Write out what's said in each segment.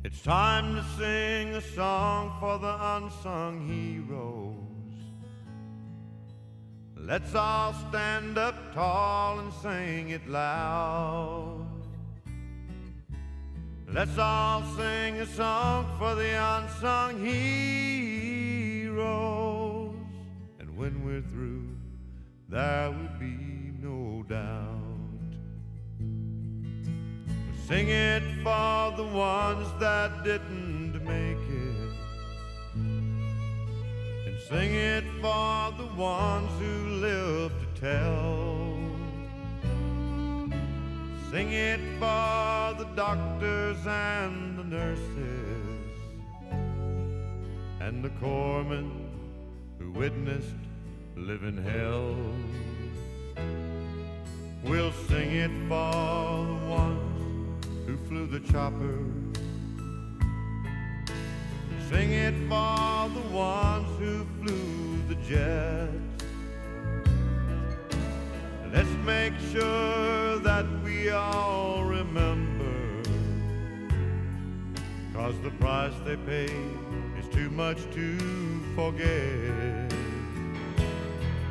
It's time to sing a song for the unsung heroes. Let's all stand up tall and sing it loud. Let's all sing a song for the unsung heroes. And when we're through, there will be no doubt. Sing it for the ones that didn't make it, and sing it for the ones who live to tell. Sing it for the doctors and the nurses and the corpsmen who witnessed living hell. We'll sing it for the ones who flew the chopper. Sing it for the ones who flew the jets. Let's make sure that we all remember, 'cause the price they paid is too much to forget.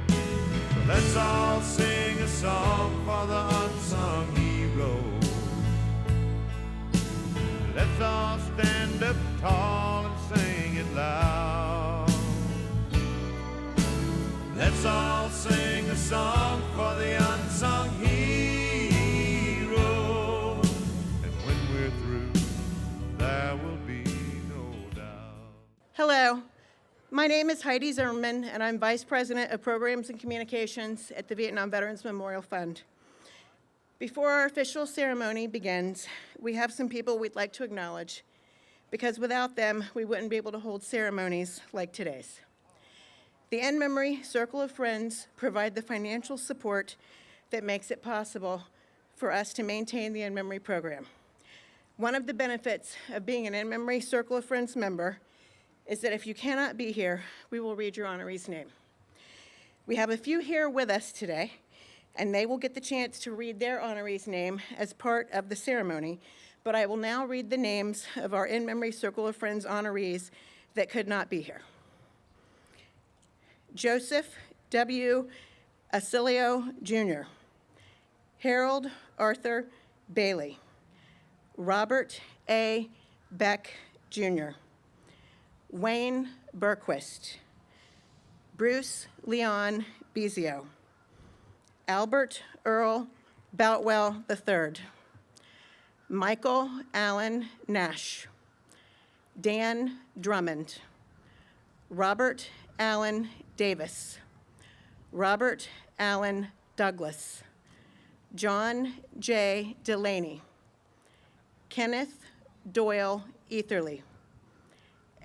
So let's all sing a song for the unsung heroes. Let's all stand up tall and sing it loud. Let's all sing a song for the unsung hero. And when we're through, there will be no doubt. Hello, my name is Heidi Zimmerman, and I'm Vice President of Programs and Communications at the Vietnam Veterans Memorial Fund. Before our official ceremony begins, we have some people we'd like to acknowledge, because without them, we wouldn't be able to hold ceremonies like today's. The In Memory Circle of Friends provide the financial support that makes it possible for us to maintain the In Memory program. One of the benefits of being an In Memory Circle of Friends member is that if you cannot be here, we will read your honoree's name. We have a few here with us today, and they will get the chance to read their honoree's name as part of the ceremony, but I will now read the names of our In Memory Circle of Friends honorees that could not be here. Joseph W. Acilio, Jr., Harold Arthur Bailey, Robert A. Beck, Jr., Wayne Berquist, Bruce Leon Bezio, Albert Earl Boutwell III, Michael Allen Nash, Dan Drummond, Robert Allen Davis, Robert Allen Douglas, John J. Delaney, Kenneth Doyle Etherly,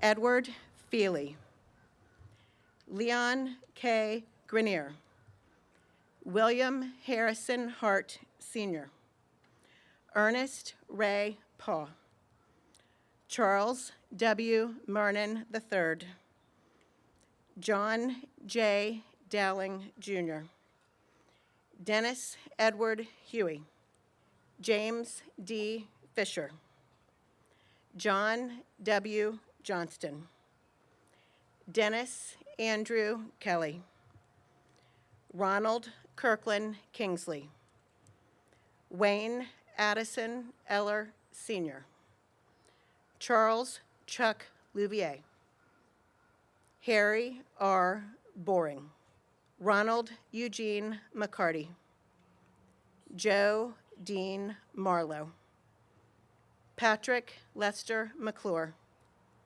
Edward Feely, Leon K. Grenier, William Harrison Hart, Sr., Ernest Ray Paw, Charles W. Mernon III, John J. Dowling, Jr., Dennis Edward Huey, James D. Fisher, John W. Johnston, Dennis Andrew Kelly, Ronald Kirkland Kingsley, Wayne Addison Eller, Sr., Charles Chuck Louvier, Harry R. Boring, Ronald Eugene McCarty, Joe Dean Marlowe, Patrick Lester McClure,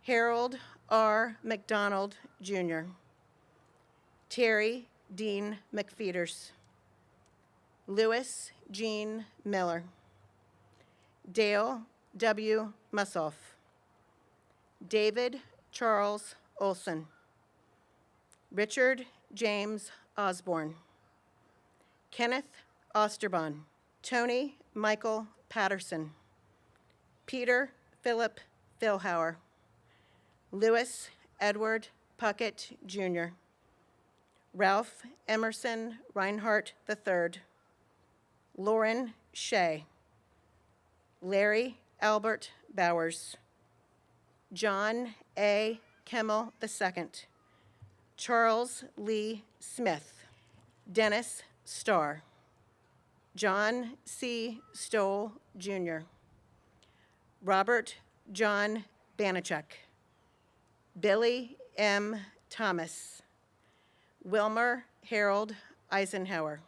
Harold R. McDonald, Jr., Terry Dean McFeeters, Louis Jean Miller, Dale W. Mussoff, David Charles Olson, Richard James Osborne, Kenneth Osterbon, Tony Michael Patterson, Peter Philip Philhauer, Louis Edward Puckett, Jr., Ralph Emerson Reinhardt III, Lauren Shea, Larry Albert Bowers, John A. Kimmel II, Charles Lee Smith, Dennis Starr, John C. Stoll Jr., Robert John Banachuk, Billy M. Thomas, Wilmer Harold Eisenhower,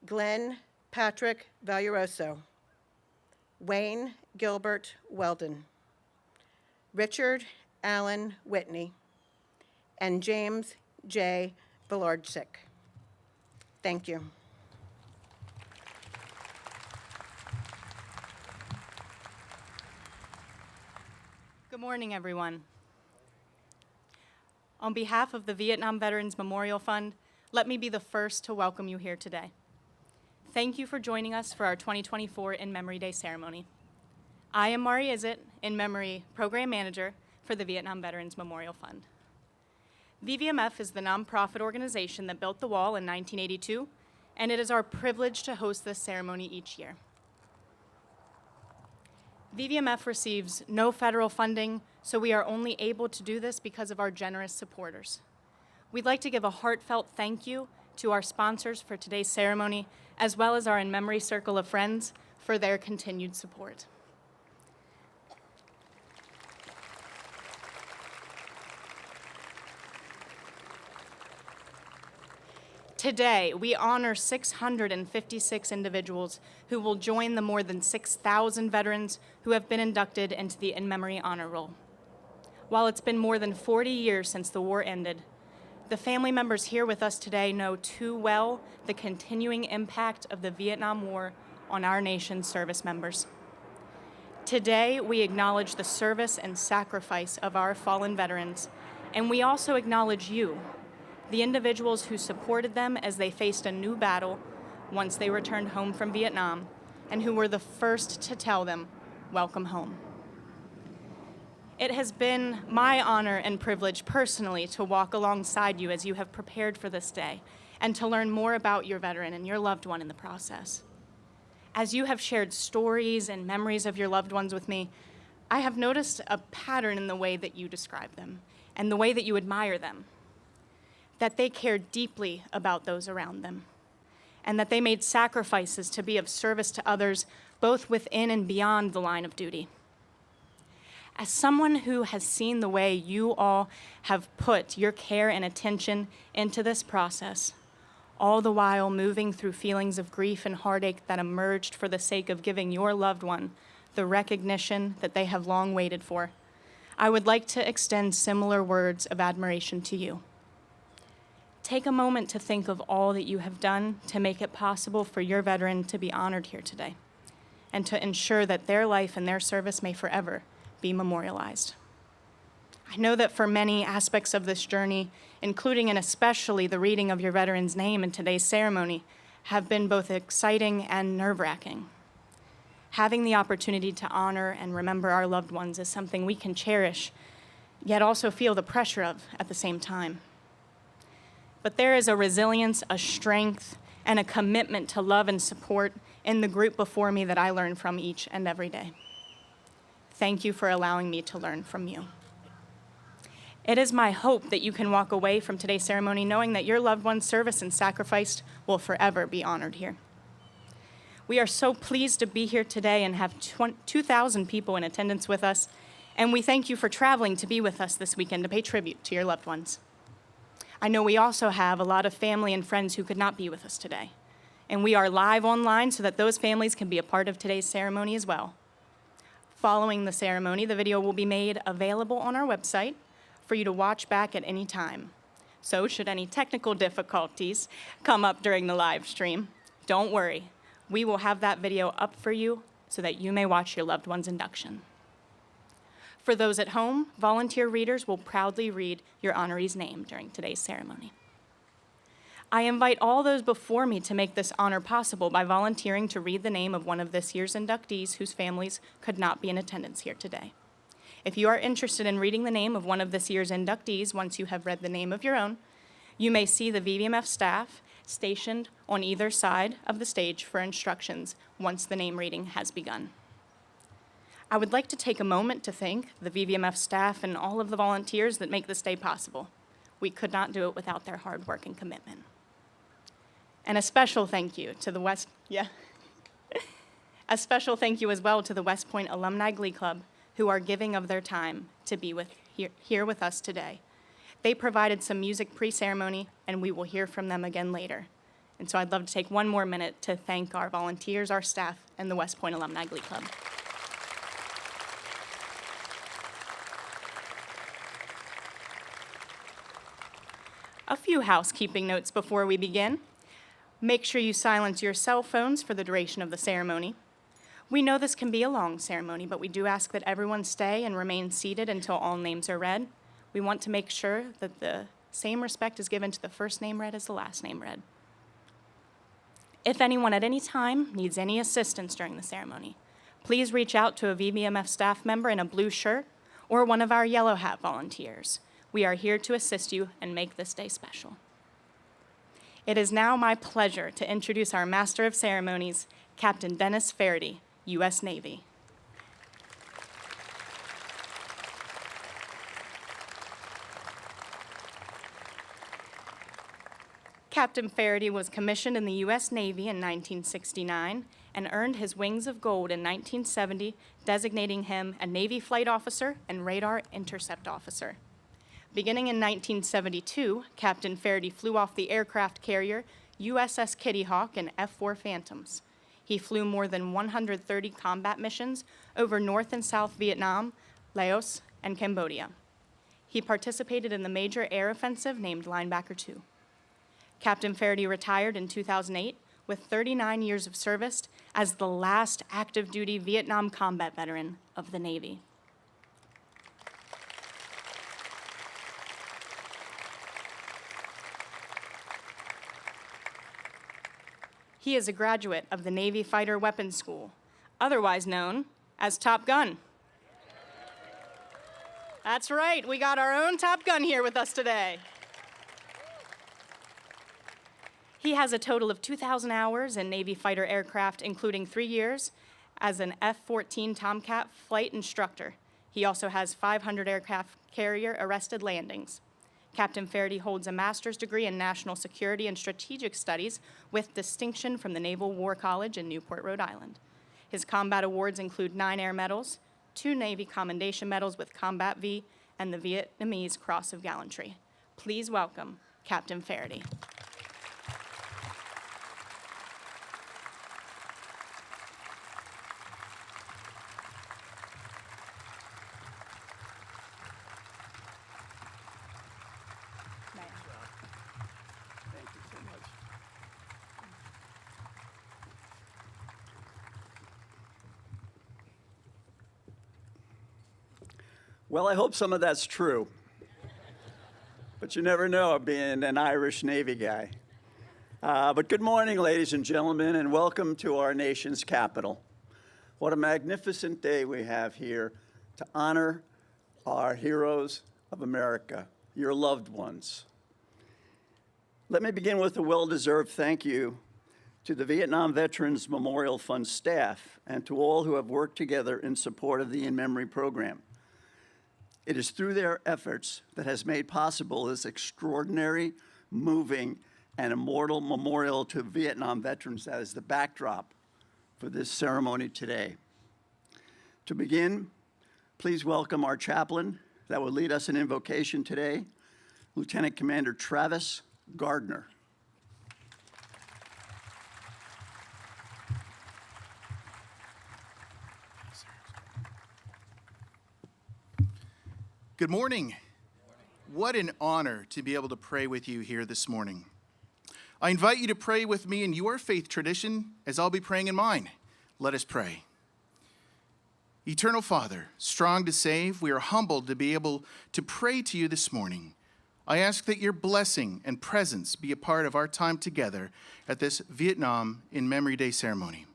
Glenn Patrick Valuroso, Wayne Gilbert Weldon, Richard Allen Whitney, and James J. Belardsick. Thank you. Good morning, everyone. On behalf of the Vietnam Veterans Memorial Fund, let me be the first to welcome you here today. Thank you for joining us for our 2024 In Memory Day ceremony. I am Mari Izzet, In Memory Program Manager for the Vietnam Veterans Memorial Fund. VVMF is the nonprofit organization that built the wall in 1982, and it is our privilege to host this ceremony each year. VVMF receives no federal funding, so we are only able to do this because of our generous supporters. We'd like to give a heartfelt thank you to our sponsors for today's ceremony, as well as our In Memory Circle of Friends for their continued support. Today, we honor 656 individuals who will join the more than 6,000 veterans who have been inducted into the In Memory Honor Roll. While it's been more than 40 years since the war ended, the family members here with us today know too well the continuing impact of the Vietnam War on our nation's service members. Today, we acknowledge the service and sacrifice of our fallen veterans, and we also acknowledge you, the individuals who supported them as they faced a new battle once they returned home from Vietnam, and who were the first to tell them, welcome home. It has been my honor and privilege personally to walk alongside you as you have prepared for this day, and to learn more about your veteran and your loved one in the process. As you have shared stories and memories of your loved ones with me, I have noticed a pattern in the way that you describe them, and the way that you admire them. That they cared deeply about those around them, and that they made sacrifices to be of service to others, both within and beyond the line of duty. As someone who has seen the way you all have put your care and attention into this process, all the while moving through feelings of grief and heartache that emerged for the sake of giving your loved one the recognition that they have long waited for, I would like to extend similar words of admiration to you. Take a moment to think of all that you have done to make it possible for your veteran to be honored here today, and to ensure that their life and their service may forever be memorialized. I know that for many aspects of this journey, including and especially the reading of your veteran's name in today's ceremony, have been both exciting and nerve-wracking. Having the opportunity to honor and remember our loved ones is something we can cherish, yet also feel the pressure of at the same time. But there is a resilience, a strength, and a commitment to love and support in the group before me that I learn from each and every day. Thank you for allowing me to learn from you. It is my hope that you can walk away from today's ceremony knowing that your loved one's service and sacrifice will forever be honored here. We are so pleased to be here today and have 2,000 people in attendance with us, and we thank you for traveling to be with us this weekend to pay tribute to your loved ones. I know we also have a lot of family and friends who could not be with us today, and we are live online so that those families can be a part of today's ceremony as well. Following the ceremony, the video will be made available on our website for you to watch back at any time. So should any technical difficulties come up during the live stream, don't worry. We will have that video up for you so that you may watch your loved one's induction. For those at home, volunteer readers will proudly read your honoree's name during today's ceremony. I invite all those before me to make this honor possible by volunteering to read the name of one of this year's inductees whose families could not be in attendance here today. If you are interested in reading the name of one of this year's inductees once you have read the name of your own, you may see the VVMF staff stationed on either side of the stage for instructions once the name reading has begun. I would like to take a moment to thank the VVMF staff and all of the volunteers that make this day possible. We could not do it without their hard work and commitment. And a special thank you to the A special thank you as well to the West Point Alumni Glee Club, who are giving of their time to be here with us today. They provided some music pre-ceremony, and we will hear from them again later. And so I'd love to take one more minute to thank our volunteers, our staff, and the West Point Alumni Glee Club. A few housekeeping notes before we begin. Make sure you silence your cell phones for the duration of the ceremony. We know this can be a long ceremony, but we do ask that everyone stay and remain seated until all names are read. We want to make sure that the same respect is given to the first name read as the last name read. If anyone at any time needs any assistance during the ceremony, please reach out to a VVMF staff member in a blue shirt or one of our yellow hat volunteers. We are here to assist you and make this day special. It is now my pleasure to introduce our Master of Ceremonies, Captain Dennis Faraday, U.S. Navy. Captain Faraday was commissioned in the U.S. Navy in 1969 and earned his Wings of Gold in 1970, designating him a Navy Flight Officer and Radar Intercept Officer. Beginning in 1972, Captain Faraday flew off the aircraft carrier USS Kitty Hawk and F-4 Phantoms. He flew more than 130 combat missions over North and South Vietnam, Laos, and Cambodia. He participated in the major air offensive named Linebacker 2. Captain Faraday retired in 2008 with 39 years of service as the last active duty Vietnam combat veteran of the Navy. He is a graduate of the Navy Fighter Weapons School, otherwise known as Top Gun. That's right, we got our own Top Gun here with us today. He has a total of 2,000 hours in Navy fighter aircraft, including 3 years as an F-14 Tomcat flight instructor. He also has 500 aircraft carrier arrested landings. Captain Faraday holds a master's degree in national security and strategic studies with distinction from the Naval War College in Newport, Rhode Island. His combat awards include 9 Air Medals, 2 Navy Commendation Medals with Combat V, and the Vietnamese Cross of Gallantry. Please welcome Captain Faraday. Well, I hope some of that's true. But you never know, being an Irish Navy guy. But good morning, ladies and gentlemen, and welcome to our nation's capital. What a magnificent day we have here to honor our heroes of America, your loved ones. Let me begin with a well-deserved thank you to the Vietnam Veterans Memorial Fund staff and to all who have worked together in support of the In Memory program. It is through their efforts that has made possible this extraordinary, moving, and immortal memorial to Vietnam veterans that is the backdrop for this ceremony today. To begin, please welcome our chaplain that will lead us in invocation today, Lieutenant Commander Travis Gardner. Good morning. What an honor to be able to pray with you here this morning. I invite you to pray with me in your faith tradition as I'll be praying in mine. Let us pray. Eternal Father, strong to save, we are humbled to be able to pray to you this morning. I ask that your blessing and presence be a part of our time together at this Vietnam in Memory Day ceremony.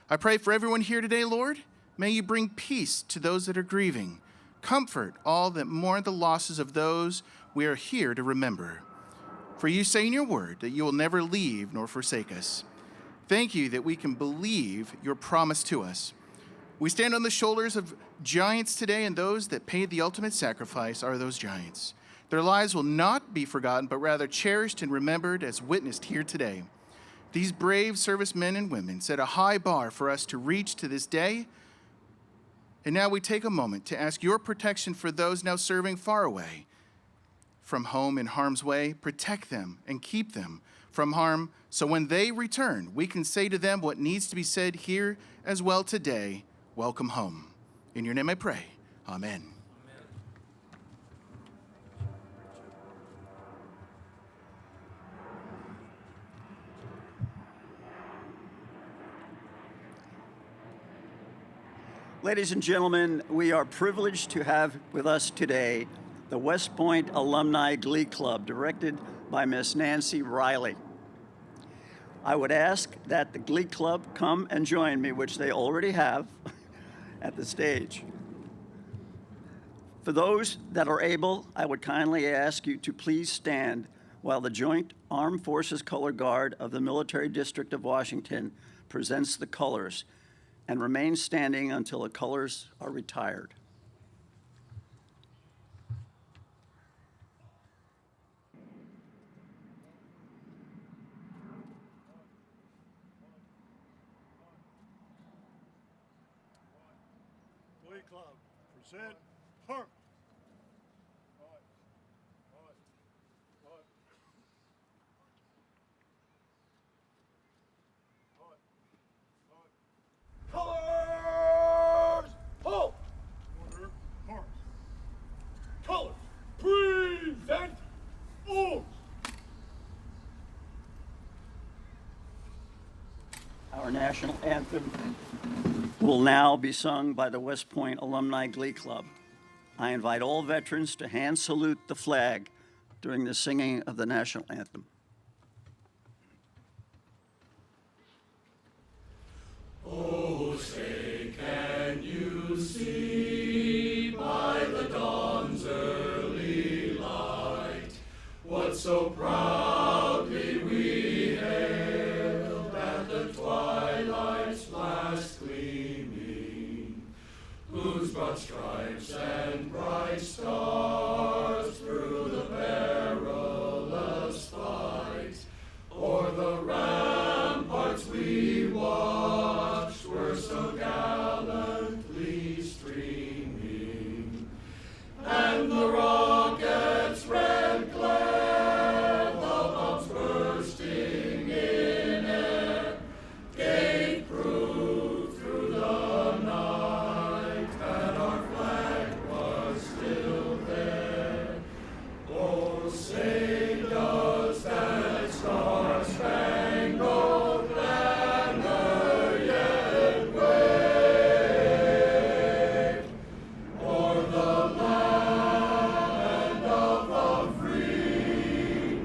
I pray for everyone here today, Lord. May you bring peace to those that are grieving. Comfort all that mourn the losses of those we are here to remember. For you say in your word that you will never leave nor forsake us. Thank you that we can believe your promise to us. We stand on the shoulders of giants today, and those that paid the ultimate sacrifice are those giants. Their lives will not be forgotten, but rather cherished and remembered as witnessed here today. These brave servicemen and women set a high bar for us to reach to this day. And now we take a moment to ask your protection for those now serving far away from home in harm's way. Protect them and keep them from harm, so when they return, we can say to them what needs to be said here as well today: welcome home. In your name I pray, amen. Ladies and gentlemen, we are privileged to have with us today the West Point Alumni Glee Club, directed by Miss Nancy Riley. I would ask that the Glee Club come and join me, which they already have, at the stage. For those that are able, I would kindly ask you to please stand while the Joint Armed Forces Color Guard of the Military District of Washington presents the colors, and remain standing until the colors are retired. Glee Club, present hark. Colors! Halt! Order, march. Colors, present arms. Our national anthem will now be sung by the West Point Alumni Glee Club. I invite all veterans to hand salute the flag during the singing of the national anthem. Oh, say, can you see by the dawn's early light what so proudly we hailed at the twilight's last gleaming, whose broad stripes and bright stars through the perilous fight o'er the ramparts we watched were so gallantly streaming, and the rockets' red glare, the bombs bursting in air, gave proof through the night that our flag was still there. Oh, say does that star-spangled banner yet wave o'er the land of the free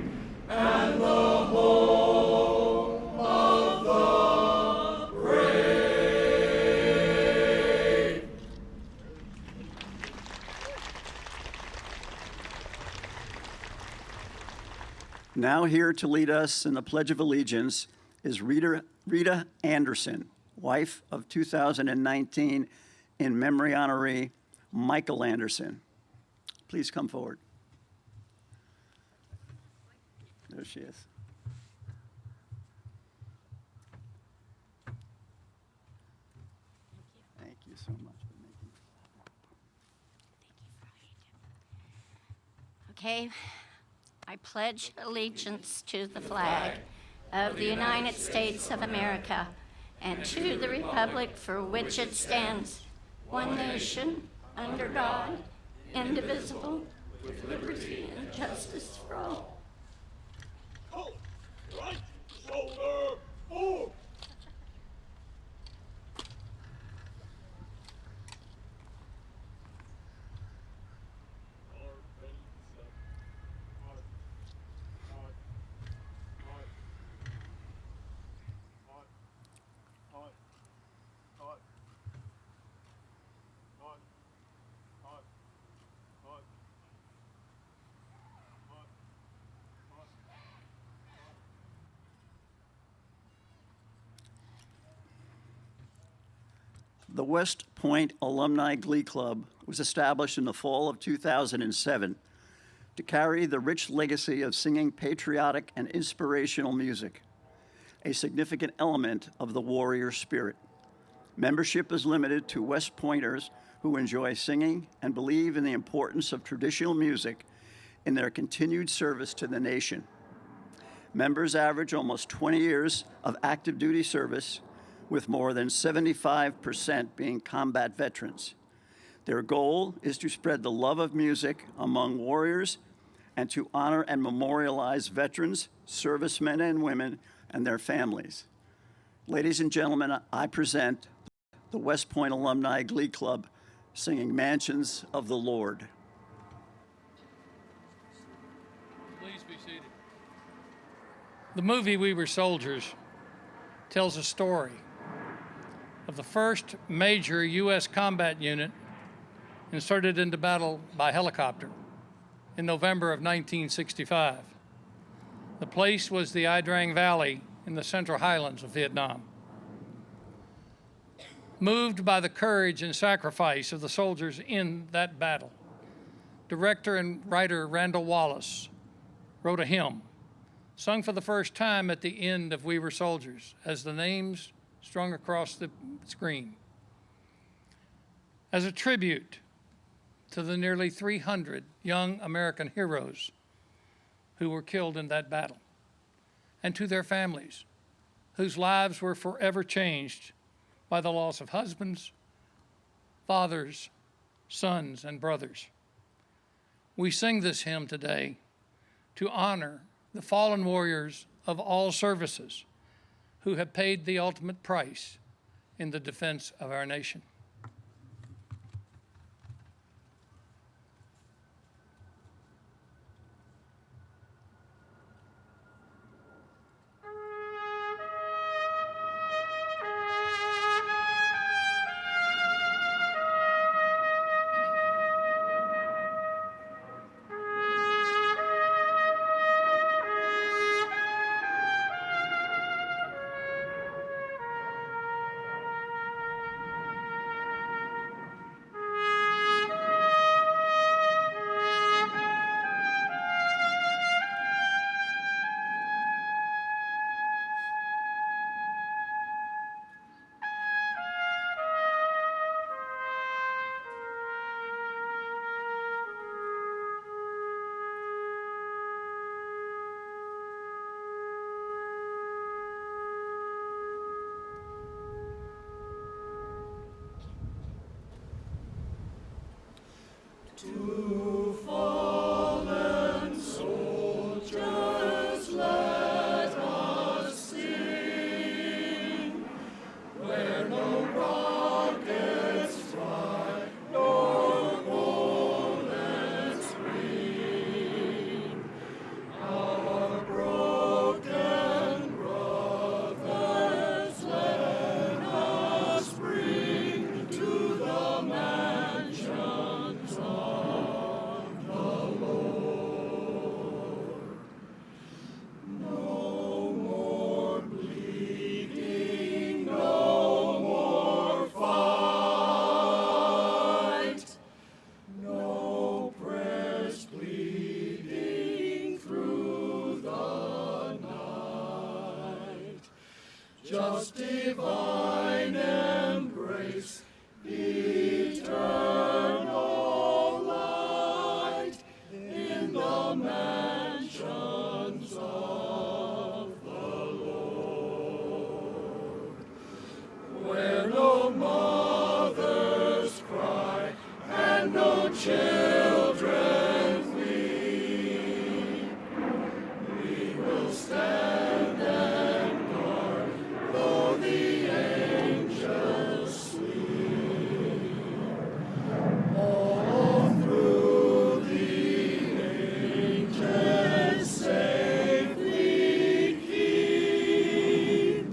and the home of the brave? Now here to lead us in the Pledge of Allegiance is Rita Anderson, wife of 2019 in memory honoree Michael Anderson. Please come forward. There she is. Thank you so much for making this. Okay, I pledge allegiance to the flag of the United States of America and to the republic for which it stands, one nation, under God, indivisible, with liberty and justice for all. Colors, right shoulder forward. The West Point Alumni Glee Club was established in the fall of 2007 to carry the rich legacy of singing patriotic and inspirational music, a significant element of the warrior spirit. Membership is limited to West Pointers who enjoy singing and believe in the importance of traditional music in their continued service to the nation. Members average almost 20 years of active duty service, with more than 75% being combat veterans. Their goal is to spread the love of music among warriors and to honor and memorialize veterans, servicemen and women, and their families. Ladies and gentlemen, I present the West Point Alumni Glee Club singing Mansions of the Lord. Please be seated. The movie We Were Soldiers tells a story of the first major U.S. combat unit inserted into battle by helicopter in November of 1965. The place was the Ia Drang Valley in the Central Highlands of Vietnam. Moved by the courage and sacrifice of the soldiers in that battle, director and writer Randall Wallace wrote a hymn sung for the first time at the end of We Were Soldiers as the names strung across the screen, as a tribute to the nearly 300 young American heroes who were killed in that battle, and to their families, whose lives were forever changed by the loss of husbands, fathers, sons, and brothers. We sing this hymn today to honor the fallen warriors of all services who have paid the ultimate price in the defense of our nation. To fallen soldiers let us sing, where no rockets fly, nor bullets ring. Our broken brothers let us bring to the mansions of the Lord. No more bleeding, no more fight, no prayers pleading through the night, just divine embrace, eternal light in the mansions of the Lord, where no mothers cry and no children weep. We will stand and guard, though the angels sleep. All through the ages safely keep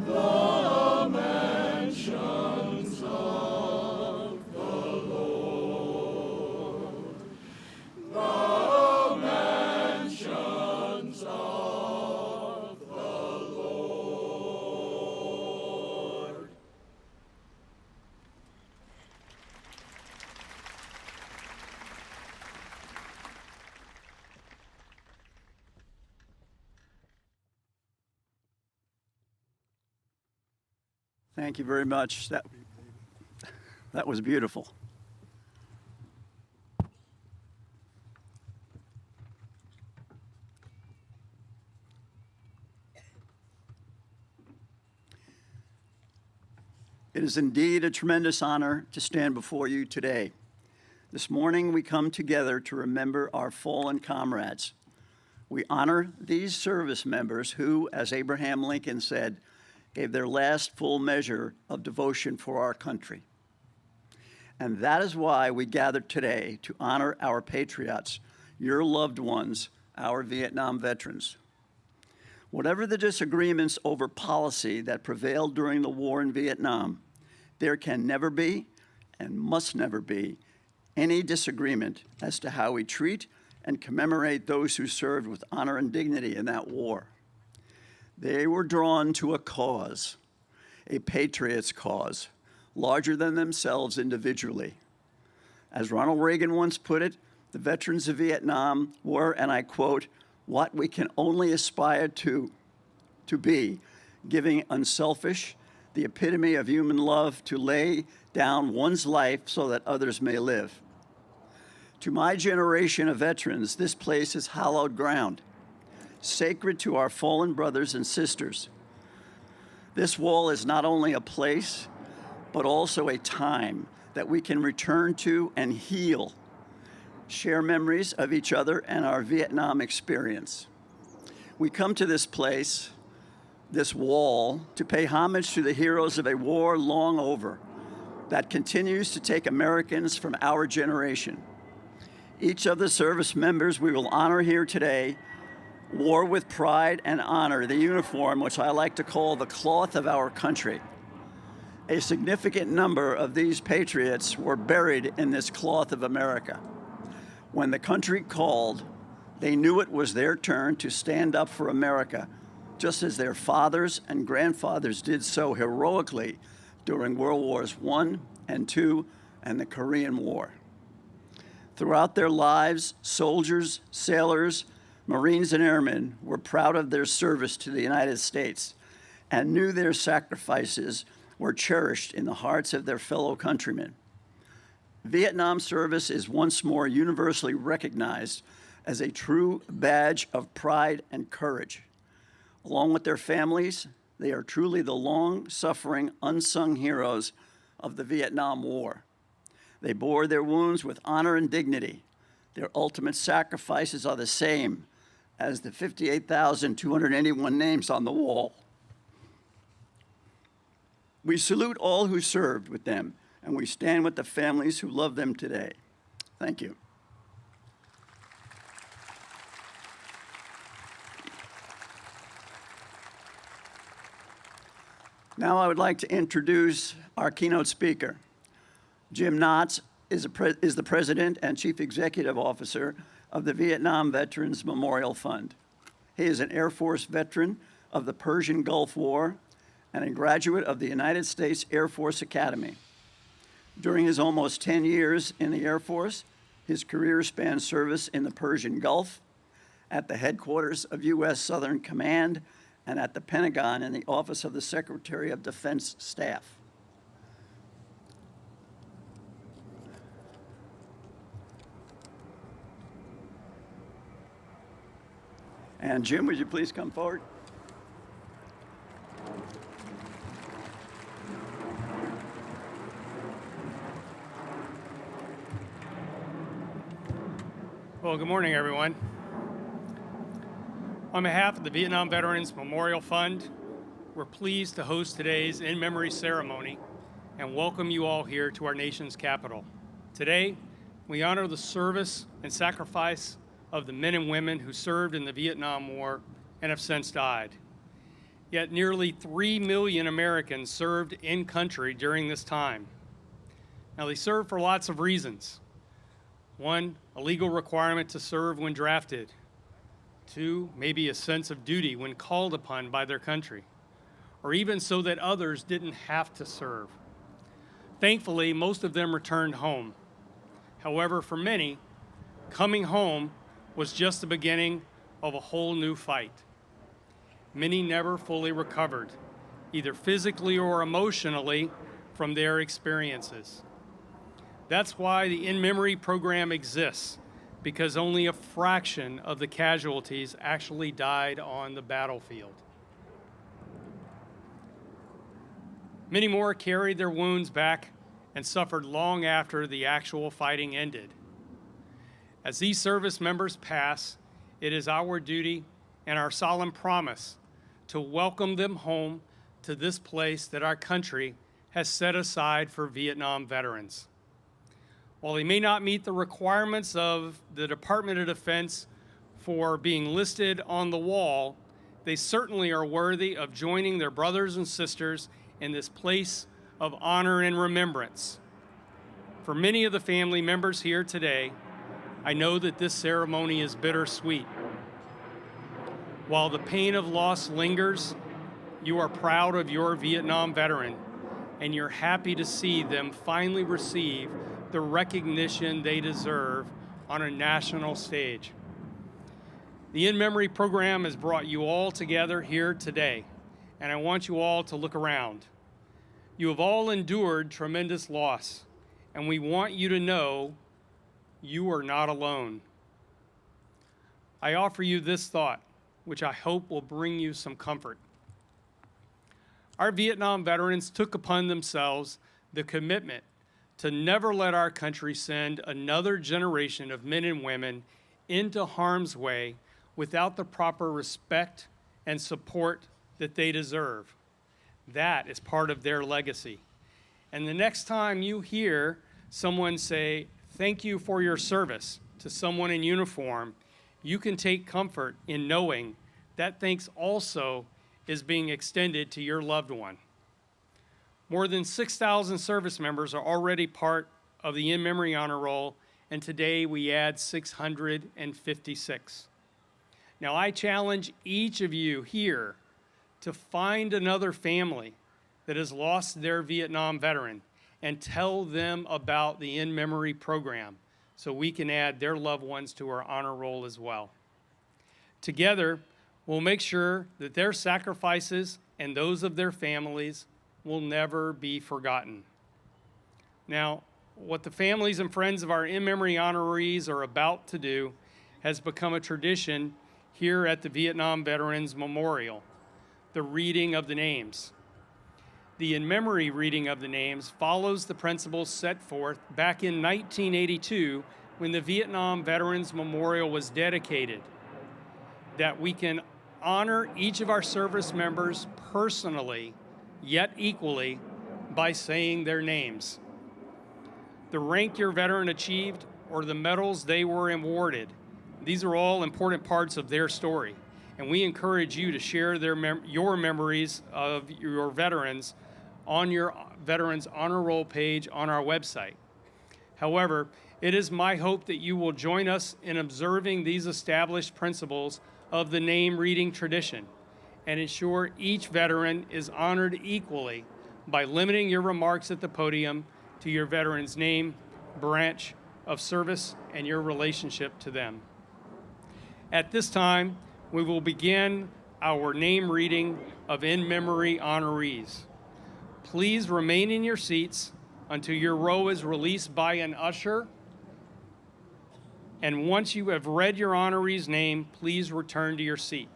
the mansions of the Lord. Thank you very much. That was beautiful. It is indeed a tremendous honor to stand before you today. This morning, we come together to remember our fallen comrades. We honor these service members who, as Abraham Lincoln said, gave their last full measure of devotion for our country. And that is why we gathered today to honor our patriots, your loved ones, our Vietnam veterans. Whatever the disagreements over policy that prevailed during the war in Vietnam, there can never be and must never be any disagreement as to how we treat and commemorate those who served with honor and dignity in that war. They were drawn to a cause, a patriot's cause, larger than themselves individually. As Ronald Reagan once put it, the veterans of Vietnam were, and I quote, what we can only aspire to be, giving unselfish, the epitome of human love to lay down one's life so that others may live. To my generation of veterans, this place is hallowed ground, sacred to our fallen brothers and sisters. This wall is not only a place, but also a time that we can return to and heal, share memories of each other and our Vietnam experience. We come to this place, this wall, to pay homage to the heroes of a war long over that continues to take Americans from our generation. Each of the service members we will honor here today wore with pride and honor the uniform, which I like to call the cloth of our country. A significant number of these patriots were buried in this cloth of America. When the country called, they knew it was their turn to stand up for America, just as their fathers and grandfathers did so heroically during World Wars I and II and the Korean War. Throughout their lives, soldiers, sailors, Marines, and airmen were proud of their service to the United States and knew their sacrifices were cherished in the hearts of their fellow countrymen. Vietnam service is once more universally recognized as a true badge of pride and courage. Along with their families, they are truly the long-suffering, unsung heroes of the Vietnam War. They bore their wounds with honor and dignity. Their ultimate sacrifices are the same as the 58,281 names on the wall. We salute all who served with them, and we stand with the families who love them today. Thank you. Now I would like to introduce our keynote speaker. Jim Knotts is the President and Chief Executive Officer of the Vietnam Veterans Memorial Fund. He is an Air Force veteran of the Persian Gulf War and a graduate of the United States Air Force Academy. During his almost 10 years in the Air Force, his career spanned service in the Persian Gulf, at the headquarters of U.S. Southern Command, and at the Pentagon in the Office of the Secretary of Defense Staff. And Jim, would you please come forward? Well, good morning, everyone. On behalf of the Vietnam Veterans Memorial Fund, we're pleased to host today's in-memory ceremony and welcome you all here to our nation's capital. Today, we honor the service and sacrifice of the men and women who served in the Vietnam War and have since died. Yet nearly 3 million Americans served in country during this time. Now, they served for lots of reasons. 1, a legal requirement to serve when drafted. 2, maybe a sense of duty when called upon by their country, or even so that others didn't have to serve. Thankfully, most of them returned home. However, for many, coming home was just the beginning of a whole new fight. Many never fully recovered, either physically or emotionally, from their experiences. That's why the In Memory program exists, because only a fraction of the casualties actually died on the battlefield. Many more carried their wounds back and suffered long after the actual fighting ended. As these service members pass, it is our duty and our solemn promise to welcome them home to this place that our country has set aside for Vietnam veterans. While they may not meet the requirements of the Department of Defense for being listed on the wall, they certainly are worthy of joining their brothers and sisters in this place of honor and remembrance. For many of the family members here today, I know that this ceremony is bittersweet. While the pain of loss lingers, you are proud of your Vietnam veteran, and you're happy to see them finally receive the recognition they deserve on a national stage. The In Memory program has brought you all together here today, and I want you all to look around. You have all endured tremendous loss, and we want you to know you are not alone. I offer you this thought, which I hope will bring you some comfort. Our Vietnam veterans took upon themselves the commitment to never let our country send another generation of men and women into harm's way without the proper respect and support that they deserve. That is part of their legacy. And the next time you hear someone say, "Thank you for your service," to someone in uniform, you can take comfort in knowing that thanks also is being extended to your loved one. More than 6,000 service members are already part of the In Memory Honor Roll, and today we add 656. Now I challenge each of you here to find another family that has lost their Vietnam veteran and tell them about the In Memory program so we can add their loved ones to our honor roll as well. Together, we'll make sure that their sacrifices and those of their families will never be forgotten. Now, what the families and friends of our In Memory honorees are about to do has become a tradition here at the Vietnam Veterans Memorial, the reading of the names. The In Memory reading of the names follows the principles set forth back in 1982 when the Vietnam Veterans Memorial was dedicated, that we can honor each of our service members personally, yet equally, by saying their names. The rank your veteran achieved or the medals they were awarded, these are all important parts of their story, and we encourage you to share your memories of your veterans on your Veterans Honor Roll page on our website. However, it is my hope that you will join us in observing these established principles of the name reading tradition and ensure each veteran is honored equally by limiting your remarks at the podium to your veteran's name, branch of service, and your relationship to them. At this time, we will begin our name reading of In Memory honorees. Please remain in your seats until your row is released by an usher. And once you have read your honoree's name, please return to your seat.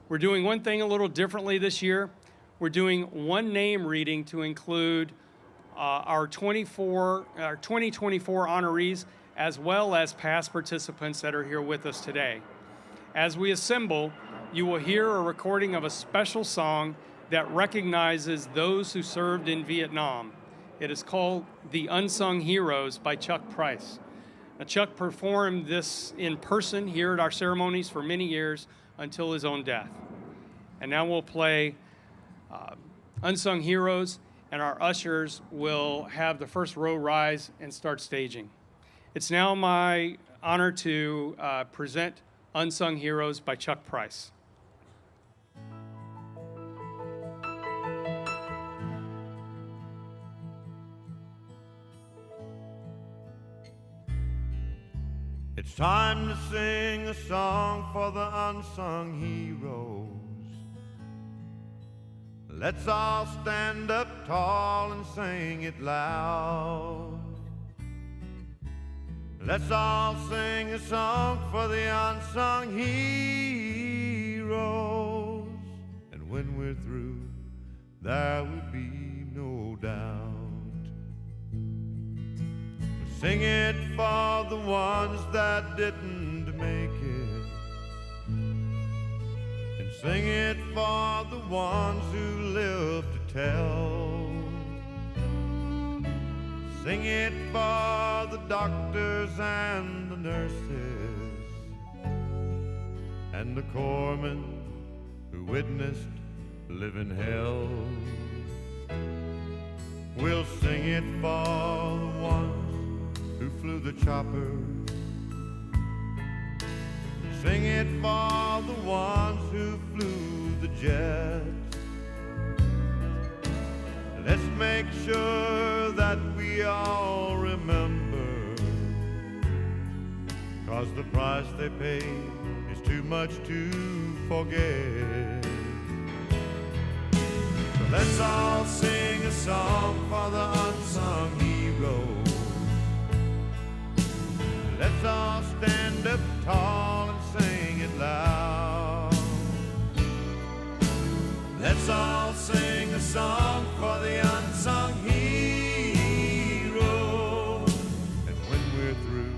We're doing one thing a little differently this year. We're doing one name reading to include our 2024 honorees, as well as past participants that are here with us today. As we assemble, you will hear a recording of a special song that recognizes those who served in Vietnam. It is called "The Unsung Heroes" by Chuck Price. Now, Chuck performed this in person here at our ceremonies for many years until his own death. And now we'll play Unsung Heroes, and our ushers will have the first row rise and start staging. It's now my honor to present Unsung Heroes by Chuck Price. It's time to sing a song for the unsung heroes. Let's all stand up tall and sing it loud. Let's all sing a song for the unsung heroes. And when we're through, there will be no doubt. Sing it for the ones that didn't make it, and sing it for the ones who live to tell. Sing it for the doctors and the nurses and the corpsmen who witnessed living hell. We'll sing it for the ones who flew the chopper. Sing it for the ones who flew the jets. Let's make sure that we all remember, 'cause the price they pay is too much to forget. So let's all sing a song for the unsung heroes. Let's all stand up tall and sing it loud. Let's all sing a song for the unsung heroes. And when we're through,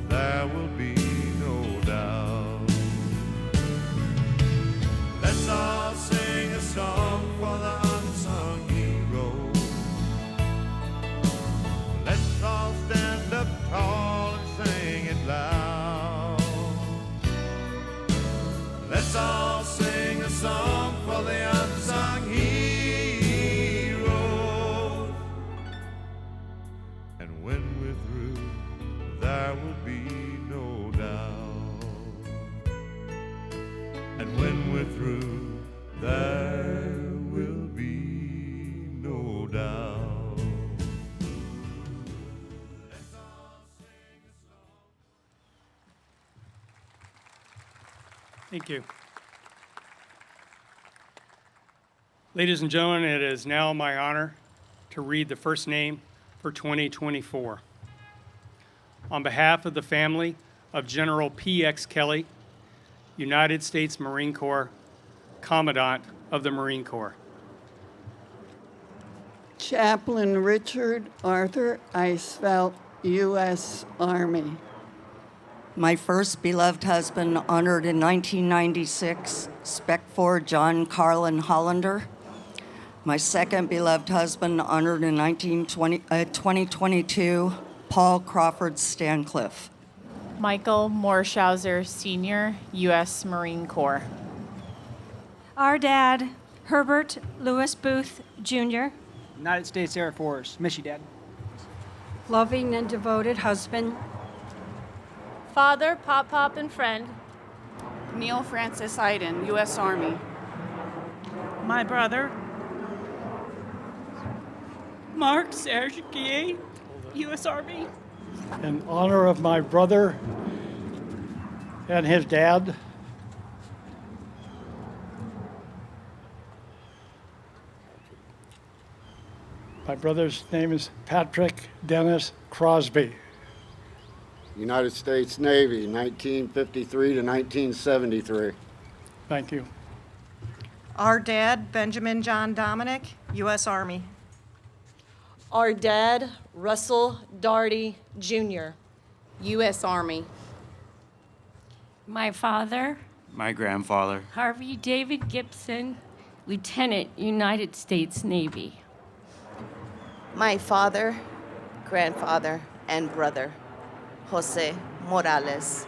there will be no doubt. Let's all sing a song for the unsung heroes. Let's all stand up tall and sing it loud. Let's all sing a song for the unsung heroes. And when we're through, there will be no doubt. And when we're through, there will be no doubt. Let's all sing a song. Thank you. Ladies and gentlemen, it is now my honor to read the first name for 2024. On behalf of the family of General P.X. Kelly, United States Marine Corps, Commandant of the Marine Corps. Chaplain Richard Arthur Eisfeld, U.S. Army. My first beloved husband, honored in 1996, Spec 4 John Carlin Hollander. My second beloved husband, honored in 2022, Paul Crawford Stancliffe. Michael Morschauser, Sr., U.S. Marine Corps. Our dad, Herbert Lewis Booth, Jr., United States Air Force, miss you, Dad. loving and devoted husband, father, pop, and friend, Neil Francis Iden, U.S. Army. My brother, Mark Serge Guillet, U.S. Army. In honor of my brother and his dad, my brother's name is Patrick Dennis Crosby. United States Navy, 1953 to 1973. Thank you. Our dad, Benjamin John Dominic, U.S. Army. our dad, Russell Daugherty, Jr., U.S. Army. My father, my grandfather, Harvey David Gibson, Lieutenant, United States Navy. My father, grandfather, and brother, Jose Morales,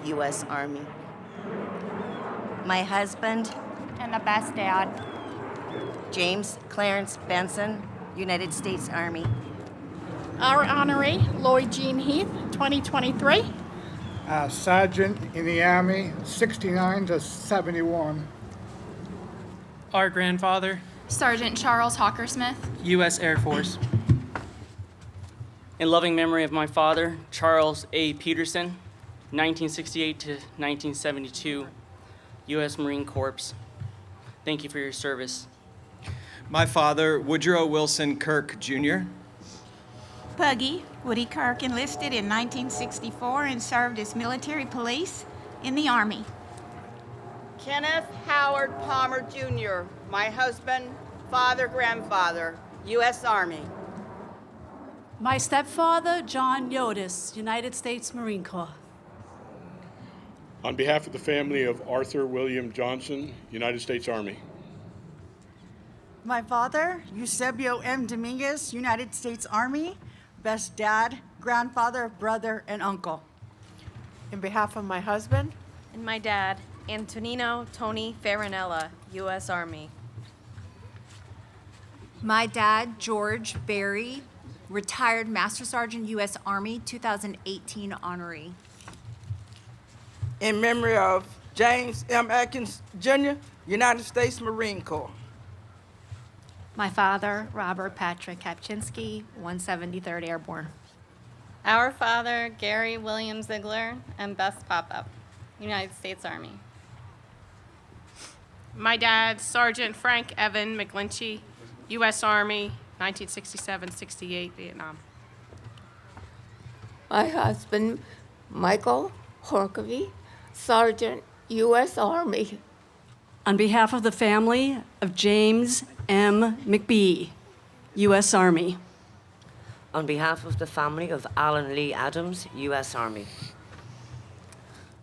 U.S. Army. My husband and the best dad, James Clarence Benson, United States Army. our honoree, Lloyd Jean Heath, 2023. Sergeant in the Army, 69 to 71. Our grandfather, Sergeant Charles Hawker-Smith, U.S. Air Force. In loving memory of my father, Charles A. Peterson, 1968 to 1972, U.S. Marine Corps. Thank you for your service. My father, Woodrow Wilson Kirk, Jr. Puggy Woody Kirk enlisted in 1964 and served as military police in the Army. Kenneth Howard Palmer, Jr., my husband, father, grandfather, U.S. Army. My stepfather, John Yodis, United States Marine Corps. On behalf of the family of Arthur William Johnson, United States Army. My father, Eusebio M. Dominguez, United States Army, best dad, grandfather, brother, and uncle. In behalf of my husband and my dad, Antonino Tony Farinella, U.S. Army. My dad, George Barry, retired Master Sergeant, U.S. Army, 2018 honoree. In memory of James M. Atkins, Jr., United States Marine Corps. My father, Robert Patrick Kapczynski, 173rd Airborne. Our father, Gary William Ziegler, and Bess Pop-Up, United States Army. My dad, Sergeant Frank Evan McGlinchey, U.S. Army, 1967-68, Vietnam. My husband, Michael Horkovy, Sergeant, U.S. Army. On behalf of the family of James M. McBee, U.S. Army. On behalf of the family of Alan Lee Adams, U.S. Army.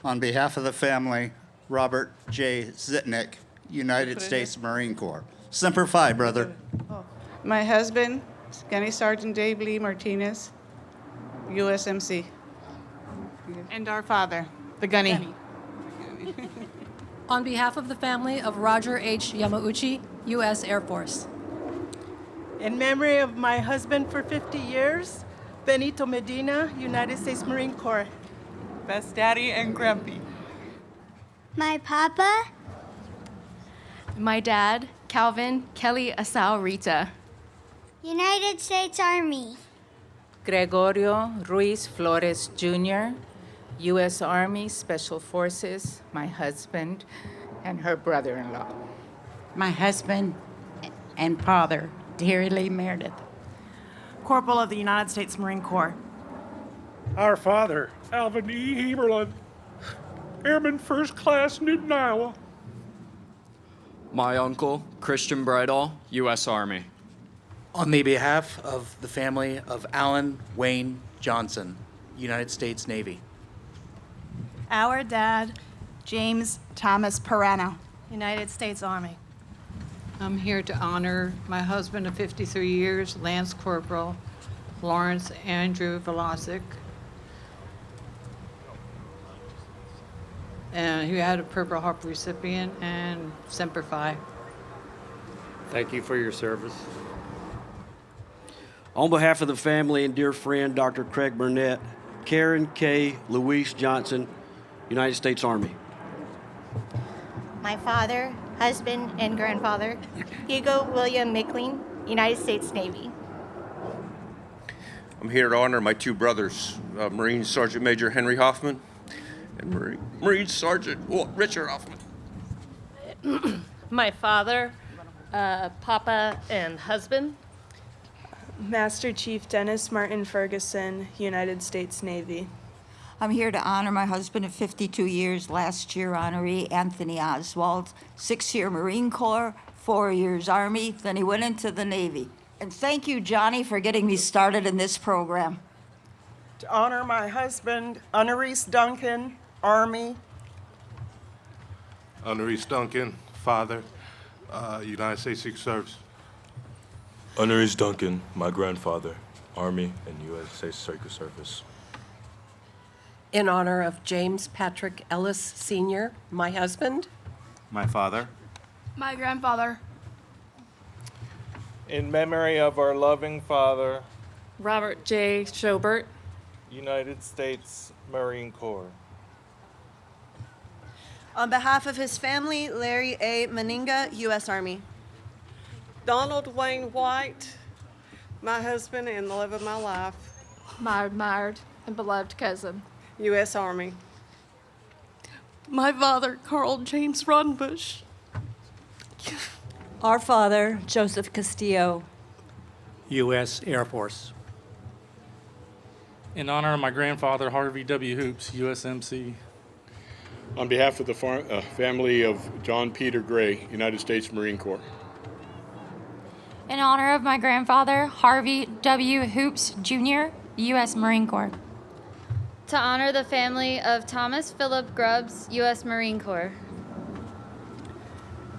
On behalf of the family, Robert J. Zitnick, United States Marine Corps. Semper Fi, brother. My husband, Gunny Sergeant Dave Lee Martinez, USMC. And our father, the Gunny. On behalf of the family of Roger H. Yamauchi, U.S. Air Force. In memory of my husband for 50 years, Benito Medina, United States Marine Corps. Best daddy and grampy. My papa. My dad, Calvin Kelly Asao Rita. United States Army. Gregorio Ruiz Flores, Jr., U.S. Army Special Forces, my husband, and her brother-in-law. My husband and father, Terry Lee Meredith. Corporal of the United States Marine Corps. Our father, Alvin E. Heberlin, Airman First Class, Newton, Iowa. My uncle, Christian Bridall, U.S. Army. On the behalf of the family of Alan Wayne Johnson, United States Navy. Our dad, James Thomas Perano, United States Army. I'm here to honor my husband of 53 years, Lance Corporal Lawrence Andrew Velasic. And he had a Purple Heart recipient and Semper Fi. Thank you for your service. On behalf of the family and dear friend, Dr. Craig Burnett, Karen K. Louise Johnson, United States Army. My father, husband, and grandfather, Hugo William Mickling, United States Navy. I'm here to honor my two brothers, Marine Sergeant Major Henry Hoffman and Marine Sergeant Richard Hoffman. My father, papa, and husband. Master Chief Dennis Martin Ferguson, United States Navy. I'm here to honor my husband of 52 years, last year honoree, Anthony Oswald, 6-year Marine Corps, 4 years Army, then he went into the Navy. And thank you, Johnny, for getting me started in this program. To honor my husband, Honorees Duncan, Army. Honorees Duncan, father, United States Secret Service. Honorees Duncan, my grandfather, Army and U.S. States Secret Service. In honor of James Patrick Ellis, Sr., my husband. My father. My grandfather. In memory of our loving father, Robert J. Schobert, United States Marine Corps. On behalf of his family, Larry A. Meninga, U.S. Army. Donald Wayne White, my husband and the love of my life. my admired and beloved cousin, U.S. Army. My father, Carl James Roddenbush, Our father, Joseph Castillo. U.S. Air Force. In honor of my grandfather, Harvey W. Hoops, USMC. On behalf of the family of John Peter Gray, United States Marine Corps. In honor of my grandfather, Harvey W. Hoops, Jr., U.S. Marine Corps. To honor the family of Thomas Philip Grubbs, U.S. Marine Corps.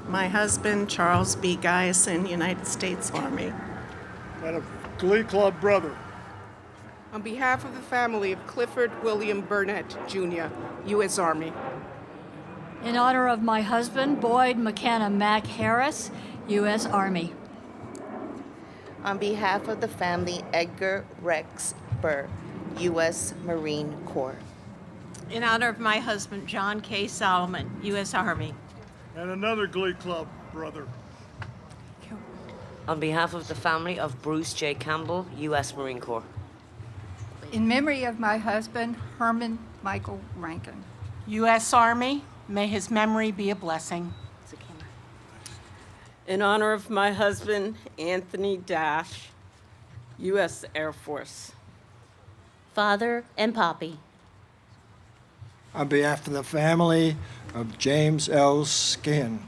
My husband, Charles B. Guyson, United States Army. And a Glee Club brother. On behalf of the family of Clifford William Burnett, Jr., U.S. Army. In honor of my husband, Boyd McKenna Mack Harris, U.S. Army. On behalf of the family, Edgar Rex Burr, U.S. Marine Corps. In honor of my husband, John K. Solomon, U.S. Army. And another Glee Club brother. On behalf of the family of Bruce J. Campbell, U.S. Marine Corps. In memory of my husband, Herman Michael Rankin. U.S. Army, may his memory be a blessing. In honor of my husband, Anthony Dash, U.S. Air Force. Father and Poppy. On behalf of the family of James L. Skin,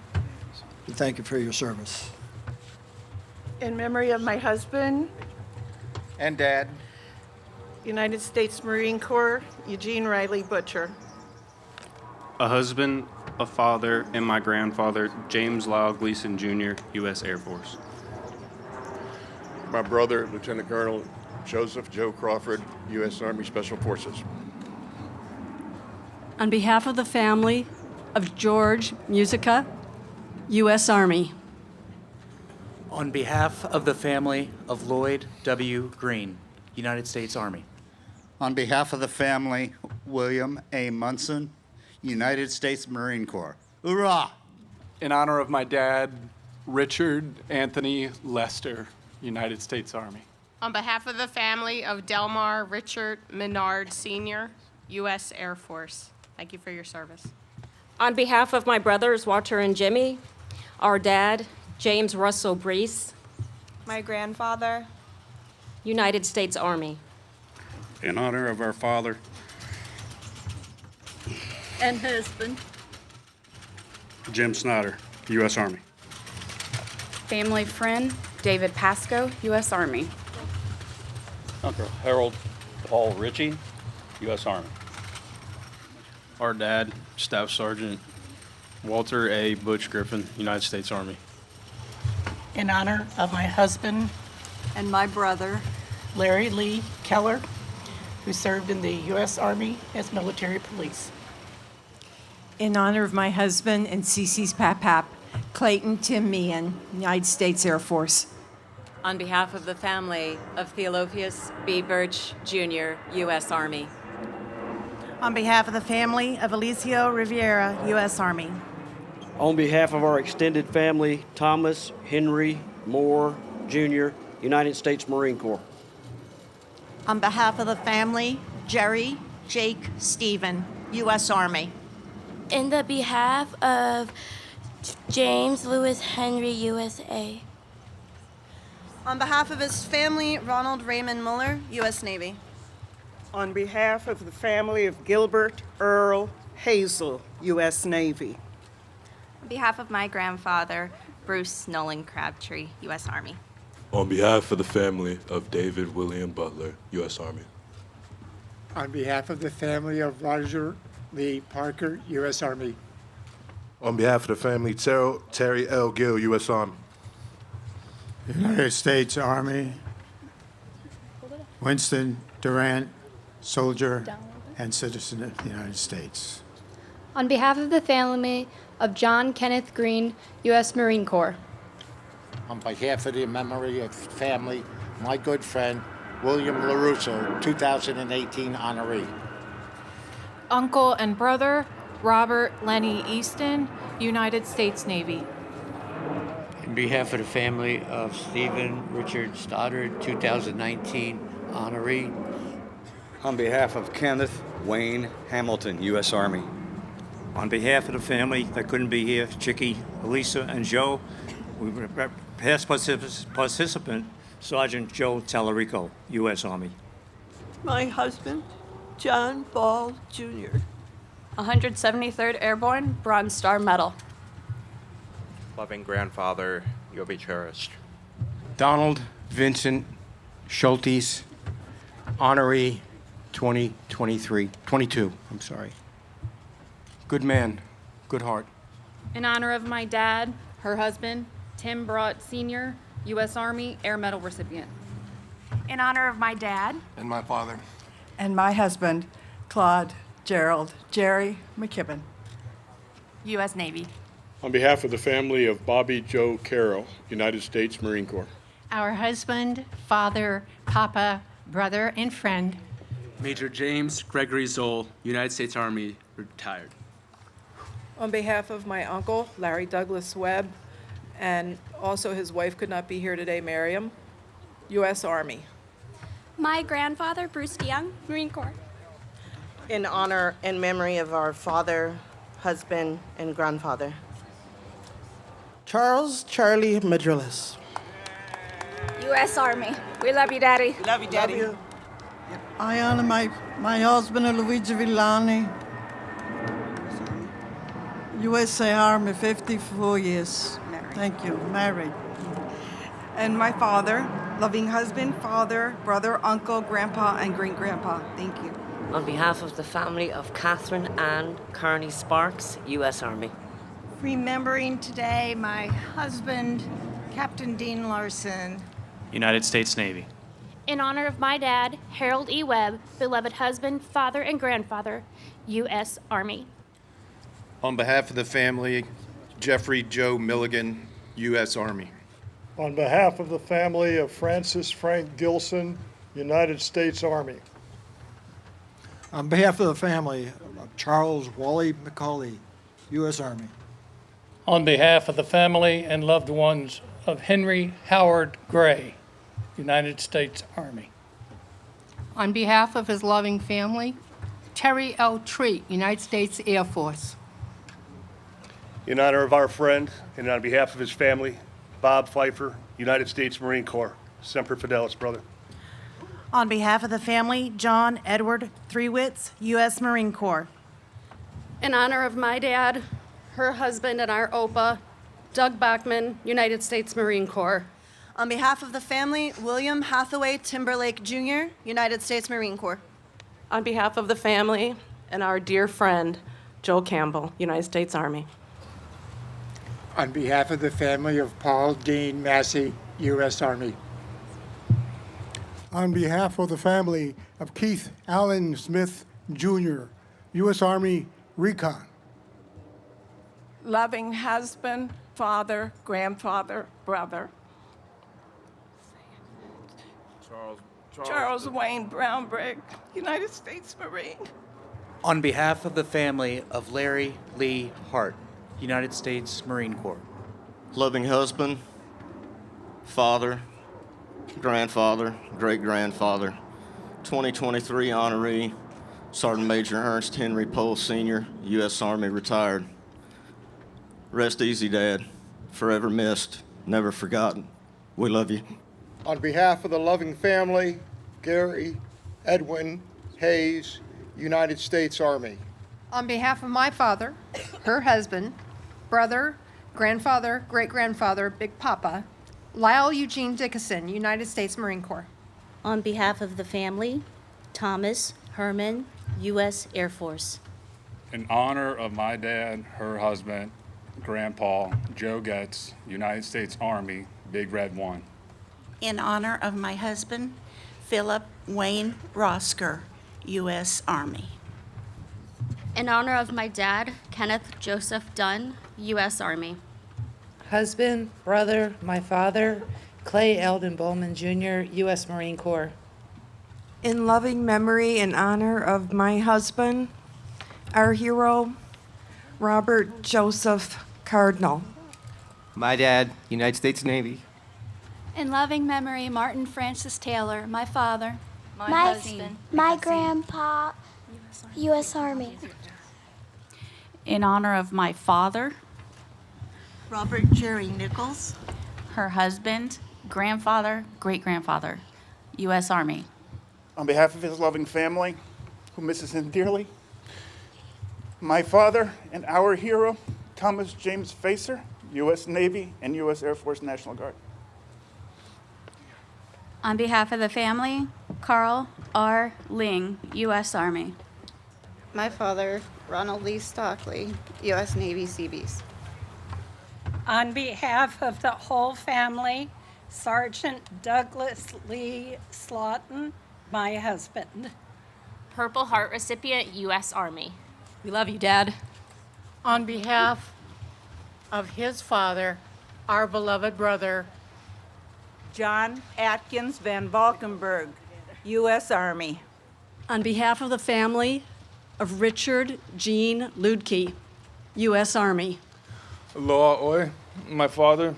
thank you for your service. In memory of my husband, And Dad. United States Marine Corps, Eugene Riley Butcher. A husband, a father, and my grandfather, James Lyle Gleason, Jr., U.S. Air Force. My brother, Lieutenant Colonel Joseph Joe Crawford, U.S. Army Special Forces. On behalf of the family of George Musica, U.S. Army. On behalf of the family of Lloyd W. Green, United States Army. On behalf of the family, William A. Munson, United States Marine Corps. Hoorah! In honor of my dad, Richard Anthony Lester, United States Army. On behalf of the family of Delmar Richard Menard Sr., U.S. Air Force. Thank you for your service. On behalf of my brothers, Walter and Jimmy, our dad, James Russell Brees, My grandfather, United States Army. In honor of our father, And husband. Jim Snyder, U.S. Army. Family friend, David Pasco, U.S. Army. Uncle Harold Paul Ritchie, U.S. Army. Our dad, Staff Sergeant Walter A. Butch Griffin, United States Army. In honor of my husband, And my brother, Larry Lee Keller, who served in the U.S. Army as military police. In honor of my husband and Cece's pap, Clayton Tim Meehan, United States Air Force. On behalf of the family of Theolophus B. Birch, Jr., U.S. Army. On behalf of the family of Alicio Riviera, U.S. Army. On behalf of our extended family, Thomas Henry Moore, Jr., United States Marine Corps. On behalf of the family, Jerry Jake Stephen, U.S. Army. In the behalf of James Lewis Henry, USA. On behalf of his family, Ronald Raymond Muller, U.S. Navy. on behalf of the family of Gilbert Earl Hazel, U.S. Navy. On behalf of my grandfather, Bruce Nolan Crabtree, U.S. Army. On behalf of the family of David William Butler, U.S. Army. On behalf of the family of Roger Lee Parker, U.S. Army. On behalf of the family, Terry L. Gill, U.S. Army. United States Army. Winston Durant, soldier and citizen of the United States. On behalf of the family of John Kenneth Green, U.S. Marine Corps. On behalf of the memory of family, my good friend, William LaRusso, 2018 honoree. Uncle and brother, Robert Lenny Easton, United States Navy. On behalf of the family of Stephen Richard Stoddard, 2019 honoree. On behalf of Kenneth Wayne Hamilton, U.S. Army. On behalf of the family that couldn't be here, Chicky, Elisa, and Joe, Past participant, Sergeant Joe Tallarico, U.S. Army. My husband, John Ball, Jr. 173rd Airborne, Bronze Star Medal. Loving grandfather, you'll be cherished. Donald Vincent Schultes, honoree 22, I'm sorry. Good man, good heart. In honor of my dad, her husband, Tim Brott Sr., U.S. Army Air Medal recipient. In honor of my dad. And my father. And my husband, Claude Gerald Jerry McKibben. U.S. Navy. On behalf of the family of Bobby Joe Carroll, United States Marine Corps. Our husband, father, papa, brother, and friend. Major James Gregory Zoll, United States Army, retired. On behalf of my uncle, Larry Douglas Webb, and also his wife could not be here today, Miriam, U.S. Army. My grandfather, Bruce DeYoung, Marine Corps. In honor and memory of our father, husband, and grandfather. Charles Charlie Madrillas. U.S. Army. We love you, Daddy. Love you, Daddy. Love you. I honor my husband, Luigi Villani. USA Army, 54 years. Married. Thank you. Married. And my father, loving husband, father, brother, uncle, grandpa, and great-grandpa. Thank you. On behalf of the family of Catherine Ann Kearney Sparks, U.S. Army. Remembering today my husband, Captain Dean Larson. United States Navy. In honor of my dad, Harold E. Webb, beloved husband, father, and grandfather, U.S. Army. On behalf of the family, Jeffrey Joe Milligan, U.S. Army. On behalf of the family of Francis Frank Gilson, United States Army. On behalf of the family of Charles Wally McCauley, U.S. Army. On behalf of the family and loved ones of Henry Howard Gray, United States Army. On behalf of his loving family, Terry L. Treat, United States Air Force. In honor of our friend and on behalf of his family, Bob Pfeiffer, United States Marine Corps. Semper Fidelis, brother. On behalf of the family, John Edward Threewitz, U.S. Marine Corps. In honor of my dad, her husband, and our Opa, Doug Bachman, United States Marine Corps. On behalf of the family, William Hathaway Timberlake, Jr., United States Marine Corps. On behalf of the family and our dear friend, Joel Campbell, United States Army. On behalf of the family of Paul Dean Massey, U.S. Army. On behalf of the family of Keith Allen Smith, Jr., U.S. Army Recon. Loving husband, father, grandfather, brother. Charles Wayne Brownbrigg, United States Marine. On behalf of the family of Larry Lee Hart, United States Marine Corps. Loving husband, father, grandfather, great-grandfather, 2023 honoree, Sergeant Major Ernst Henry Pohl Sr., U.S. Army retired. Rest easy, Dad. Forever missed, never forgotten. We love you. On behalf of the loving family, Gary Edwin Hayes, United States Army. On behalf of my father, her husband, brother, grandfather, great-grandfather, Big Papa, Lyle Eugene Dickinson, United States Marine Corps. On behalf of the family, Thomas Herman, U.S. Air Force. In honor of my dad, her husband, Grandpa Joe Getz, United States Army, Big Red 1. In honor of my husband, Philip Wayne Rosker, U.S. Army. In honor of my dad, Kenneth Joseph Dunn, U.S. Army. Husband, brother, my father, Clay Eldon Bowman Jr., U.S. Marine Corps. In loving memory and honor of my husband, our hero, Robert Joseph Cardinal. My dad, United States Navy. In loving memory, Martin Francis Taylor, my father. My husband. My grandpa, U.S. Army. In honor of my father, Robert Jerry Nichols, her husband, grandfather, great-grandfather, U.S. Army. On behalf of his loving family, who misses him dearly, my father and our hero, Thomas James Facer, U.S. Navy and U.S. Air Force National Guard. On behalf of the family, Carl R. Ling, U.S. Army. My father, Ronald Lee Stockley, U.S. Navy Seabees. On behalf of the whole family, Sergeant Douglas Lee Slaughton, my husband. Purple Heart recipient, U.S. Army. We love you, Dad. On behalf of his father, our beloved brother, John Atkins Van Valkenburg, U.S. Army. On behalf of the family of Richard Jean Ludke, U.S. Army. Aloha Oi, my father,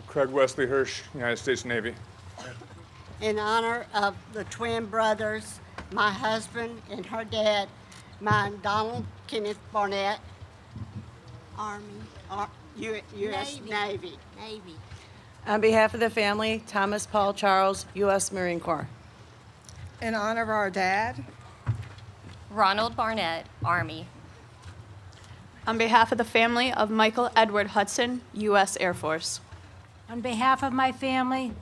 Craig Wesley Hirsch, United States Navy. In honor of the twin brothers, my husband and her dad, mine Donald Kenneth Barnett, Army, U.S. Navy. On behalf of the family, Thomas Paul Charles, U.S. Marine Corps. In honor of our dad, Ronald Barnett, Army. On behalf of the family of Michael Edward Hudson, U.S. Air Force. On behalf of my family,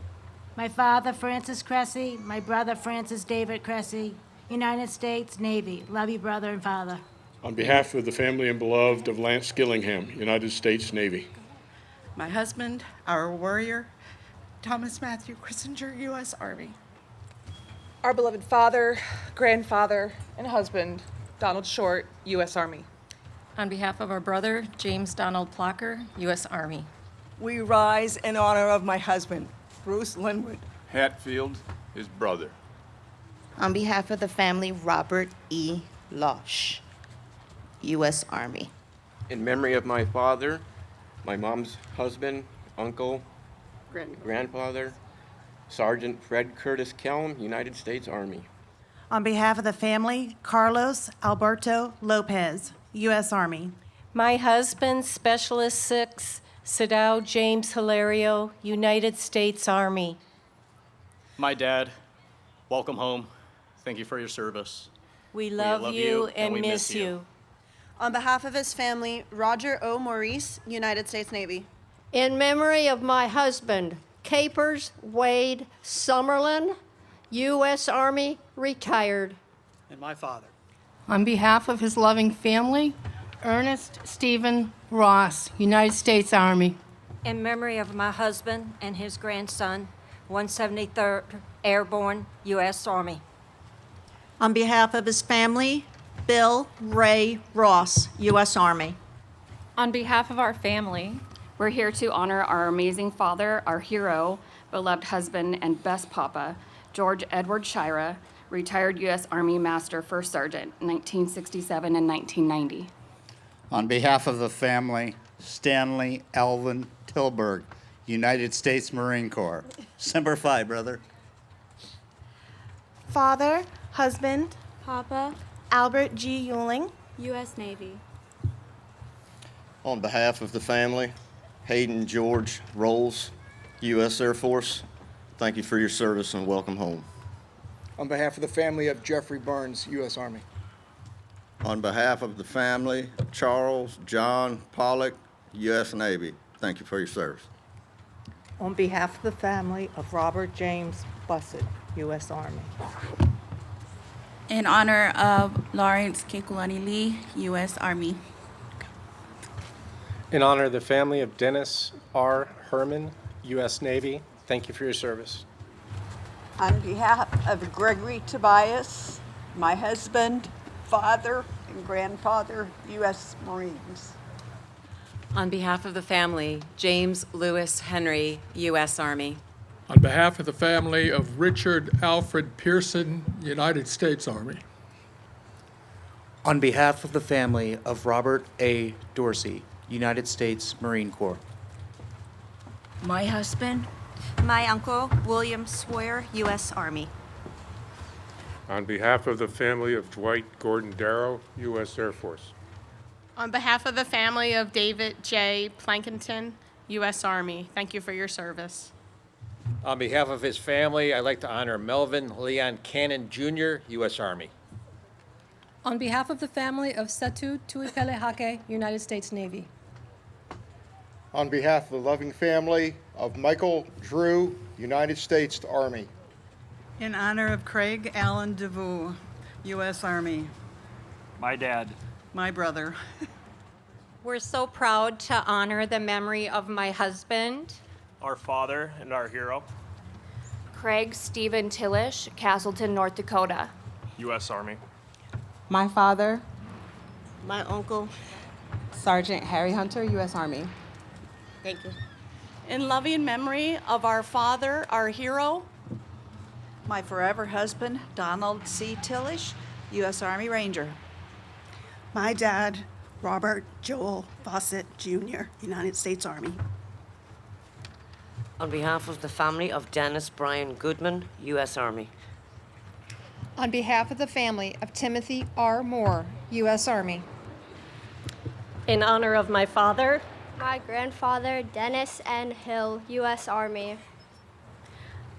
my father, Francis Cressy, my brother, Francis David Cressy, United States Navy. Love you, brother and father. On behalf of the family and beloved of Lance Gillingham, United States Navy. My husband, our warrior, Thomas Matthew Kissinger, U.S. Army. Our beloved father, grandfather, and husband, Donald Short, U.S. Army. On behalf of our brother, James Donald Plocker, U.S. Army. We rise in honor of my husband, Bruce Linwood. Hatfield, his brother. On behalf of the family, Robert E. Losh, U.S. Army. In memory of my father, my mom's husband, uncle, grandfather, Sergeant Fred Curtis Kelm, United States Army. On behalf of the family, Carlos Alberto Lopez, U.S. Army. My husband, Specialist 6, Sadao James Hilario, United States Army. My dad, welcome home. Thank you for your service. We love you and we miss you. On behalf of his family, Roger O. Maurice, United States Navy. In memory of my husband, Capers Wade Summerlin, U.S. Army, retired. And my father. On behalf of his loving family, Ernest Stephen Ross, United States Army. In memory of my husband and his grandson, 173rd Airborne, U.S. Army. On behalf of his family, Bill Ray Ross, U.S. Army. On behalf of our family, we're here to honor our amazing father, our hero, beloved husband, and best papa, George Edward Shira, retired U.S. Army Master First Sergeant, 1967 and 1990. On behalf of the family, Stanley Alvin Tilburg, United States Marine Corps. Semper Fi, brother. Father, husband, Papa, Albert G. Euling, U.S. Navy. On behalf of the family, Hayden George Rolls, U.S. Air Force, thank you for your service and welcome home. On behalf of the family of Jeffrey Burns, U.S. Army. On behalf of the family, Charles John Pollock, U.S. Navy, thank you for your service. On behalf of the family of Robert James Bussett, U.S. Army. In honor of Lawrence Kekulani Lee, U.S. Army. In honor of the family of Dennis R. Herman, U.S. Navy, thank you for your service. On behalf of Gregory Tobias, my husband, father, and grandfather, U.S. Marines. On behalf of the family, James Lewis Henry, U.S. Army. On behalf of the family of Richard Alfred Pearson, United States Army. On behalf of the family of Robert A. Dorsey, United States Marine Corps. My husband, My uncle, William Sawyer, U.S. Army. On behalf of the family of Dwight Gordon Darrow, U.S. Air Force. On behalf of the family of David J. Plankinton, U.S. Army. Thank you for your service. On behalf of his family, I'd like to honor Melvin Leon Cannon Jr., U.S. Army. On behalf of the family of Setu Tuipelehake, United States Navy. On behalf of the loving family of Michael Drew, United States Army. In honor of Craig Allen DeVoe, U.S. Army. My dad. My brother. We're so proud to honor the memory of my husband, Our father and our hero, Craig Stephen Tillish, Castleton, North Dakota. U.S. Army. My father, My uncle. Sergeant Harry Hunter, U.S. Army. Thank you. In loving memory of our father, our hero, My forever husband, Donald C. Tillish, U.S. Army Ranger. My dad, Robert Joel Fawcett, Jr., United States Army. On behalf of the family of Dennis Brian Goodman, U.S. Army. On behalf of the family of Timothy R. Moore, U.S. Army. In honor of my father, my grandfather, Dennis N. Hill, U.S. Army.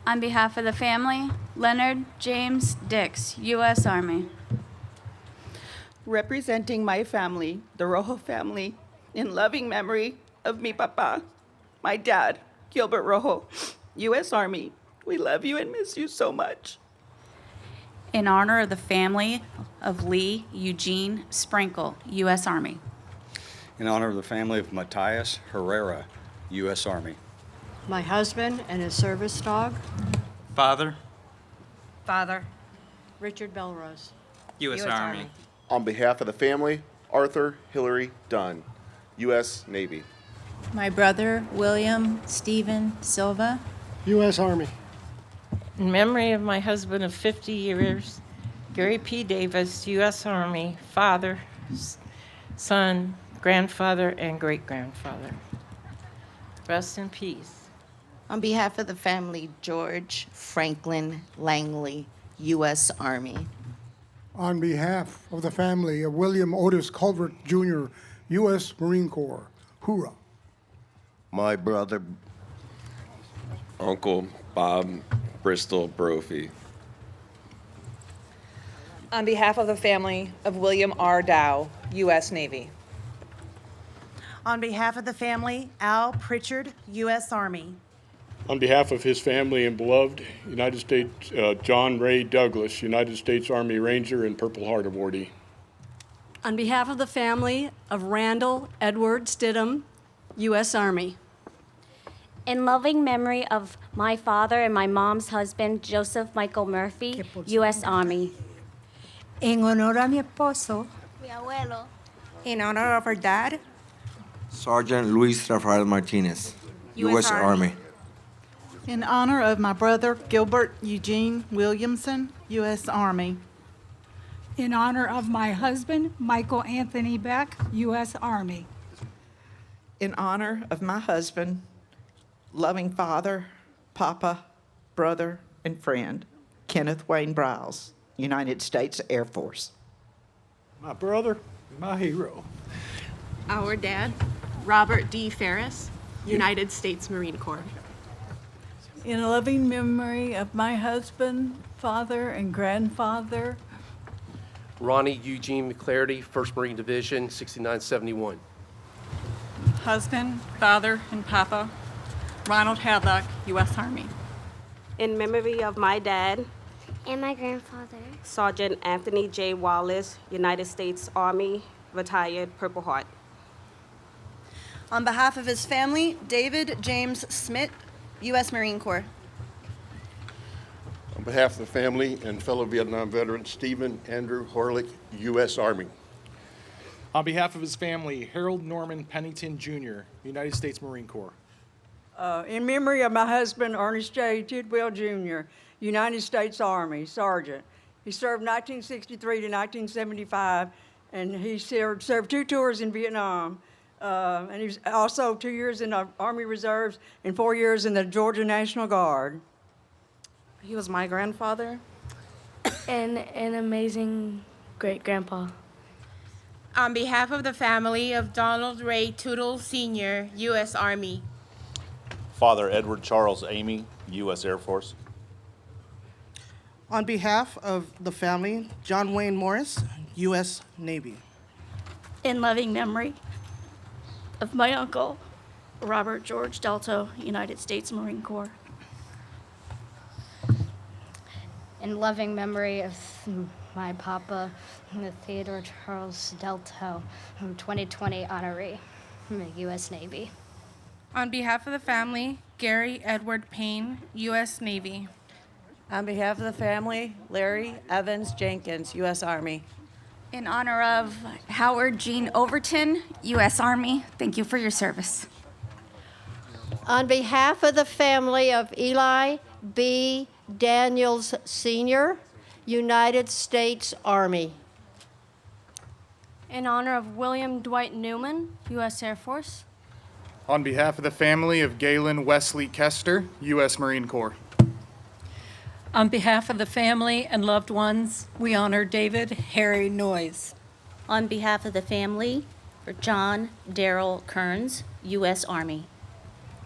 On behalf of the family, Leonard James Dix, U.S. Army. Representing my family, the Rojo family, in loving memory of mi papa, my dad, Gilbert Rojo, U.S. Army. We love you and miss you so much. In honor of the family of Lee Eugene Sprinkle, U.S. Army. In honor of the family of Matthias Herrera, U.S. Army. My husband and his service dog, Father, Father, Richard Belrose, U.S. Army. On behalf of the family, Arthur Hillary Dunn, U.S. Navy. My brother, William Stephen Silva, U.S. Army. In memory of my husband of 50 years, Gary P. Davis, U.S. Army, father, son, grandfather, and great-grandfather. Rest in peace. On behalf of the family, George Franklin Langley, U.S. Army. On behalf of the family of William Otis Culvert, Jr., U.S. Marine Corps, hoorah. My brother, Uncle Bob Bristol Brophy. On behalf of the family of William R. Dow, U.S. Navy. On behalf of the family, Al Pritchard, U.S. Army. On behalf of his family and beloved United States, John Ray Douglas, United States Army Ranger and Purple Heart awardee. On behalf of the family of Randall Edward Stidham, U.S. Army. In loving memory of my father and my mom's husband, Joseph Michael Murphy, U.S. Army. En honor a mi esposo. Mi abuelo. In honor of our dad. Sergeant Luis Rafael Martinez, U.S. Army. In honor of my brother, Gilbert Eugene Williamson, U.S. Army. In honor of my husband, Michael Anthony Beck, U.S. Army. In honor of my husband, loving father, papa, brother, and friend, Kenneth Wayne Browse, United States Air Force. My brother, my hero. Our dad, Robert D. Ferris, United States Marine Corps. In loving memory of my husband, father, and grandfather, Ronnie Eugene McClarty, 1st Marine Division, 6971. husband, father, and papa, Ronald Haddock, U.S. Army. In memory of my dad, And my grandfather. Sergeant Anthony J. Wallace, United States Army, retired, Purple Heart. On behalf of his family, David James Smith, U.S. Marine Corps. On behalf of the family and fellow Vietnam veteran Stephen Andrew Horlick, U.S. Army. On behalf of his family, Harold Norman Pennington, Jr., United States Marine Corps. In memory of my husband, Ernest J. Tidwell, Jr., United States Army, Sergeant. He served 1963 to 1975, and he served 2 tours in Vietnam. And he was also 2 years in the Army Reserves and 4 years in the Georgia National Guard. He was my grandfather. And an amazing great-grandpa. On behalf of the family of Donald Ray Tootle Sr., U.S. Army. Father Edward Charles Amy, U.S. Air Force. On behalf of the family, John Wayne Morris, U.S. Navy. In loving memory of my uncle, Robert George Delto, United States Marine Corps. In loving memory of my papa, Theodore Charles Delto, 2020 honoree, U.S. Navy. On behalf of the family, Gary Edward Payne, U.S. Navy. On behalf of the family, Larry Evans Jenkins, U.S. Army. In honor of Howard Gene Overton, U.S. Army, thank you for your service. On behalf of the family of Eli B. Daniels Sr., United States Army. In honor of William Dwight Newman, U.S. Air Force. On behalf of the family of Galen Wesley Kester, U.S. Marine Corps. On behalf of the family and loved ones, we honor David Harry Noyes. On behalf of the family, for John Darrell Kearns, U.S. Army.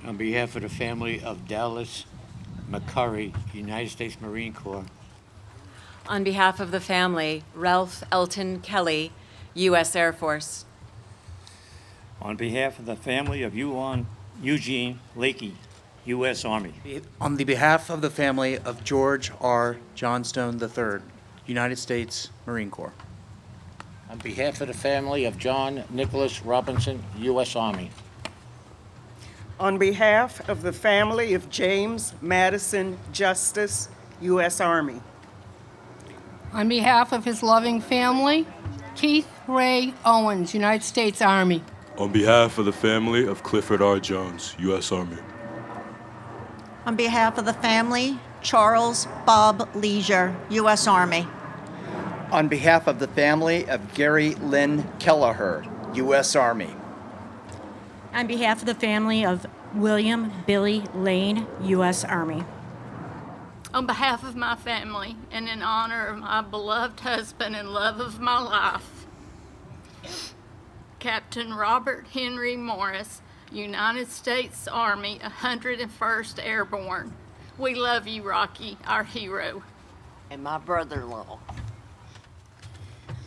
On behalf of the family of Dallas McCurry, United States Marine Corps. On behalf of the family, Ralph Elton Kelly, U.S. Air Force. On behalf of the family of Eugene Lakey, U.S. Army. On the behalf of the family of George R. Johnstone III, United States Marine Corps. On behalf of the family of John Nicholas Robinson, U.S. Army. On behalf of the family of James Madison Justice, U.S. Army. On behalf of his loving family, Keith Ray Owens, United States Army. On behalf of the family of Clifford R. Jones, U.S. Army. On behalf of the family, Charles Bob Leisure, U.S. Army. On behalf of the family of Gary Lynn Kelleher, U.S. Army. On behalf of the family of William Billy Lane, U.S. Army. On behalf of my family and in honor of my beloved husband and love of my life, Captain Robert Henry Morris, United States Army, 101st Airborne. We love you, Rocky, our hero. And my brother-in-law.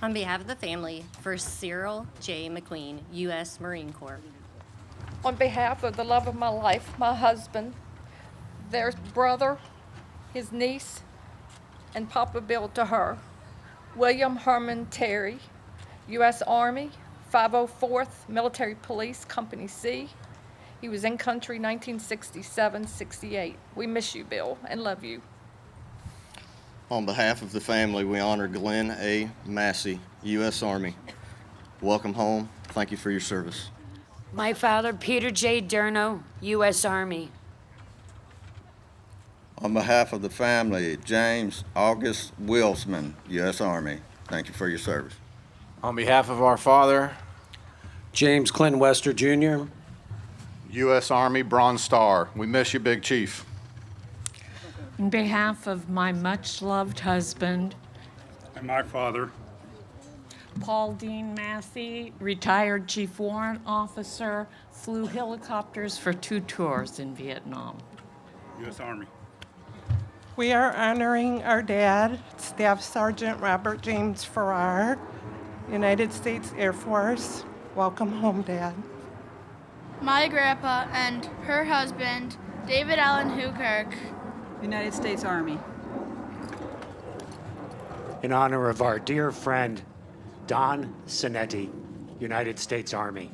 On behalf of the family, for Cyril J. McQueen, U.S. Marine Corps. On behalf of the love of my life, my husband, their brother, his niece, and Papa Bill to her, William Herman Terry, U.S. Army, 504th Military Police, Company C. He was in country 1967-68. We miss you, Bill, and love you. On behalf of the family, we honor Glenn A. Massey, U.S. Army. Welcome home. Thank you for your service. My father, Peter J. Durno, U.S. Army. On behalf of the family, James August Wilsman, U.S. Army. Thank you for your service. On behalf of our father, James Clinton Wester, Jr. U.S. Army Bronze Star. We miss you, Big Chief. On behalf of my much-loved husband, and my father, Paul Dean Massey, retired Chief Warrant Officer, flew helicopters for 2 tours in Vietnam. U.S. Army. We are honoring our dad, Staff Sergeant Robert James Farrar, United States Air Force. Welcome home, Dad. My grandpa and her husband, David Allen Hukirk, United States Army. In honor of our dear friend, Don Sinetti, United States Army.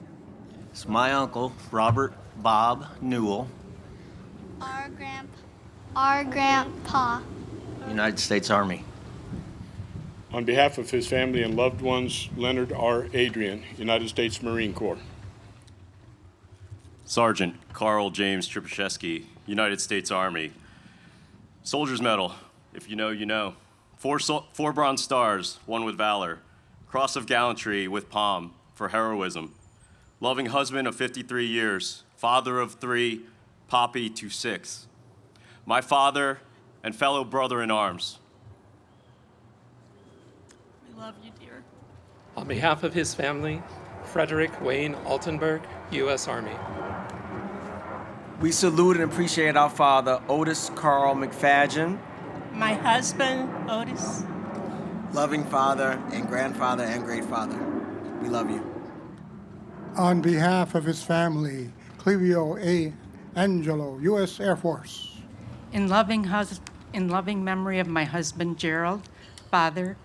It's my uncle, Robert Bob Newell, Our grandpa. United States Army. On behalf of his family and loved ones, Leonard R. Adrian, United States Marine Corps. Sergeant Carl James Tripaszewski, United States Army. Soldier's Medal, if you know, you know. 4 Bronze Stars, 1 with Valor. Cross of Gallantry with Palm for heroism. Loving husband of 53 years, father of 3, Poppy to 6. My father and fellow brother in arms. We love you, dear. On behalf of his family, Frederick Wayne Altenberg, U.S. Army. We salute and appreciate our father, Otis Carl McFadgen. My husband, Otis. Loving father and grandfather and great father. We love you. On behalf of his family, Clevio A. Angelo, U.S. Air Force. In loving memory of my husband, Gerald, father,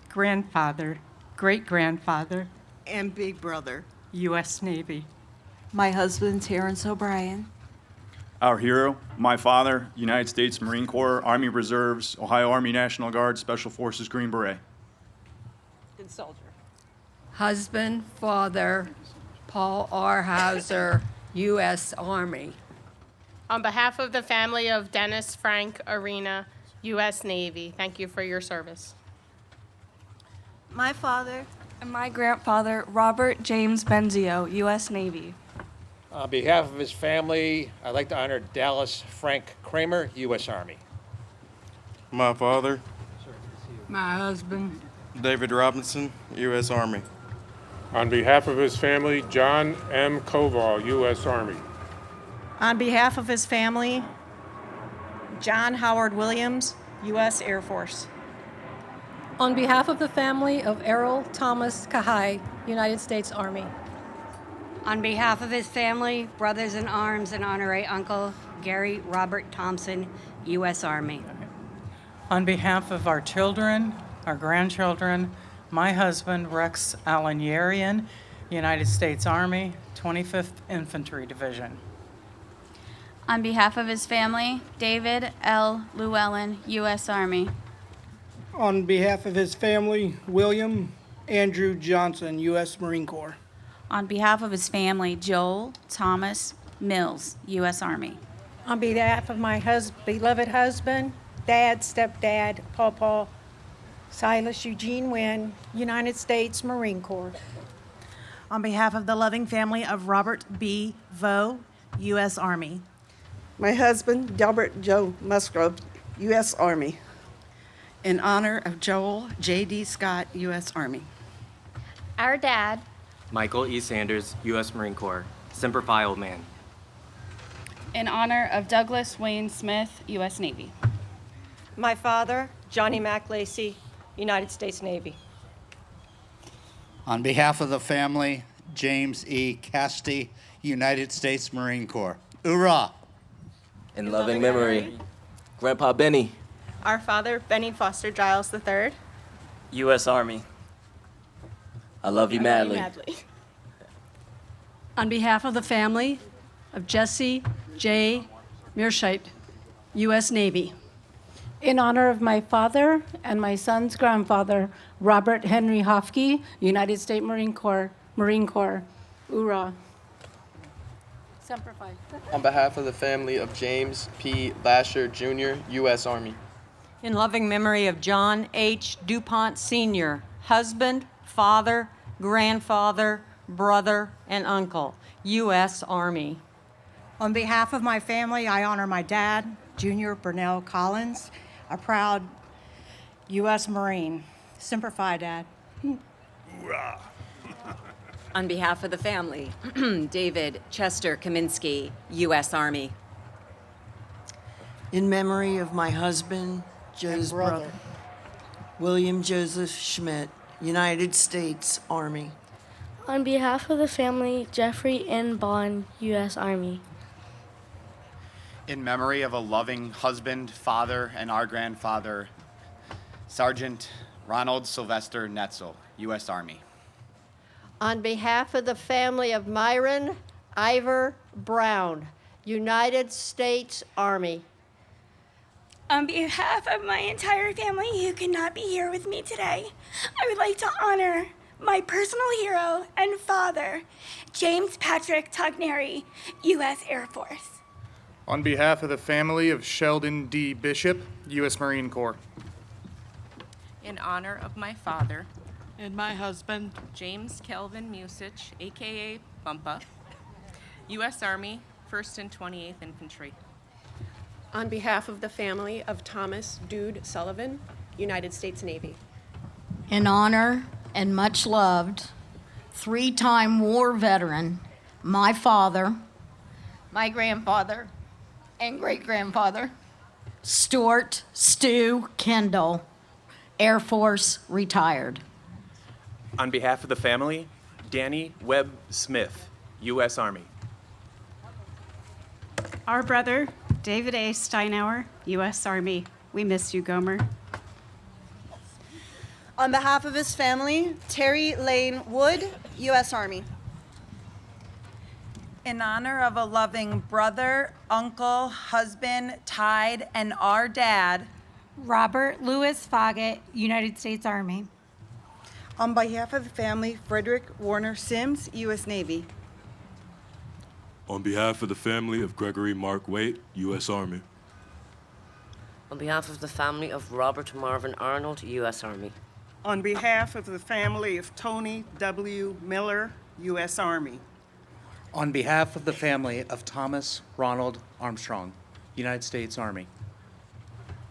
grandfather, great-grandfather, and big brother. U.S. Navy. My husband, Terrence O'Brien. Our hero, my father, United States Marine Corps, Army Reserves, Ohio Army National Guard, Special Forces, Green Beret. Good soldier. Husband, father, Paul R. Hauser, U.S. Army. On behalf of the family of Dennis Frank Arena, U.S. Navy, thank you for your service. My father and my grandfather, Robert James Benzio, U.S. Navy. On behalf of his family, I'd like to honor Dallas Frank Kramer, U.S. Army. My father, My husband, David Robinson, U.S. Army. On behalf of his family, John M. Koval, U.S. Army. On behalf of his family, John Howard Williams, U.S. Air Force. On behalf of the family of Errol Thomas Kahai, United States Army. On behalf of his family, brothers in arms, and honorary uncle, Gary Robert Thompson, U.S. Army. On behalf of our children, our grandchildren, my husband, Rex Allen Yarian, United States Army, 25th Infantry Division. On behalf of his family, David L. Llewellyn, U.S. Army. On behalf of his family, William Andrew Johnson, U.S. Marine Corps. On behalf of his family, Joel Thomas Mills, U.S. Army. On behalf of my beloved husband, dad, stepdad, Paul, Silas Eugene Wynn, United States Marine Corps. On behalf of the loving family of Robert B. Vo, U.S. Army. My husband, Delbert Joe Musgrove, U.S. Army. In honor of Joel J.D. Scott, U.S. Army. Our dad, Michael E. Sanders, U.S. Marine Corps, Semper Fi, old man. In honor of Douglas Wayne Smith, U.S. Navy. My father, Johnny Mac Lacey, United States Navy. On behalf of the family, James E. Casti, United States Marine Corps. Hoorah! In loving memory, Grandpa Benny, Our father, Benny Foster Giles III. U.S. Army. I love you madly. On behalf of the family of Jesse J. Mearshite, U.S. Navy. In honor of my father and my son's grandfather, Robert Henry Hofke, United States Marine Corps. Hoorah. Semper Fi. On behalf of the family of James P. Lasher, Jr., U.S. Army. In loving memory of John H. DuPont Sr., husband, father, grandfather, brother, and uncle, U.S. Army. On behalf of my family, I honor my dad, Junior Burnell Collins, a proud U.S. Marine. Semper Fi, Dad. Hoorah! On behalf of the family, David Chester Kaminsky, U.S. Army. In memory of my husband, Joe's brother, William Joseph Schmidt, United States Army. On behalf of the family, Jeffrey N. Bond, U.S. Army. In memory of a loving husband, father, and our grandfather, Sergeant Ronald Sylvester Netzel, U.S. Army. On behalf of the family of Myron Ivor Brown, United States Army. On behalf of my entire family who could not be here with me today, I would like to honor my personal hero and father, James Patrick Togneri, U.S. Air Force. On behalf of the family of Sheldon D. Bishop, U.S. Marine Corps. In honor of my father And my husband, James Kelvin Musich, a.k.a. Bumpa, U.S. Army, 1st and 28th Infantry. on behalf of the family of Thomas Dude Sullivan, United States Navy. In honor and much loved, 3-time war veteran, my father, my grandfather, and great-grandfather. Stuart Stu Kendall, Air Force, retired. On behalf of the family, Danny Webb Smith, U.S. Army. Our brother, David A. Steinauer, U.S. Army. We miss you, Gomer. On behalf of his family, Terry Lane Wood, U.S. Army. In honor of a loving brother, uncle, husband, tide, and our dad, Robert Louis Foggett, United States Army. On behalf of the family, Frederick Warner Sims, U.S. Navy. On behalf of the family of Gregory Mark Waite, U.S. Army. On behalf of the family of Robert Marvin Arnold, U.S. Army. On behalf of the family of Tony W. Miller, U.S. Army. On behalf of the family of Thomas Ronald Armstrong, United States Army.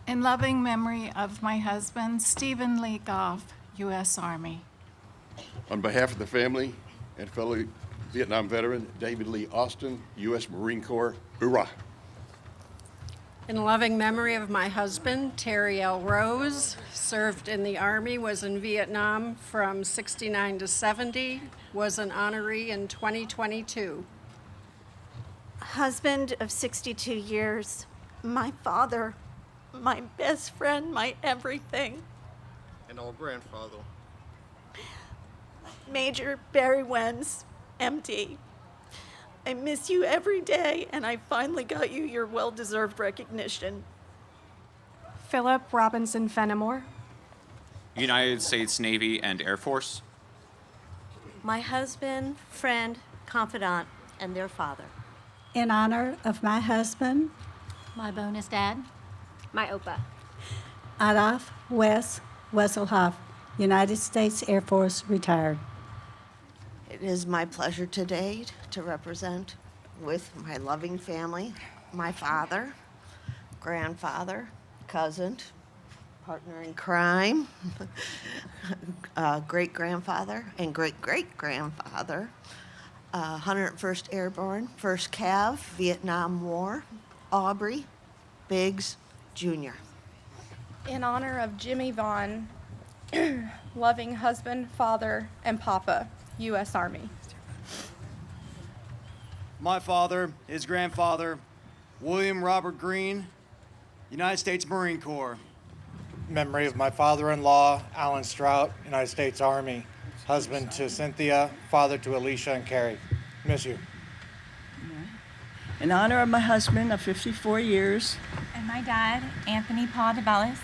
In loving memory of my husband, Stephen Lee Goff, U.S. Army. On behalf of the family and fellow Vietnam veteran David Lee Austin, U.S. Marine Corps, hoorah. In loving memory of my husband, Terry L. Rose, served in the Army, was in Vietnam from 69 to 70, was an honoree in 2022. Husband of 62 years, my father, my best friend, my everything. And our grandfather. Major Barry Wenz, MD. I miss you every day, and I finally got you your well-deserved recognition. Philip Robinson Fenimore. United States Navy and Air Force. My husband, friend, confidant, and their father. In honor of my husband, My bonus dad. My Opa. Adolf Wes Wesselhoff, United States Air Force, retired. It is my pleasure today to represent with my loving family, my father, grandfather, cousin, partner in crime, great-grandfather, and great-great-grandfather, 101st Airborne, 1st Cav, Vietnam War, Aubrey Biggs, Jr. In honor of Jimmy Vaughn, loving husband, father, and papa, U.S. Army. My father, his grandfather, William Robert Green, United States Marine Corps. Memory of my father-in-law, Alan Strout, United States Army. Husband to Cynthia, father to Alicia and Carrie. Miss you. In honor of my husband of 54 years. And my dad, Anthony Paul DeBellis,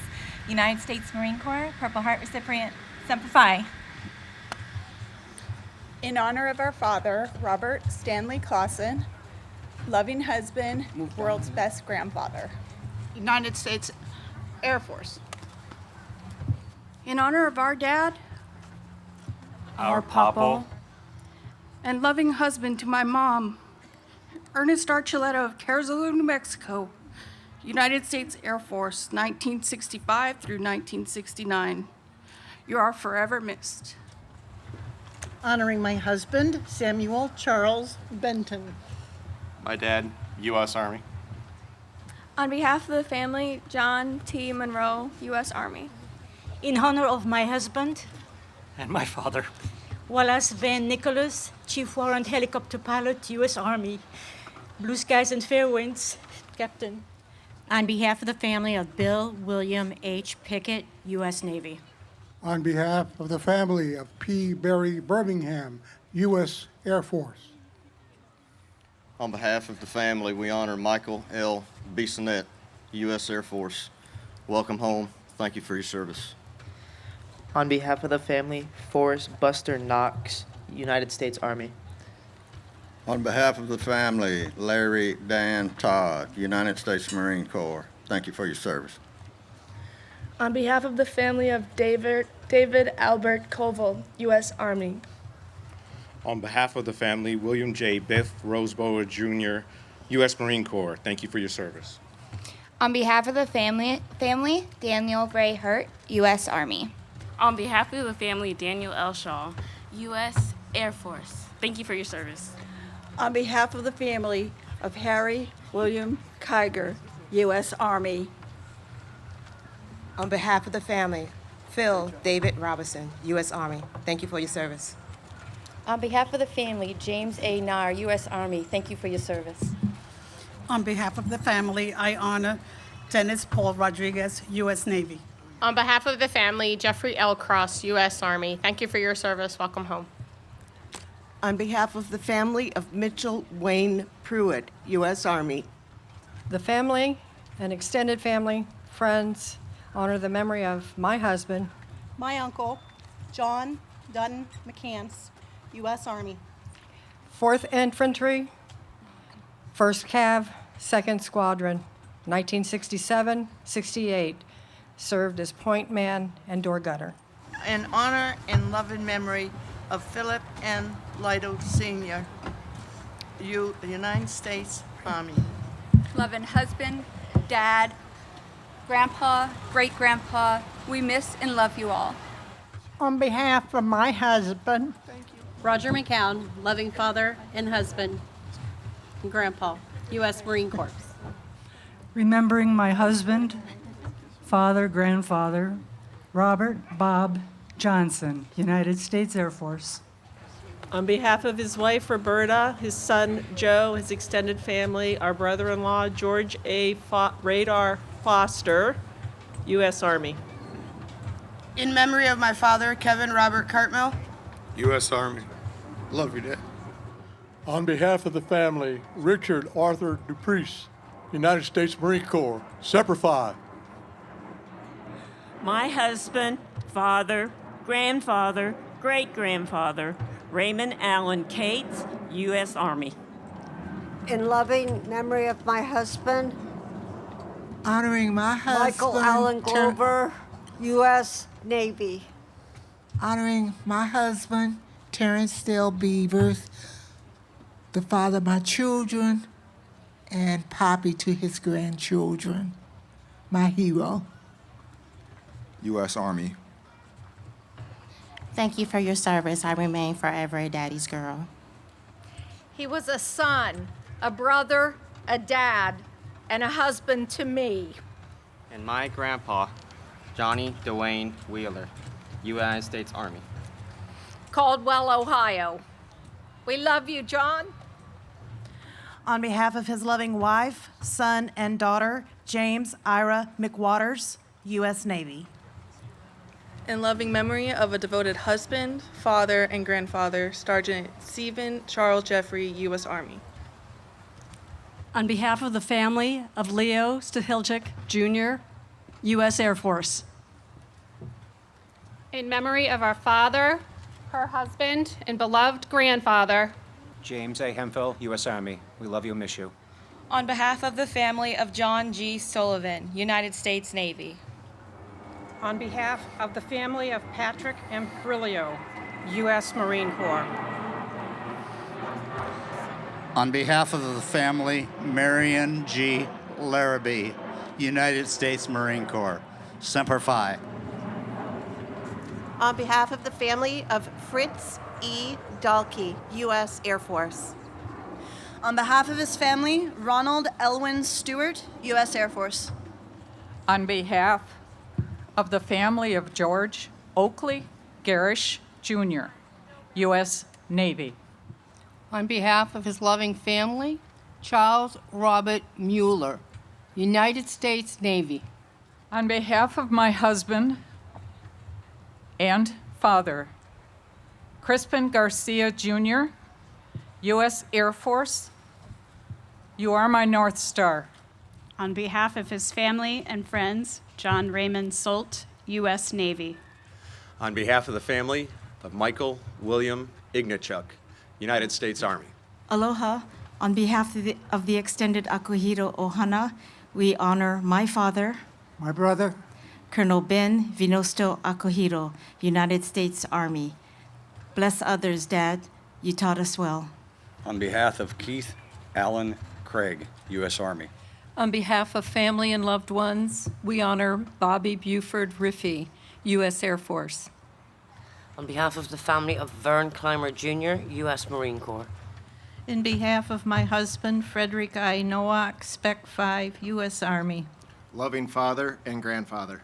United States Marine Corps, Purple Heart recipient, Semper Fi. In honor of our father, Robert Stanley Clausen, loving husband, world's best grandfather. United States Air Force. In honor of our dad, Our Papa. and loving husband to my mom, Ernest Archuleta of Carrizalo, New Mexico, United States Air Force, 1965 through 1969. You are forever missed. Honoring my husband, Samuel Charles Benton. My dad, U.S. Army. On behalf of the family, John T. Monroe, U.S. Army. In honor of my husband And my father. Wallace Van Nicholas, Chief Warrant Helicopter Pilot, U.S. Army. Blue skies and fair winds, Captain. On behalf of the family of Bill William H. Pickett, U.S. Navy. On behalf of the family of P. Barry Birmingham, U.S. Air Force. On behalf of the family, we honor Michael L. Bissonette, U.S. Air Force. Welcome home. Thank you for your service. On behalf of the family, Forrest Buster Knox, United States Army. On behalf of the family, Larry Dan Todd, United States Marine Corps. Thank you for your service. On behalf of the family of David Albert Koval, U.S. Army. On behalf of the family, William J. Biff Roseboa Jr., U.S. Marine Corps. Thank you for your service. On behalf of the family Daniel Gray Hurt, U.S. Army. On behalf of the family, Daniel L. Shaw, U.S. Air Force. Thank you for your service. On behalf of the family of Harry William Kiger, U.S. Army. On behalf of the family, Phil David Robinson, U.S. Army. Thank you for your service. On behalf of the family, James A. Nair, U.S. Army. Thank you for your service. On behalf of the family, I honor Dennis Paul Rodriguez, U.S. Navy. On behalf of the family, Jeffrey L. Cross, U.S. Army. Thank you for your service. Welcome home. On behalf of the family of Mitchell Wayne Pruitt, U.S. Army. The family and extended family, friends, honor the memory of my husband, my uncle, John Dutton McCants, U.S. Army. 4th Infantry, 1st Cav, 2nd Squadron, 1967-68, served as point man and door gunner. In honor and loving memory of Philip N. Lytle, Sr., United States Army. Loving husband, dad, grandpa, great-grandpa, we miss and love you all. On behalf of my husband, Roger McCown, loving father and husband, and grandpa, U.S. Marine Corps. Remembering my husband, father, grandfather, Robert Bob Johnson, United States Air Force. On behalf of his wife, Roberta, his son, Joe, his extended family, our brother-in-law, George A. Radar Foster, U.S. Army. In memory of my father, Kevin Robert Cartmill, U.S. Army. Love you, Dad. On behalf of the family, Richard Arthur Duprice, United States Marine Corps, Semper Fi. My husband, father, grandfather, great-grandfather, Raymond Allen Cates, U.S. Army. In loving memory of my husband, honoring my husband, Michael Allen Glover, U.S. Navy. Honoring my husband, Terrence Steele Beavers, the father of my children, and Poppy to his grandchildren, my hero. U.S. Army. Thank you for your service. I remain forever a daddy's girl. He was a son, a brother, a dad, and a husband to me. And my grandpa, Johnny Dwayne Wheeler, United States Army. Caldwell, Ohio. We love you, John. On behalf of his loving wife, son, and daughter, James Ira McWaters, U.S. Navy. In loving memory of a devoted husband, father, and grandfather, Sergeant Stephen Charles Jeffrey, U.S. Army. On behalf of the family of Leo Stahilchik, Jr., U.S. Air Force. In memory of our father, her husband, and beloved grandfather, James A. Hemphill, U.S. Army. We love you and miss you. On behalf of the family of John G. Sullivan, United States Navy. On behalf of the family of Patrick M. Brilio, U.S. Marine Corps. On behalf of the family, Marion G. Larrabee, United States Marine Corps, Semper Fi. On behalf of the family of Fritz E. Dahlke, U.S. Air Force. On behalf of his family, Ronald Elwin Stewart, U.S. Air Force. On behalf of the family of George Oakley Garish, Jr., U.S. Navy. On behalf of his loving family, Charles Robert Mueller, United States Navy. On behalf of my husband and father, Crispin Garcia, Jr., U.S. Air Force, you are my North Star. On behalf of his family and friends, John Raymond Solt, U.S. Navy. On behalf of the family of Michael William Ignachuk, United States Army. Aloha. On behalf of the extended Akuhiro Ohana, we honor my father, my brother, Colonel Ben Vinosto Akuhiro, United States Army. Bless others, Dad. You taught us well. On behalf of Keith Allen Craig, U.S. Army. On behalf of family and loved ones, we honor Bobby Buford Riffey, U.S. Air Force. On behalf of the family of Vern Clymer, Jr., U.S. Marine Corps. In behalf of my husband, Frederick I. Nowak, Spec 5, U.S. Army. Loving father and grandfather.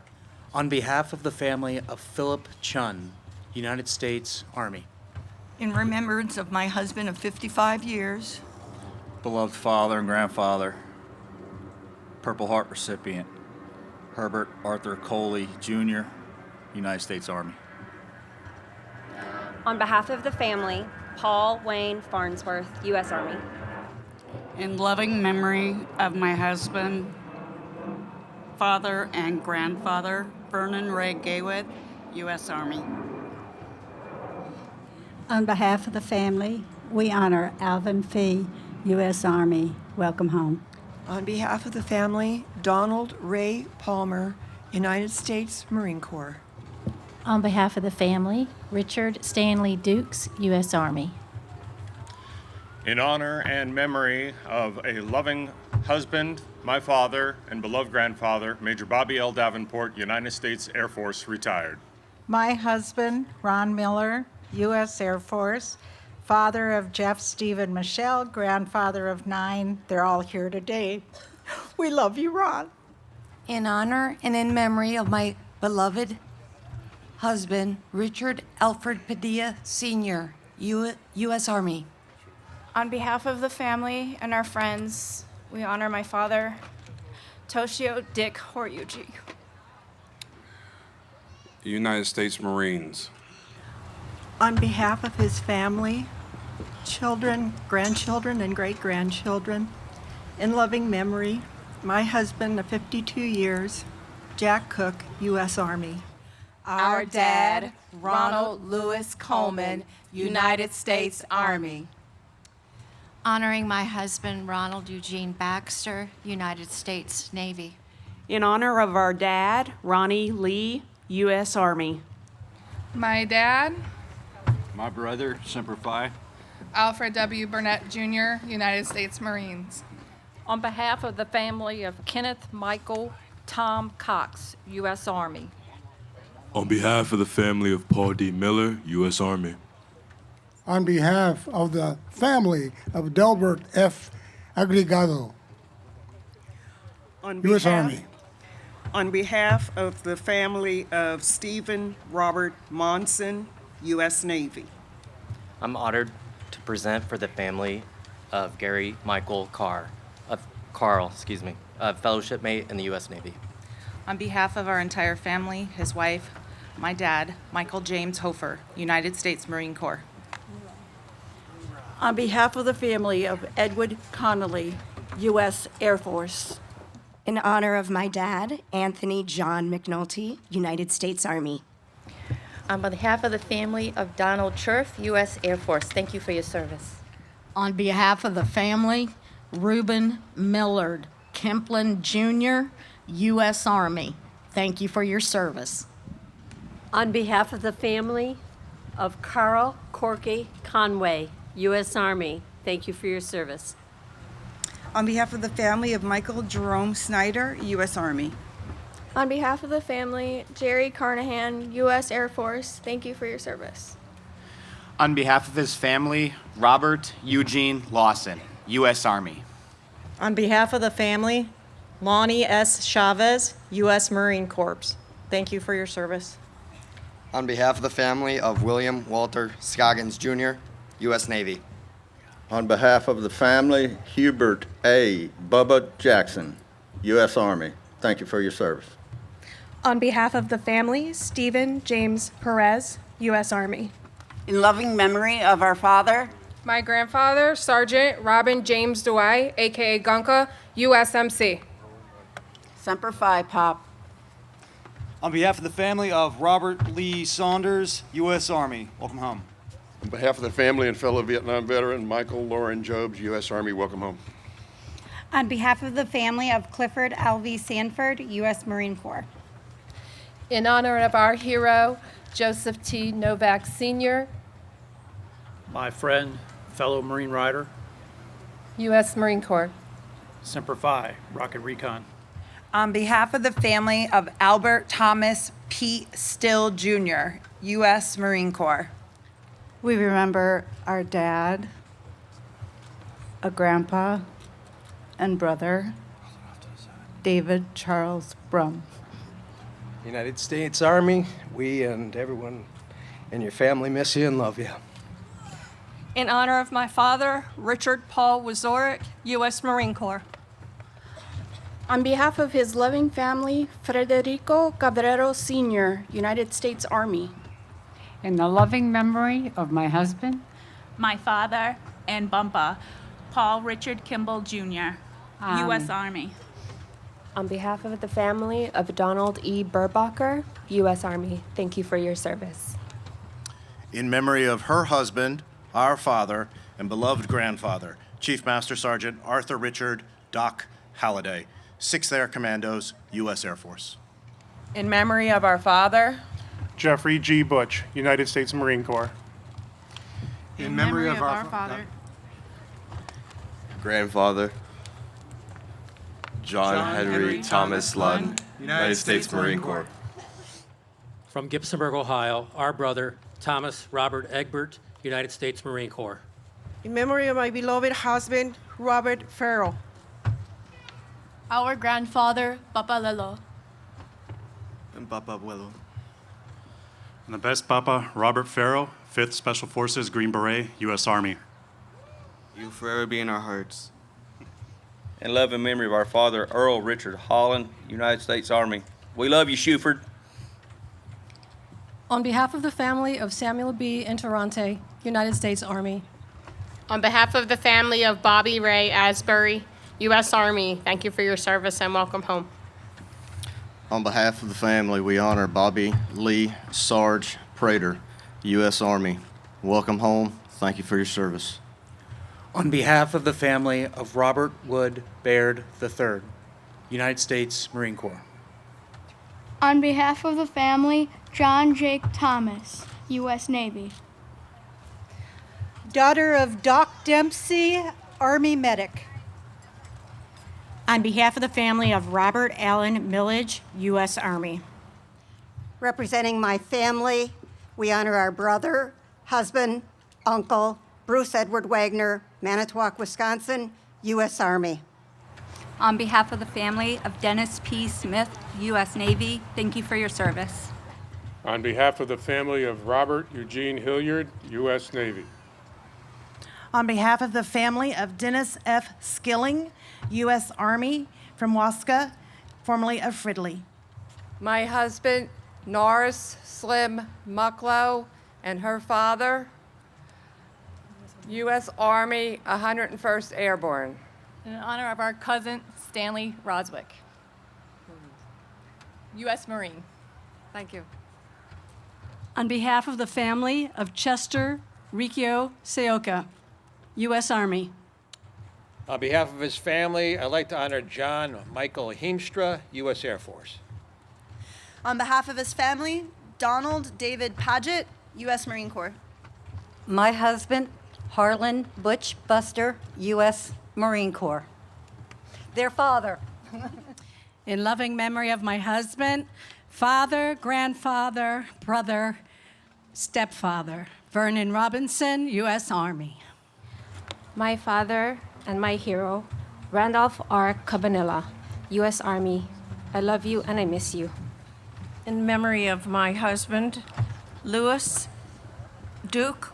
On behalf of the family of Philip Chun, United States Army. In remembrance of my husband of 55 years. Beloved father and grandfather, Purple Heart recipient, Herbert Arthur Coley, Jr., United States Army. On behalf of the family, Paul Wayne Farnsworth, U.S. Army. In loving memory of my husband, father, and grandfather, Vernon Ray Gaywith, U.S. Army. On behalf of the family, we honor Alvin Fee, U.S. Army. Welcome home. On behalf of the family, Donald Ray Palmer, United States Marine Corps. On behalf of the family, Richard Stanley Dukes, U.S. Army. In honor and memory of a loving husband, my father, and beloved grandfather, Major Bobby L. Davenport, United States Air Force, retired. My husband, Ron Miller, U.S. Air Force, father of Jeff, Stephen, Michelle, grandfather of 9. They're all here today. We love you, Ron. In honor and in memory of my beloved husband, Richard Alfred Padilla, Sr., U.S. Army. On behalf of the family and our friends, we honor my father, Toshio Dick Horyuji. United States Marines. On behalf of his family, children, grandchildren, and great-grandchildren, in loving memory, my husband of 52 years, Jack Cook, U.S. Army. Our dad, Ronald Lewis Coleman, United States Army. Honoring my husband, Ronald Eugene Baxter, United States Navy. In honor of our dad, Ronnie Lee, U.S. Army. My dad, My brother, Semper Fi. Alfred W. Burnett, Jr., United States Marines. On behalf of the family of Kenneth Michael Tom Cox, U.S. Army. On behalf of the family of Paul D. Miller, U.S. Army. On behalf of the family of Delbert F. Agregado, U.S. Army. On behalf of the family of Stephen Robert Monson, U.S. Navy. I'm honored to present for the family of Gary Michael Carl, a fellowship mate in the U.S. Navy. On behalf of our entire family, his wife, my dad, Michael James Hofer, United States Marine Corps. On behalf of the family of Edward Connolly, U.S. Air Force. In honor of my dad, Anthony John McNulty, United States Army. On behalf of the family of Donald Cherf, U.S. Air Force, thank you for your service. On behalf of the family, Reuben Millard, Kemplin Jr., U.S. Army. Thank you for your service. On behalf of the family of Carl Corky Conway, U.S. Army, thank you for your service. On behalf of the family of Michael Jerome Snyder, U.S. Army. On behalf of the family, Jerry Carnahan, U.S. Air Force, thank you for your service. On behalf of his family, Robert Eugene Lawson, U.S. Army. On behalf of the family, Lonnie S. Chavez, U.S. Marine Corps. Thank you for your service. On behalf of the family of William Walter Scoggins, Jr., U.S. Navy. On behalf of the family, Hubert A. Bubba Jackson, U.S. Army. Thank you for your service. On behalf of the family, Stephen James Perez, U.S. Army. In loving memory of our father, My grandfather, Sergeant Robin James Dewey, a.k.a. Gunka, USMC. Semper Fi, Pop. On behalf of the family of Robert Lee Saunders, U.S. Army, welcome home. On behalf of the family and fellow Vietnam veteran Michael Lauren Jobs, U.S. Army, welcome home. On behalf of the family of Clifford L.V. Sanford, U.S. Marine Corps. In honor of our hero, Joseph T. Novak Sr., My friend, fellow Marine Rider, U.S. Marine Corps. Semper Fi, Rocket Recon. On behalf of the family of Albert Thomas P. Still, Jr., U.S. Marine Corps. We remember our dad, a grandpa and brother, David Charles Brum. United States Army, we and everyone in your family miss you and love you. In honor of my father, Richard Paul Wazorek, U.S. Marine Corps. On behalf of his loving family, Federico Cabrero Sr., United States Army. In the loving memory of my husband, my father, and Bumpa, Paul Richard Kimball Jr., U.S. Army. On behalf of the family of Donald E. Burbacher, U.S. Army, thank you for your service. In memory of her husband, our father, and beloved grandfather, Chief Master Sergeant Arthur Richard Doc Halliday, 6th Air Commandos, U.S. Air Force. In memory of our father, Jeffrey G. Butch, United States Marine Corps. In memory of our father, grandfather, John Henry Thomas Lund, United States Marine Corps. From Gibsonburg, Ohio, our brother, Thomas Robert Egbert, United States Marine Corps. In memory of my beloved husband, Robert Farrell. Our grandfather, Papa Lelo. And Papa Abuelo. And the best Papa, Robert Farrell, 5th Special Forces, Green Beret, U.S. Army. You'll forever be in our hearts. In love and memory of our father, Earl Richard Holland, United States Army. We love you, Shuford. On behalf of the family of Samuel B. Interrante, United States Army. On behalf of the family of Bobby Ray Asbury, U.S. Army, thank you for your service and welcome home. On behalf of the family, we honor Bobby Lee Sarge Prater, U.S. Army. Welcome home. Thank you for your service. On behalf of the family of Robert Wood Baird III, United States Marine Corps. On behalf of the family, John Jake Thomas, U.S. Navy. Daughter of Doc Dempsey, Army medic. On behalf of the family of Robert Allen Millage, U.S. Army. Representing my family, we honor our brother, husband, uncle, Bruce Edward Wagner, Manitowoc, Wisconsin, U.S. Army. On behalf of the family of Dennis P. Smith, U.S. Navy, thank you for your service. On behalf of the family of Robert Eugene Hilliard, U.S. Navy. On behalf of the family of Dennis F. Skilling, U.S. Army, from Waska, formerly of Fridley. My husband, Norris Slim Mucklow, and her father, U.S. Army, 101st Airborne. In honor of our cousin, Stanley Roswick, U.S. Marine. Thank you. On behalf of the family of Chester Riccio Seoka, U.S. Army. On behalf of his family, I'd like to honor John Michael Heemstra, U.S. Air Force. On behalf of his family, Donald David Paget, U.S. Marine Corps. My husband, Harlan Butch Buster, U.S. Marine Corps. Their father. In loving memory of my husband, father, grandfather, brother, stepfather, Vernon Robinson, U.S. Army. My father and my hero, Randolph R. Cabanilla, U.S. Army. I love you and I miss you. In memory of my husband, Louis Duke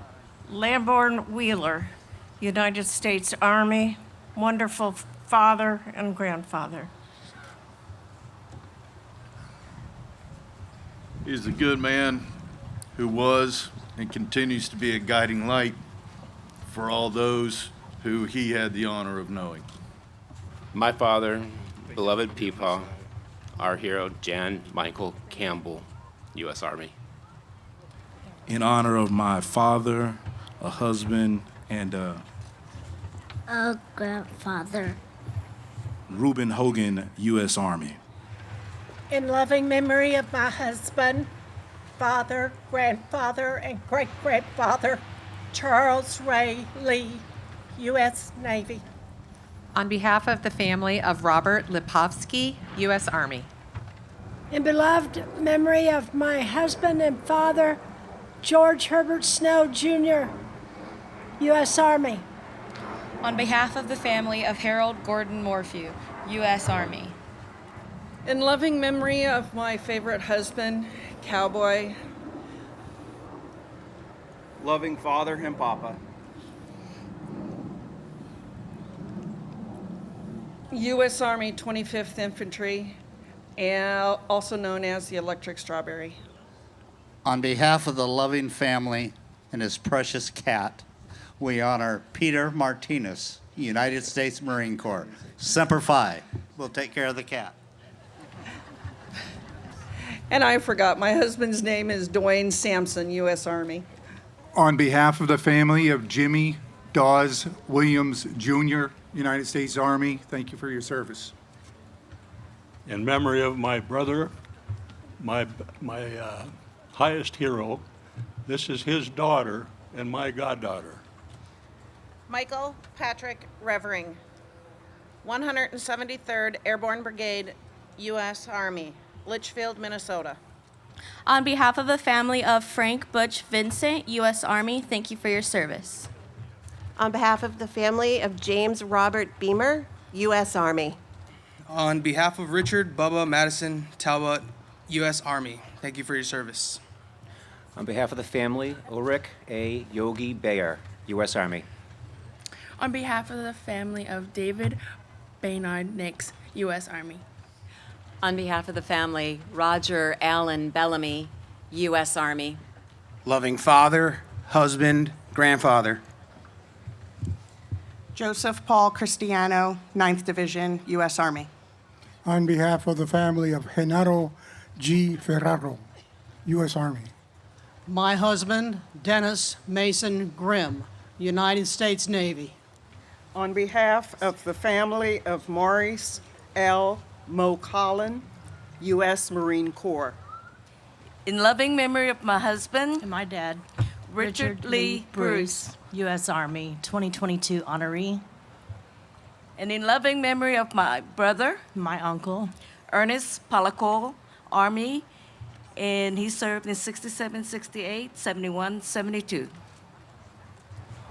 Lamborn Wheeler, United States Army, wonderful father and grandfather. He's a good man who was and continues to be a guiding light for all those who he had the honor of knowing. My father, beloved Peepaw, our hero, Jan Michael Campbell, U.S. Army. In honor of my father, a husband, and a grandfather. Reuben Hogan, U.S. Army. In loving memory of my husband, father, grandfather, and great-grandfather, Charles Ray Lee, U.S. Navy. On behalf of the family of Robert Lipovsky, U.S. Army. In beloved memory of my husband and father, George Herbert Snow, Jr., U.S. Army. On behalf of the family of Harold Gordon Morphew, U.S. Army. In loving memory of my favorite husband, Cowboy. Loving father and papa. U.S. Army 25th Infantry, and also known as the Electric Strawberry. On behalf of the loving family and his precious cat, we honor Peter Martinez, United States Marine Corps. Semper Fi. We'll take care of the cat. And I forgot, my husband's name is Dwayne Sampson, U.S. Army. On behalf of the family of Jimmy Dawes Williams Jr., United States Army, thank you for your service. In memory of my brother, my highest hero, this is his daughter and my goddaughter. Michael Patrick Revering, 173rd Airborne Brigade, U.S. Army, Litchfield, Minnesota. On behalf of the family of Frank Butch Vincent, U.S. Army, thank you for your service. On behalf of the family of James Robert Beamer, U.S. Army. On behalf of Richard Bubba Madison Talbot, U.S. Army, thank you for your service. On behalf of the family, Ulrich A. Yogi Bayer, U.S. Army. On behalf of the family of David Baynard Nix, U.S. Army. On behalf of the family, Roger Allen Bellamy, U.S. Army. Loving father, husband, grandfather. Joseph Paul Cristiano, 9th Division, U.S. Army. On behalf of the family of Genaro G. Ferraro, U.S. Army. My husband, Dennis Mason Grimm, United States Navy. On behalf of the family of Maurice L. Mo Collin, U.S. Marine Corps. In loving memory of my husband And my dad, Richard Lee Bruce. U.S. Army, 2022 honoree. And in loving memory of my brother, My uncle, Ernest Palacol, Army, and he served in 67, 68, 71, 72.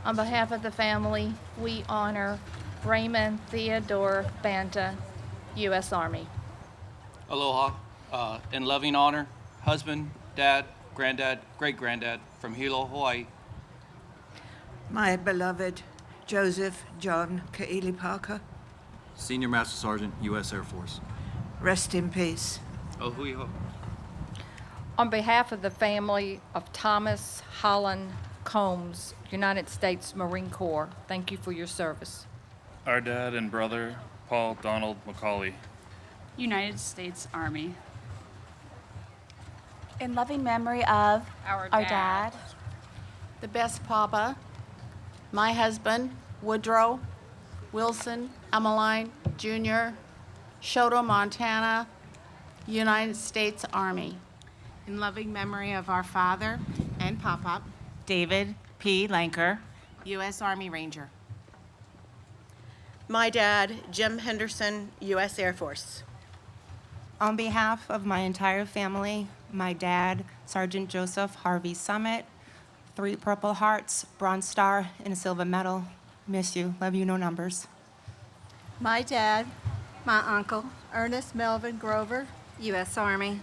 On behalf of the family, we honor Raymond Theodore Banta, U.S. Army. Aloha. In loving honor, husband, dad, granddad, great-granddad from Hilo, Hawaii. My beloved Joseph John Kaili Parker, Senior Master Sergeant, U.S. Air Force. rest in peace. Oh, hui ho. On behalf of the family of Thomas Holland Combs, United States Marine Corps, thank you for your service. Our dad and brother, Paul Donald McCauley. United States Army. In loving memory of Our dad, the best papa, my husband, Woodrow Wilson Emmeline Jr., Shoto, Montana, United States Army. In loving memory of our father and papa, David P. Lanker, U.S. Army Ranger. My dad, Jim Henderson, U.S. Air Force. On behalf of my entire family, my dad, Sergeant Joseph Harvey Summit, 3 Purple Hearts, Bronze Star, and a Silver Medal. Miss you. Love you, no numbers. My dad, my uncle, Ernest Melvin Grover, U.S. Army.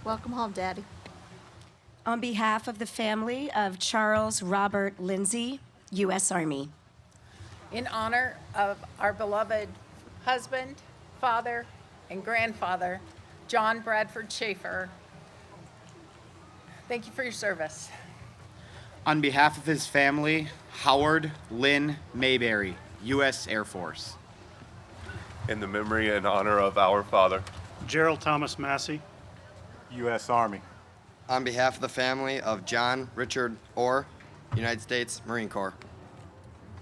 Welcome home, Daddy. On behalf of the family of Charles Robert Lindsay, U.S. Army. In honor of our beloved husband, father, and grandfather, John Bradford Schaefer, thank you for your service. On behalf of his family, Howard Lynn Mayberry, U.S. Air Force. In the memory and honor of our father, Gerald Thomas Massey, U.S. Army. On behalf of the family of John Richard Orr, United States Marine Corps.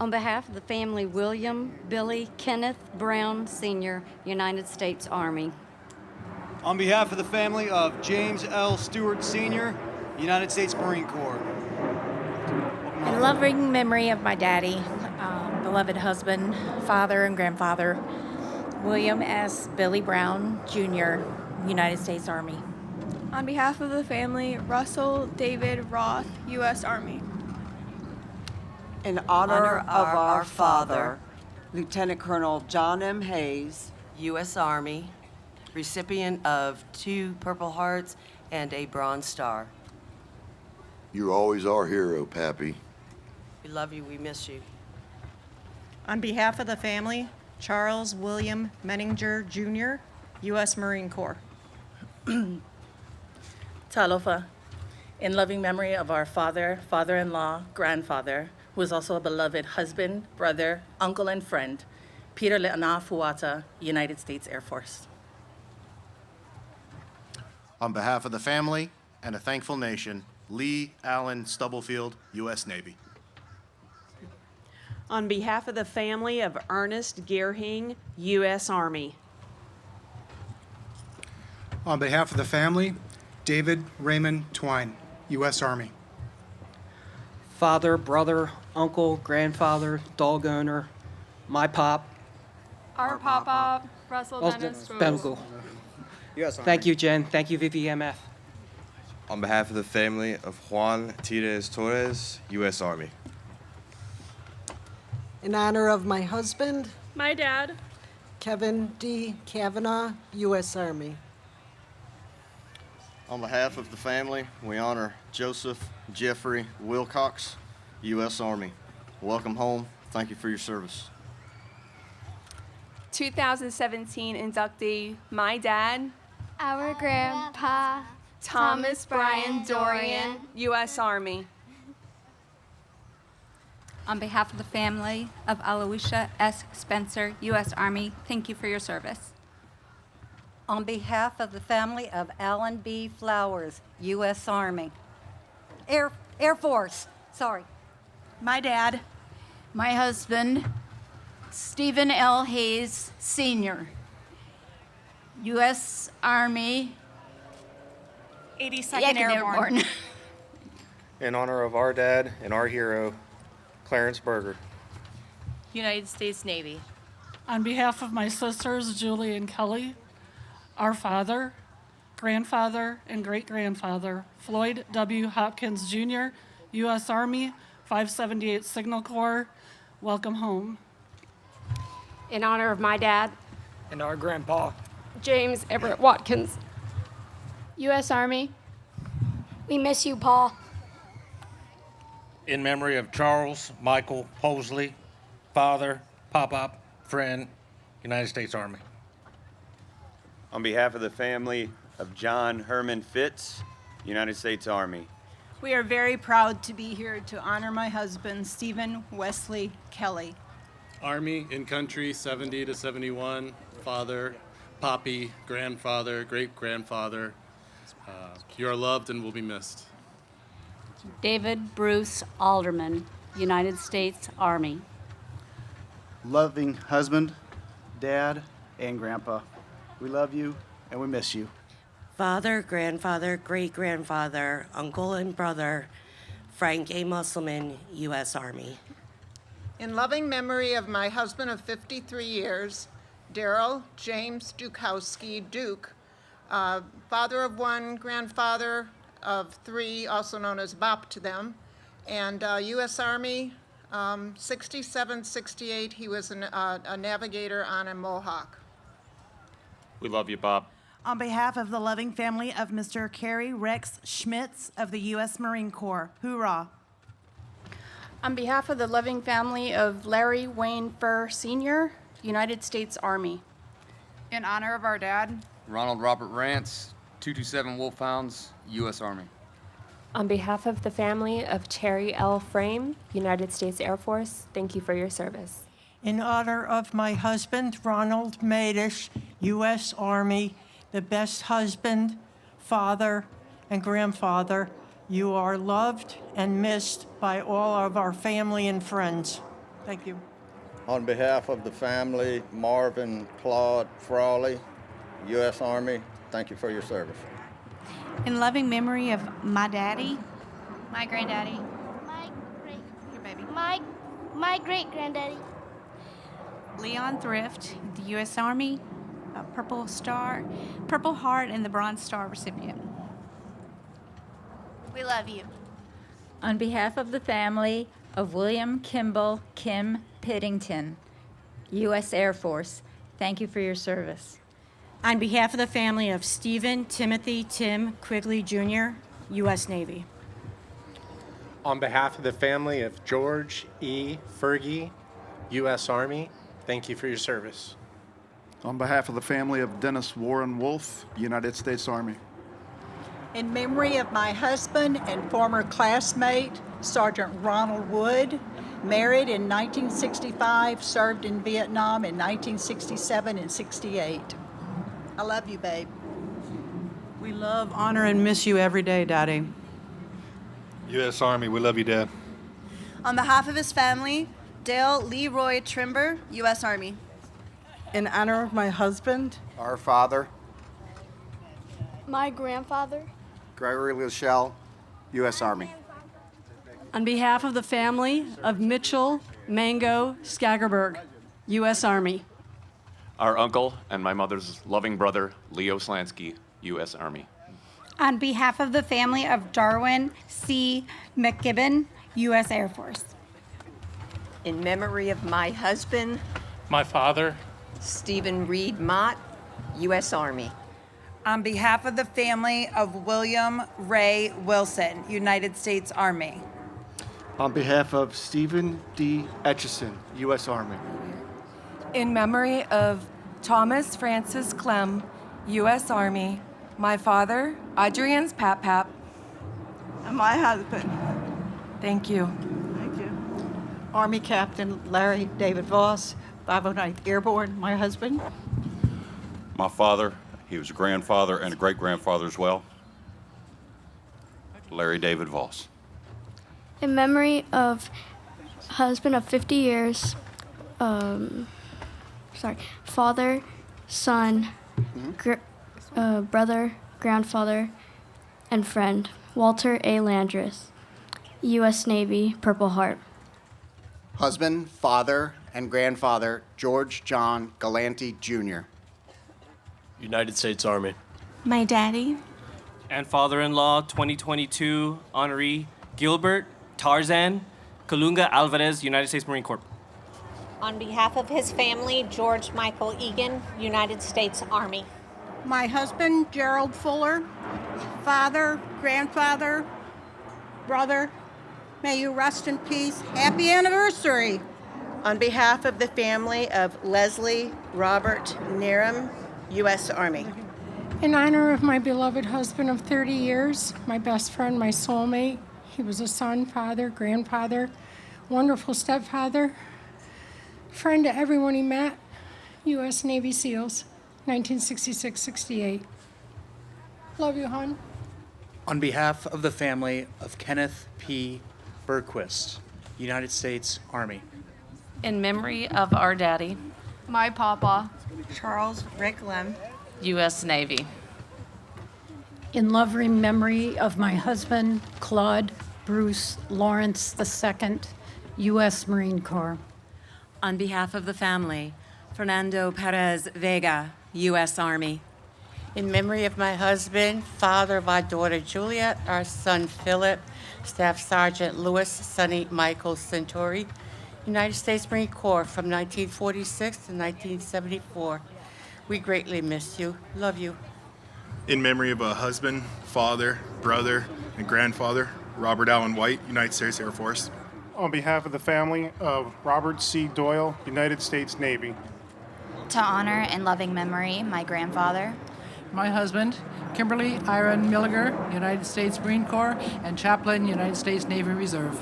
On behalf of the family, William Billy Kenneth Brown Sr., United States Army. On behalf of the family of James L. Stewart Sr., United States Marine Corps. In loving memory of my daddy, beloved husband, father, and grandfather, William S. Billy Brown, Jr., United States Army. On behalf of the family, Russell David Roth, U.S. Army. In honor of our father, Lieutenant Colonel John M. Hayes, U.S. Army, recipient of 2 Purple Hearts and a Bronze Star. You always our hero, Pappy. We love you, we miss you. On behalf of the family, Charles William Menninger, Jr., U.S. Marine Corps. Talofa, in loving memory of our father, father-in-law, grandfather, who is also a beloved husband, brother, uncle, and friend, Peter Le'ana Fuata, United States Air Force. On behalf of the family and a thankful nation, Lee Allen Stubblefield, U.S. Navy. On behalf of the family of Ernest Gearhing, U.S. Army. On behalf of the family, David Raymond Twine, U.S. Army. Father, brother, uncle, grandfather, dog owner, my pop. Our Papa, Russell Dennis Bengal. Thank you, Jen. Thank you, VVMF. On behalf of the family of Juan Tires Torres, U.S. Army. In honor of my husband, my dad, Kevin D. Kavanaugh, U.S. Army. On behalf of the family, we honor Joseph Jeffrey Wilcox, U.S. Army. Welcome home. Thank you for your service. 2017 inductee, my dad, Our grandpa, Thomas Brian Dorian, U.S. Army. On behalf of the family of Aloysia S. Spencer, U.S. Army, thank you for your service. On behalf of the family of Alan B. Flowers, U.S. Army. Air Force, sorry. My dad, my husband, Stephen L. Hayes, Sr., U.S. Army, 82nd Airborne. In honor of our dad and our hero, Clarence Berger. United States Navy. On behalf of my sisters, Julie and Kelly, our father, grandfather, and great-grandfather, Floyd W. Hopkins, Jr., U.S. Army, 578 Signal Corps, welcome home. In honor of my dad, And our grandpa. James Everett Watkins, U.S. Army. We miss you, Paul. In memory of Charles Michael Posley, father, pop-up, friend, United States Army. On behalf of the family of John Herman Fitz, United States Army. We are very proud to be here to honor my husband, Stephen Wesley Kelly. Army in country 70 to 71, father, poppy, grandfather, great-grandfather. You are loved and will be missed. David Bruce Alderman, United States Army. Loving husband, dad, and grandpa. We love you and we miss you. Father, grandfather, great-grandfather, uncle, and brother, Frank A. Musselman, U.S. Army. In loving memory of my husband of 53 years, Daryl James Dukowski, Duke, father of 1, grandfather of 3, also known as Bop to them, and U.S. Army, 67, 68, he was a navigator on a Mohawk. We love you, Bob. On behalf of the loving family of Mr. Kerry Rex Schmitz of the U.S. Marine Corps, hoorah. On behalf of the loving family of Larry Wayne Furr, Sr., United States Army. in honor of our dad, Ronald Robert Rance, 227 Wolfhounds, U.S. Army. on behalf of the family of Terry L. Frame, United States Air Force, thank you for your service. In honor of my husband, Ronald Madish, U.S. Army, the best husband, father, and grandfather, you are loved and missed by all of our family and friends. Thank you. On behalf of the family, Marvin Claude Frawley, U.S. Army, thank you for your service. In loving memory of my daddy, My granddaddy. my great-granddaddy, Leon Thrift, the U.S. Army, Purple Heart, and the Bronze Star recipient. We love you. On behalf of the family, of William Kimball Kim Piddington, U.S. Air Force. Thank you for your service. On behalf of the family of Stephen Timothy Tim Quigley Jr., U.S. Navy. On behalf of the family of George E. Fergie, U.S. Army, thank you for your service. On behalf of the family of Dennis Warren Wolf, United States Army. In memory of my husband and former classmate, Sergeant Ronald Wood, married in 1965, served in Vietnam in 1967 and 68. I love you, babe. We love, honor, and miss you every day, Daddy. U.S. Army, we love you, Dad. On behalf of his family, Dale Leroy Trimber, U.S. Army. In honor of my husband, Our father, My grandfather. Gregory Lachelle, U.S. Army. On behalf of the family of Mitchell Mango Skagerberg, U.S. Army. Our uncle and my mother's loving brother, Leo Slansky, U.S. Army. On behalf of the family of Darwin C. McGibbon, U.S. Air Force. In memory of my husband, My father, Stephen Reed Mott, U.S. Army. On behalf of the family of William Ray Wilson, United States Army. On behalf of Stephen D. Etchison, U.S. Army. In memory of Thomas Francis Clem, U.S. Army, my father, Adrian's Pap, and my husband. Thank you. thank you. Army Captain Larry David Voss, 509th Airborne, my husband. My father, he was a grandfather and a great-grandfather as well. Larry David Voss. In memory of husband of 50 years, father, son, brother, grandfather, and friend, Walter A. Landreth, U.S. Navy, Purple Heart. Husband, father, and grandfather, George John Galanti, Jr. United States Army. My daddy. And father-in-law, 2022 honoree, Gilbert Tarzan Colunga Alvarez, United States Marine Corps. On behalf of his family, George Michael Egan, United States Army. My husband, Gerald Fuller, father, grandfather, brother, may you rest in peace. Happy anniversary. On behalf of the family of Leslie Robert Neram, U.S. Army. In honor of my beloved husband of 30 years, my best friend, my soulmate, he was a son, father, grandfather, wonderful stepfather, friend to everyone he met, U.S. Navy SEALs, 1966-68. Love you, hon. On behalf of the family of Kenneth P. Bergquist, United States Army. In memory of our daddy, My papa. Charles Rick Lem, U.S. Navy. In loving memory of my husband, Claude Bruce Lawrence II, U.S. Marine Corps. On behalf of the family, Fernando Perez Vega, U.S. Army. In memory of my husband, father of our daughter Juliet, our son Philip, Staff Sergeant Louis Sonny Michael Centauri, United States Marine Corps from 1946 to 1974. We greatly miss you. Love you. In memory of a husband, father, brother, and grandfather, Robert Allen White, United States Air Force. On behalf of the family of Robert C. Doyle, United States Navy. To honor and loving memory, my grandfather. my husband, Kimberly Iron Milliger, United States Marine Corps, and Chaplain, United States Navy Reserve.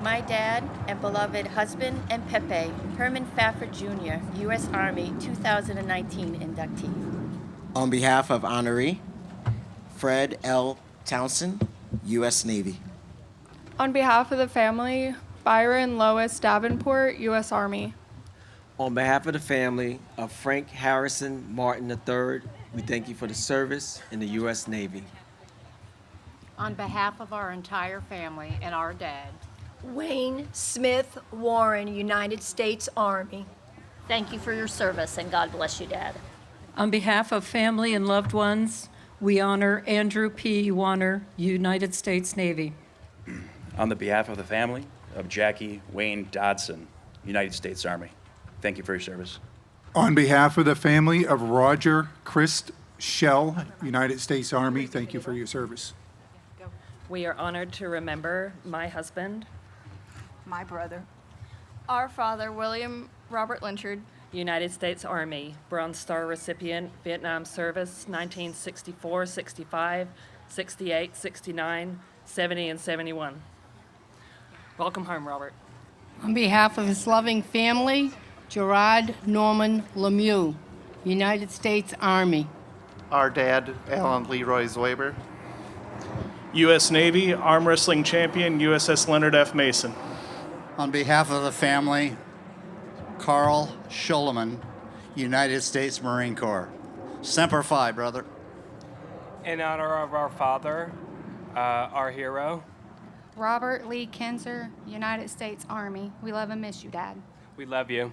My dad and beloved husband and Pepe, Herman Fafford Jr., U.S. Army 2019 inductee. On behalf of honoree, Fred L. Townsend, U.S. Navy. On behalf of the family, Byron Lois Davenport, U.S. Army. On behalf of the family of Frank Harrison Martin III, we thank you for the service in the U.S. Navy. On behalf of our entire family and our dad, Wayne Smith Warren, United States Army. Thank you for your service, and God bless you, Dad. On behalf of family and loved ones, we honor Andrew P. Warner, United States Navy. On the behalf of the family of Jackie Wayne Dodson, United States Army, thank you for your service. On behalf of the family of Roger Christ Shell, United States Army, thank you for your service. We are honored to remember my husband, My brother. Our father, William Robert Lynchard, United States Army, Bronze Star recipient, Vietnam service, 1964, 65, 68, 69, 70, and 71. Welcome home, Robert. On behalf of his loving family, Gerard Norman Lemieux, United States Army. Our dad, Alan Leroy Zoiber. U.S. Navy arm wrestling champion, USS Leonard F. Mason. On behalf of the family, Carl Schulman, United States Marine Corps. Semper Fi, brother. In honor of our father, our hero, Robert Lee Kinzer, United States Army. We love and miss you, Dad. we love you.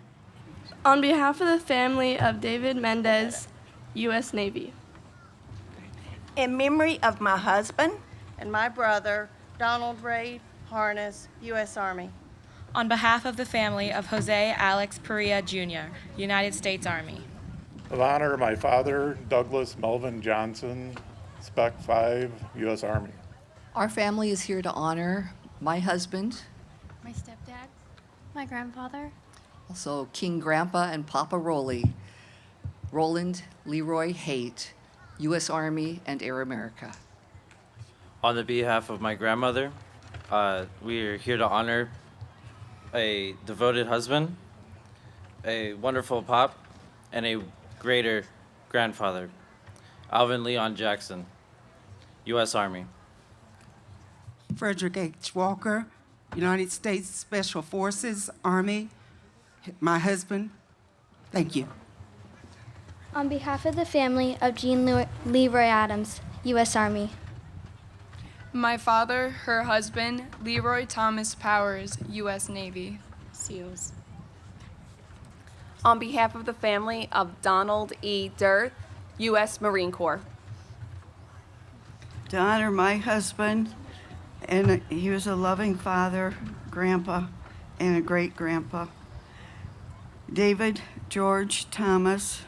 On behalf of the family of David Mendez, U.S. Navy. In memory of my husband and my brother, Donald Ray Harness, U.S. Army. On behalf of the family of Jose Alex Perea, Jr., United States Army. Of honor of my father, Douglas Melvin Johnson, Spec 5, U.S. Army. Our family is here to honor my husband, My stepdad, my grandfather, also King Grandpa and Papa Rolly, Roland Leroy Haight, U.S. Army and Air America. On the behalf of my grandmother, we are here to honor a devoted husband, a wonderful pop, and a greater grandfather, Alvin Leon Jackson, U.S. Army. Frederick H. Walker, United States Special Forces, Army, my husband. Thank you. on behalf of the family of Jean Leroy Adams, U.S. Army. My father, her husband, Leroy Thomas Powers, U.S. Navy. SEALs. On behalf of the family of Donald E. Dirth, U.S. Marine Corps. To honor my husband, and he was a loving father, grandpa, and a great-grandpa. David George Thomas,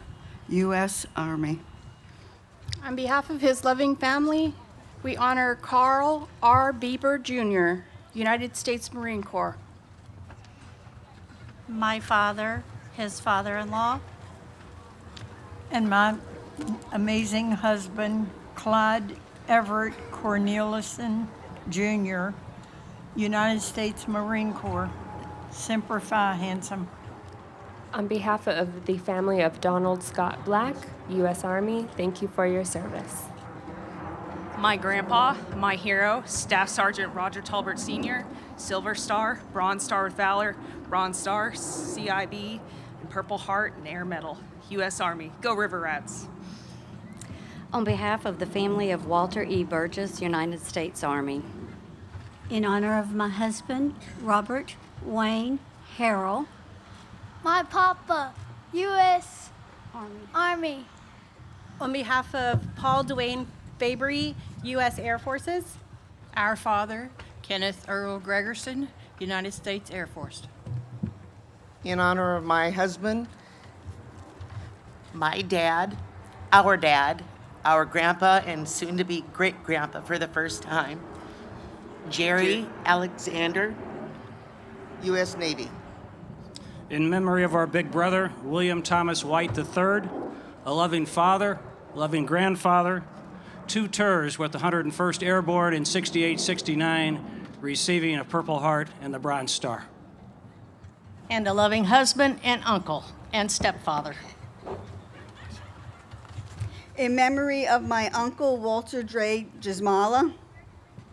U.S. Army. On behalf of his loving family, we honor Carl R. Bieber, Jr., United States Marine Corps. My father, his father-in-law, And my amazing husband, Clyde Everett Cornelison, Jr., United States Marine Corps. Semper Fi, handsome. On behalf of the family of Donald Scott Black, U.S. Army, thank you for your service. My grandpa, my hero, Staff Sergeant Roger Talbert Sr., Silver Star, Bronze Star with Valor, Bronze Star, CIB, and Purple Heart and Air Medal, U.S. Army. Go River Rats. On behalf of the family of Walter E. Burgess, United States Army. In honor of my husband, Robert Wayne Harrell. My papa, U.S. Army. On behalf of Paul Dwayne Fabry, U.S. Air Forces. Our father, Kenneth Earl Gregerson, United States Air Force. In honor of my husband, my dad, our grandpa, and soon-to-be great-grandpa for the first time, Jerry Alexander, U.S. Navy. In memory of our big brother, William Thomas White III, a loving father, loving grandfather, 2 tours with the 101st Airborne in 68-69, receiving a Purple Heart and the Bronze Star. And a loving husband and uncle and stepfather. In memory of my uncle, Walter Dre Gismala.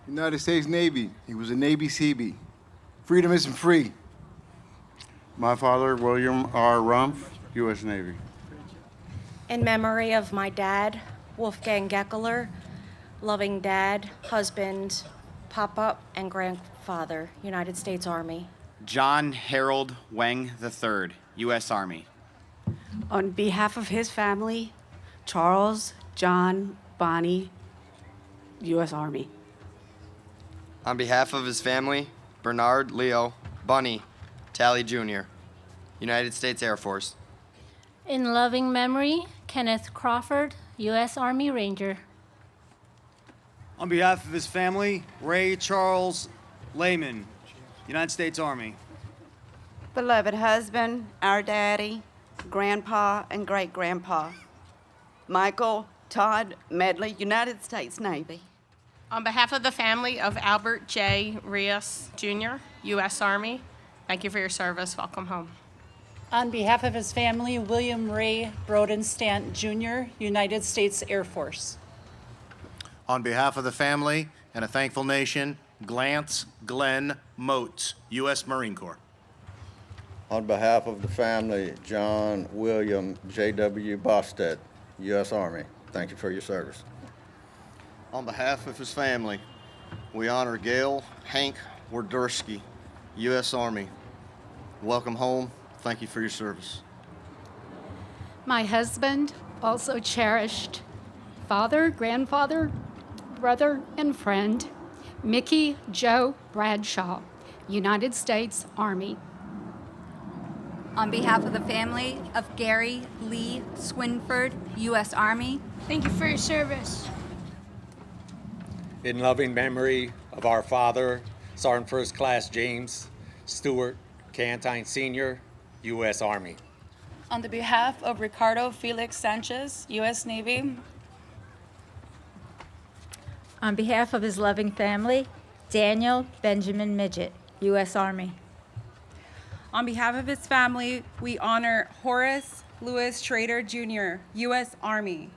United States Navy. He was a Navy Seabee. Freedom isn't free. My father, William R. Rumpf, U.S. Navy. In memory of my dad, Wolfgang Geckler, loving dad, husband, papa, and grandfather, United States Army. John Harold Wang III, U.S. Army. On behalf of his family, Charles John Bonney, U.S. Army. On behalf of his family, Bernard Leo Bunny Talley Jr., United States Air Force. In loving memory, Kenneth Crawford, U.S. Army Ranger. On behalf of his family, Ray Charles Lehman, United States Army. Beloved husband, our daddy, grandpa, and great-grandpa, Michael Todd Medley, United States Navy. On behalf of the family of Albert J. Rios, Jr., U.S. Army, thank you for your service. Welcome home. On behalf of his family, William Ray Broden-Stant, Jr., United States Air Force. On behalf of the family and a thankful nation, Glance Glenn Moats, U.S. Marine Corps. On behalf of the family, John William J.W. Bosted, U.S. Army. Thank you for your service. On behalf of his family, we honor Gail Hank Warderski, U.S. Army. Welcome home. Thank you for your service. My husband, also cherished father, grandfather, brother, and friend, Mickey Joe Bradshaw, United States Army. On behalf of the family of Gary Lee Swinford, U.S. Army. Thank you for your service. In loving memory of our father, Sergeant First Class James Stewart Cantine Sr., U.S. Army. On the behalf of Ricardo Felix Sanchez, U.S. Navy. On behalf of his loving family, Daniel Benjamin Midget, U.S. Army. On behalf of his family, we honor Horace Louis Schrader, Jr., U.S. Army.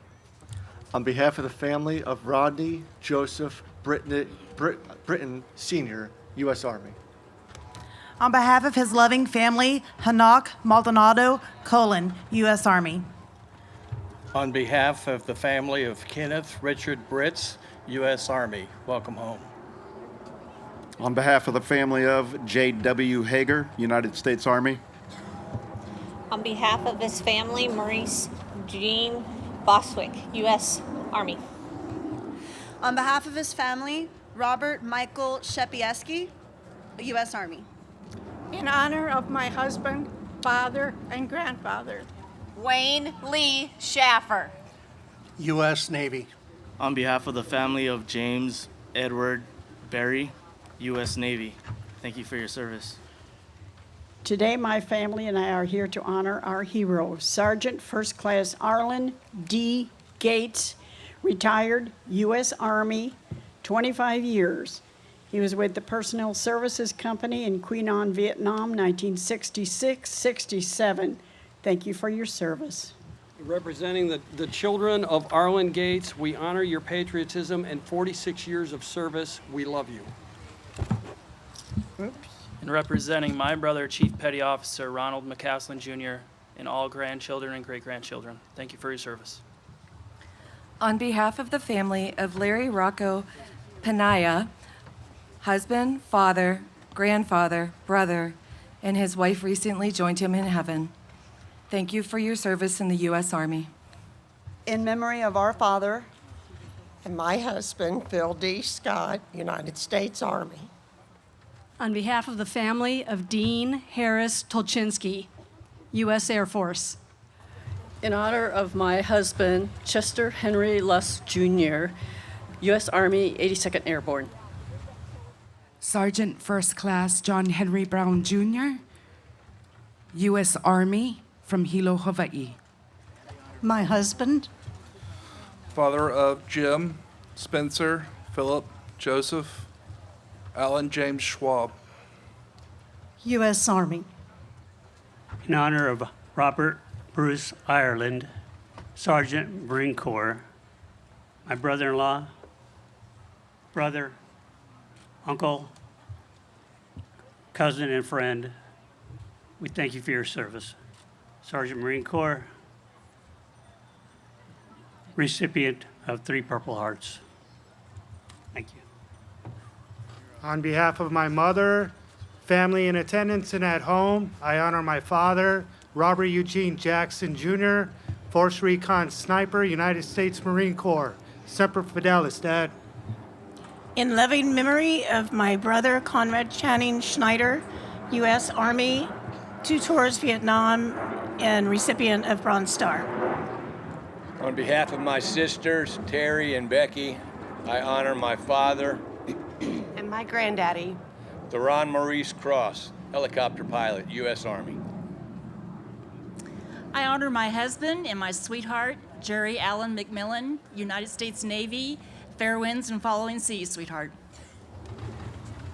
On behalf of the family of Rodney Joseph Britton, Sr., U.S. Army. On behalf of his loving family, Hanak Maldonado Colon, U.S. Army. On behalf of the family of Kenneth Richard Britz, U.S. Army, welcome home. On behalf of the family of J.W. Hager, United States Army. On behalf of his family, Maurice Jean Boswick, U.S. Army. On behalf of his family, Robert Michael Shepieski, U.S. Army. In honor of my husband, father, and grandfather, Wayne Lee Schaffer, U.S. Navy. On behalf of the family of James Edward Berry, U.S. Navy, thank you for your service. Today, my family and I are here to honor our hero, Sergeant First Class Arlen D. Gates, retired U.S. Army, 25 years. He was with the Personnel Services Company in Quy Nhon, Vietnam, 1966-67. Thank you for your service. Representing the children of Arlen Gates, we honor your patriotism and 46 years of service. We love you. Oops. And representing my brother, Chief Petty Officer Ronald McCaslin, Jr., and all grandchildren and great-grandchildren, thank you for your service. On behalf of the family of Larry Rocco Panaya, husband, father, grandfather, brother, and his wife recently joined him in heaven. Thank you for your service in the U.S. Army. In memory of our father and my husband, Phil D. Scott, United States Army. On behalf of the family of Dean Harris Tolchinsky, U.S. Air Force. In honor of my husband, Chester Henry Luss, Jr., U.S. Army 82nd Airborne. Sergeant First Class John Henry Brown, Jr., U.S. Army from Hilo, Hawaii. My husband. Father of Jim, Spencer, Philip, Joseph, Alan James Schwab. U.S. Army. In honor of Robert Bruce Ireland, Sergeant Marine Corps, my brother-in-law, brother, uncle, cousin, and friend, we thank you for your service. Sergeant Marine Corps, recipient of 3 Purple Hearts. Thank you. On behalf of my mother, family in attendance and at home, I honor my father, Robert Eugene Jackson, Jr., Force Recon Sniper, United States Marine Corps. Semper Fidelis, Dad. In loving memory of my brother Conrad Channing Schneider, U.S. Army, 2 tours Vietnam, and recipient of Bronze Star. On behalf of my sisters, Terry and Becky, I honor my father And my granddaddy. the Ron Maurice Cross, helicopter pilot, U.S. Army. I honor my husband and my sweetheart, Jerry Allen McMillan, United States Navy, fair winds and following seas, sweetheart.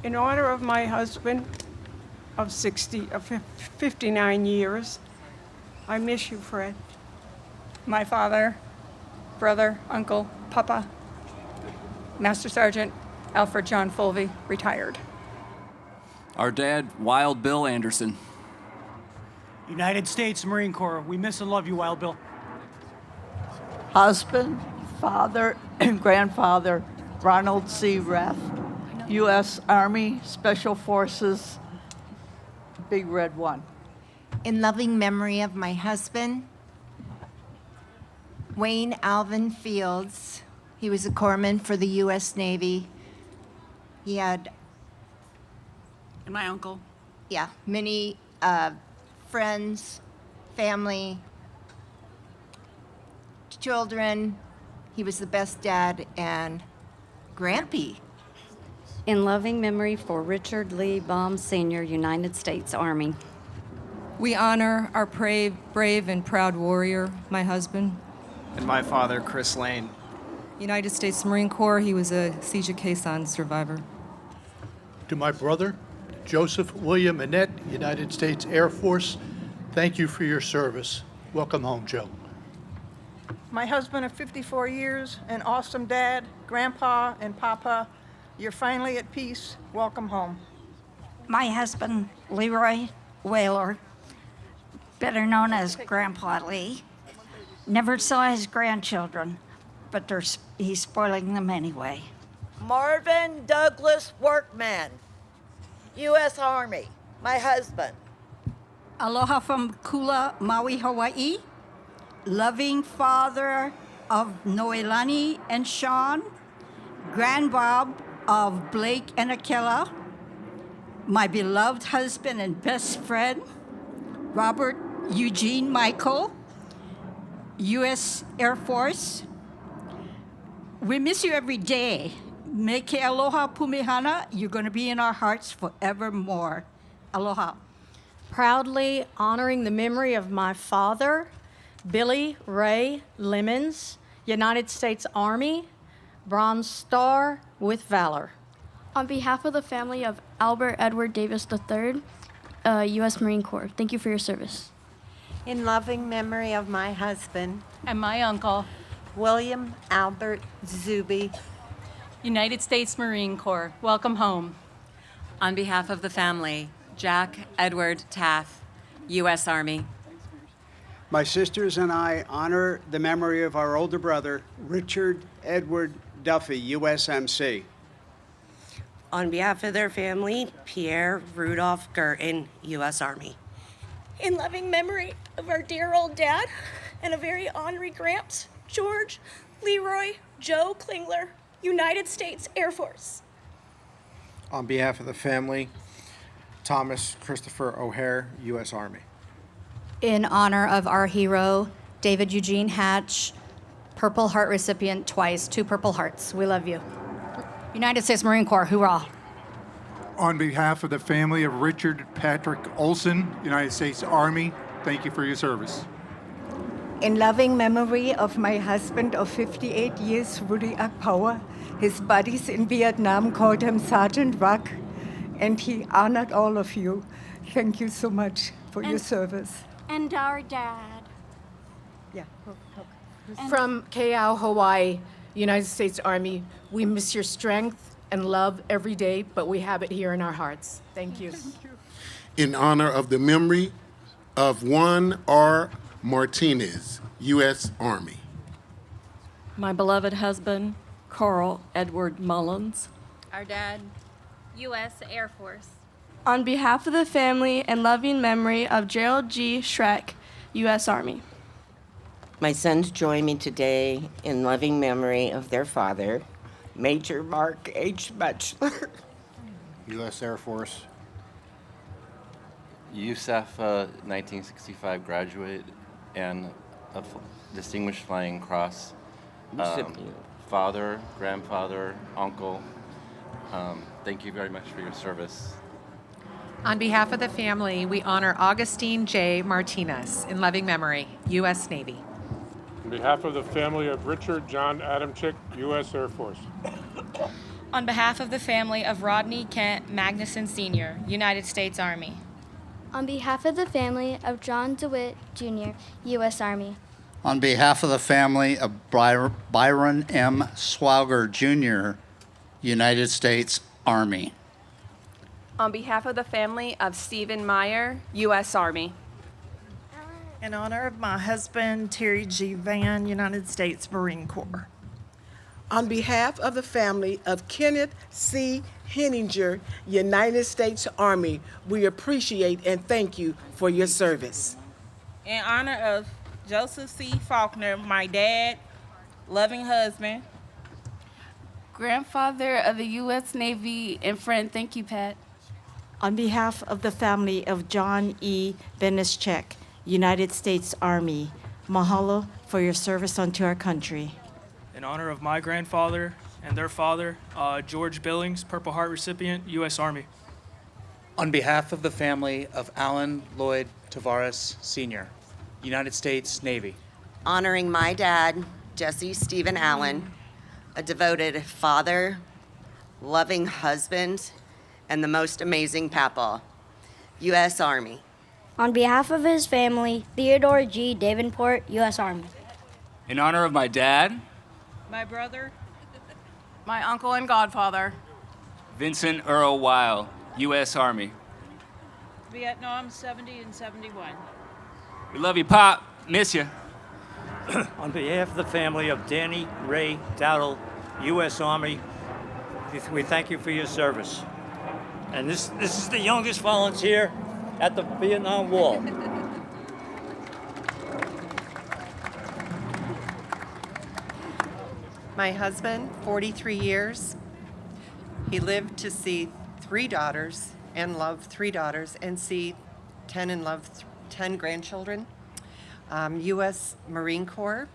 In honor of my husband of 59 years, I miss you, Fred. My father, brother, uncle, papa, Master Sergeant Alfred John Fulvey, retired. Our dad, Wild Bill Anderson. United States Marine Corps, we miss and love you, Wild Bill. Husband, father, and grandfather, Ronald C. Rath, U.S. Army Special Forces, Big Red 1. In loving memory of my husband, Wayne Alvin Fields. He was a corpsman for the U.S. Navy. He had, And my uncle. many friends, family, children. He was the best dad and Grampy. In loving memory for Richard Lee Baum Sr., United States Army. We honor our brave and proud warrior, my husband. And my father, Chris Lane. United States Marine Corps, he was a Siege of Khe Sanh survivor. To my brother, Joseph William Annette, United States Air Force, thank you for your service. Welcome home, Joe. My husband of 54 years, an awesome dad, grandpa, and papa, you're finally at peace. Welcome home. My husband, Leroy Whaler, better known as Grandpa Lee, never saw his grandchildren, but he's spoiling them anyway. Marvin Douglas Workman, U.S. Army, my husband. Aloha from Kula, Maui, Hawaii. Loving father of Noelani and Sean, grandbob of Blake and Akela, my beloved husband and best friend, Robert Eugene Michael, U.S. Air Force. We miss you every day. Meke aloha pumihana, you're going to be in our hearts forevermore. Aloha. Proudly honoring the memory of my father, Billy Ray Lemons, United States Army, Bronze Star with Valor. On behalf of the family of Albert Edward Davis III, U.S. Marine Corps, thank you for your service. In loving memory of my husband, And my uncle, William Albert Zuby, United States Marine Corps, welcome home. On behalf of the family, Jack Edward Taff, U.S. Army. My sisters and I honor the memory of our older brother, Richard Edward Duffy, USMC. on behalf of their family, Pierre Rudolph Gerton, U.S. Army. In loving memory of our dear old dad and a very ornery Gramps, George Leroy Joe Klingler, United States Air Force. On behalf of the family, Thomas Christopher O'Hare, U.S. Army. In honor of our hero, David Eugene Hatch, Purple Heart recipient twice, 2 Purple Hearts. We love you. United States Marine Corps, hoorah. On behalf of the family of Richard Patrick Olson, United States Army, thank you for your service. In loving memory of my husband of 58 years, Rudy Akpawa, his buddies in Vietnam called him Sergeant Ruck, and he honored all of you. Thank you so much for your service. And our dad. Yeah. From Keau, Hawaii, United States Army, we miss your strength and love every day, but we have it here in our hearts. Thank you. In honor of the memory of Juan R. Martinez, U.S. Army. My beloved husband, Carl Edward Mullins. Our dad, U.S. Air Force. On behalf of the family and loving memory of Gerald G. Schreck, U.S. Army. My sons join me today in loving memory of their father, Major Mark H. Bachelor. U.S. Air Force. Youssef, 1965 graduate and a Distinguished Flying Cross. Father, grandfather, uncle. Thank you very much for your service. On behalf of the family, we honor Augustine J. Martinez in loving memory, U.S. Navy. On behalf of the family of Richard John Adamczyk, U.S. Air Force. On behalf of the family of Rodney Kent Magnuson Sr., United States Army. On behalf of the family of John DeWitt Jr., U.S. Army. On behalf of the family of Byron M. Swauger Jr., United States Army. On behalf of the family of Stephen Meyer, U.S. Army. In honor of my husband, Terry G. Van, United States Marine Corps. On behalf of the family of Kenneth C. Henninger, United States Army, we appreciate and thank you for your service. In honor of Joseph C. Faulkner, my dad, loving husband. Grandfather of the U.S. Navy and friend. Thank you, Pat. On behalf of the family of John E. Benischek, United States Army, mahalo for your service unto our country. In honor of my grandfather and their father, George Billings, Purple Heart recipient, U.S. Army. On behalf of the family of Alan Lloyd Tavares Sr., United States Navy. Honoring my dad, Jesse Stephen Allen, a devoted father, loving husband, and the most amazing papa, U.S. Army. On behalf of his family, Theodore G. Davenport, U.S. Army. In honor of my dad, My brother, My uncle and godfather. Vincent Earl Weil, U.S. Army. Vietnam 70 and 71. We love you, Pop. Miss you. On behalf of the family of Danny Ray Dowdle, U.S. Army, we thank you for your service. And this is the youngest volunteer at the Vietnam Wall. My husband, 43 years. He lived to see 3 daughters and love 3 daughters and see 10 and love 10 grandchildren. U.S. Marine Corps,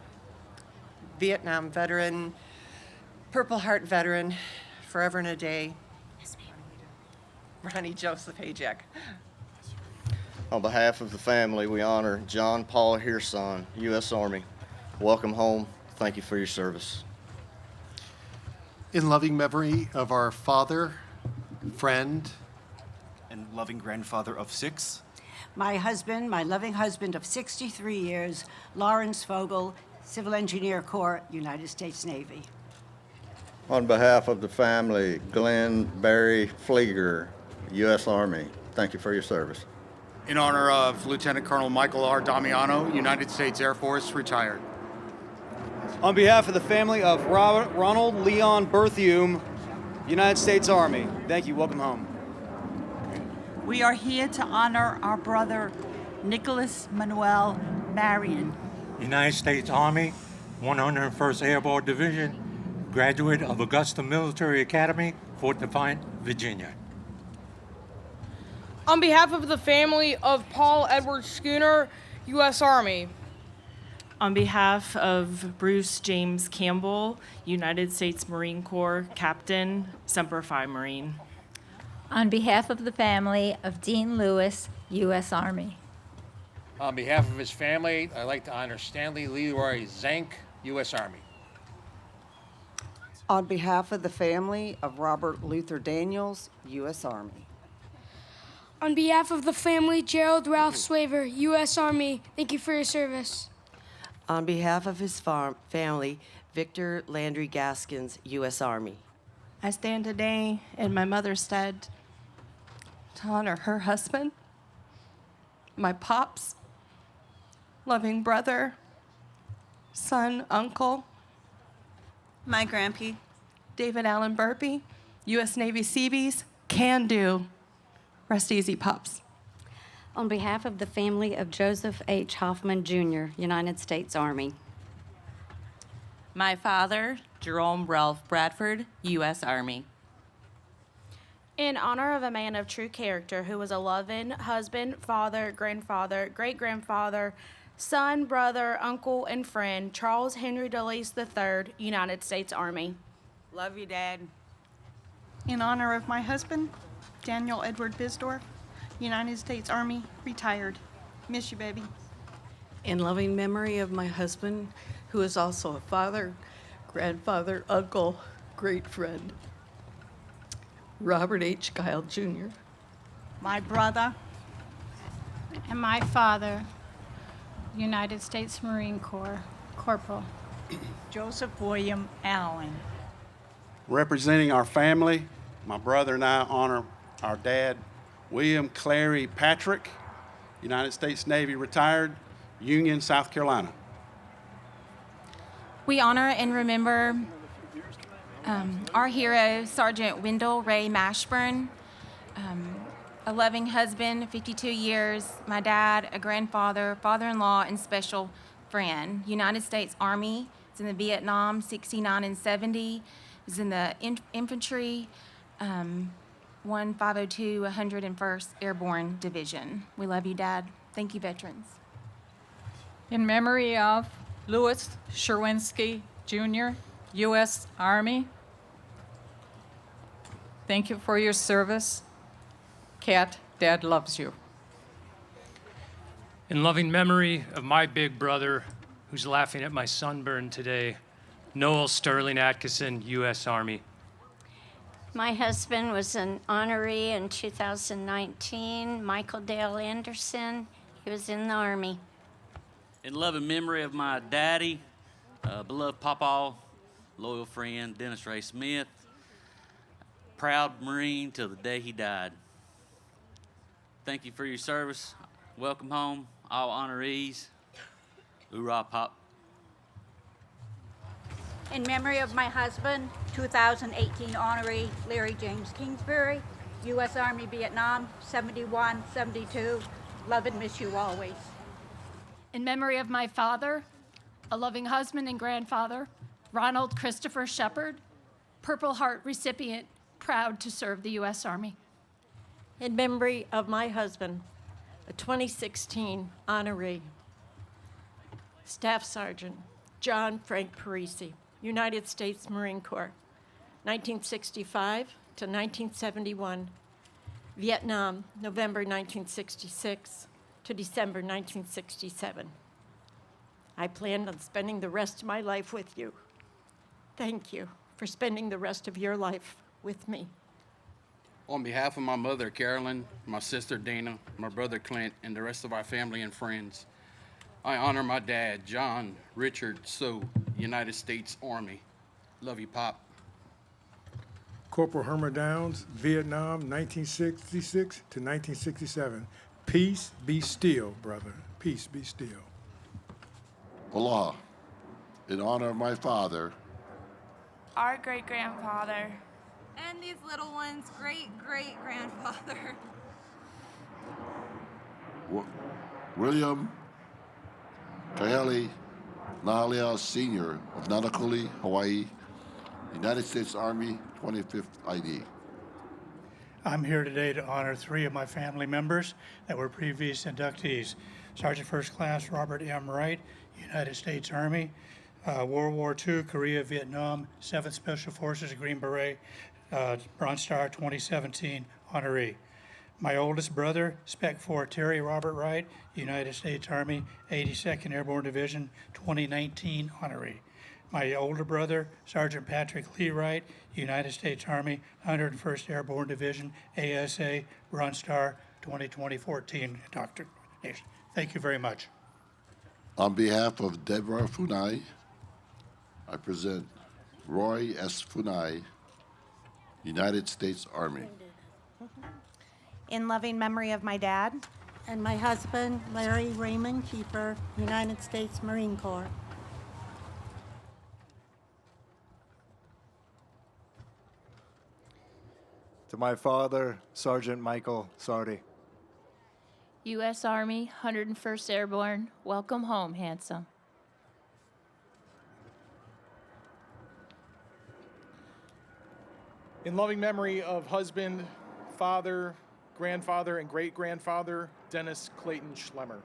Vietnam veteran, Purple Heart veteran, forever and a day. Ronnie Joseph Hajek. On behalf of the family, we honor John Paul Hearson, U.S. Army. Welcome home. Thank you for your service. In loving memory of our father, friend, and loving grandfather of 6. My husband, my loving husband of 63 years, Lawrence Fogel, Civil Engineer Corps, United States Navy. On behalf of the family, Glenn Barry Flieger, U.S. Army. Thank you for your service. In honor of Lieutenant Colonel Michael R. Damiano, United States Air Force, retired. On behalf of the family of Ronald Leon Berthium, United States Army. Thank you. Welcome home. We are here to honor our brother, Nicholas Manuel Marion. United States Army, 101st Airborne Division, graduate of Augusta Military Academy, Fort Defiant, Virginia. On behalf of the family of Paul Edward Schooner, U.S. Army. On behalf of Bruce James Campbell, United States Marine Corps Captain, Semper Fi Marine. On behalf of the family of Dean Lewis, U.S. Army. On behalf of his family, I'd like to honor Stanley Leroy Zank, U.S. Army. On behalf of the family of Robert Luther Daniels, U.S. Army. On behalf of the family, Gerald Ralph Swaver, U.S. Army, thank you for your service. On behalf of his family, Victor Landry Gaskins, U.S. Army. I stand today in my mother's stead to honor her husband, my pops, loving brother, son, uncle, my grandpa, David Allen Burpee, U.S. Navy Seabees, can do. Rest easy, Pops. On behalf of the family of Joseph H. Hoffman, Jr., United States Army. my father, Jerome Ralph Bradford, U.S. Army. In honor of a man of true character who was a loving husband, father, grandfather, great-grandfather, son, brother, uncle, and friend, Charles Henry DeLeese III, United States Army. Love you, Dad. In honor of my husband, Daniel Edward Bisdorf, United States Army, retired. Miss you, baby. In loving memory of my husband, who is also a father, grandfather, uncle, great friend, Robert H. Kyle Jr. My brother. And my father, United States Marine Corps, Corporal Joseph William Allen. Representing our family, my brother and I honor our dad, William Clary Patrick, United States Navy retired, Union, South Carolina. We honor and remember our hero, Sergeant Wendell Ray Mashburn, a loving husband, 52 years, my dad, a grandfather, father-in-law, and special friend. United States Army, was in the Vietnam, 69 and 70, was in the infantry, 1502 101st Airborne Division. We love you, Dad. Thank you, veterans. In memory of Louis Sherwinski, Jr., U.S. Army. Thank you for your service. Kat, Dad loves you. In loving memory of my big brother, who's laughing at my sunburn today, Noel Sterling Atkinson, U.S. Army. My husband was an honoree in 2019, Michael Dale Anderson. He was in the Army. In loving memory of my daddy, beloved pawpaw, loyal friend, Dennis Ray Smith, proud Marine till the day he died. Thank you for your service. Welcome home, all honorees. Hoorah, Pop. In memory of my husband, 2018 honoree Larry James Kingsbury, U.S. Army Vietnam, 71, 72. Love and miss you always. In memory of my father, a loving husband and grandfather, Ronald Christopher Shepard, Purple Heart recipient, proud to serve the U.S. Army. In memory of my husband, a 2016 honoree, Staff Sergeant John Frank Parisi, United States Marine Corps, 1965 to 1971, Vietnam, November 1966 to December 1967. I plan on spending the rest of my life with you. Thank you for spending the rest of your life with me. On behalf of my mother, Carolyn, my sister, Dana, my brother, Clint, and the rest of our family and friends, I honor my dad, John Richard So, United States Army. Love you, Pop. Corporal Herman Downs, Vietnam, 1966 to 1967. Peace be still, brother. Peace be still. Aloha. In honor of my father, Our great-grandfather. And these little ones' great-great-grandfather. William Kahele Nahalea Sr. of Nanakuli, Hawaii, United States Army, 25th ID. I'm here today to honor three of my family members that were previous inductees. Sergeant First Class Robert M. Wright, United States Army, World War II, Korea, Vietnam, 7th Special Forces, Green Beret, Bronze Star 2017 honoree. My oldest brother, Spec 4 Terry Robert Wright, United States Army, 82nd Airborne Division 2019 honoree. My older brother, Sergeant Patrick Lee Wright, United States Army, 101st Airborne Division, ASA, Bronze Star 2014 indoctrination. Thank you very much. On behalf of Deborah Funai, I present Roy S. Funai, United States Army. In loving memory of my dad. And my husband, Larry Raymond Keeper, United States Marine Corps. To my father, Sergeant Michael Sardi. U.S. Army, 101st Airborne, welcome home, handsome. In loving memory of husband, father, grandfather, and great-grandfather, Dennis Clayton Schlemmer.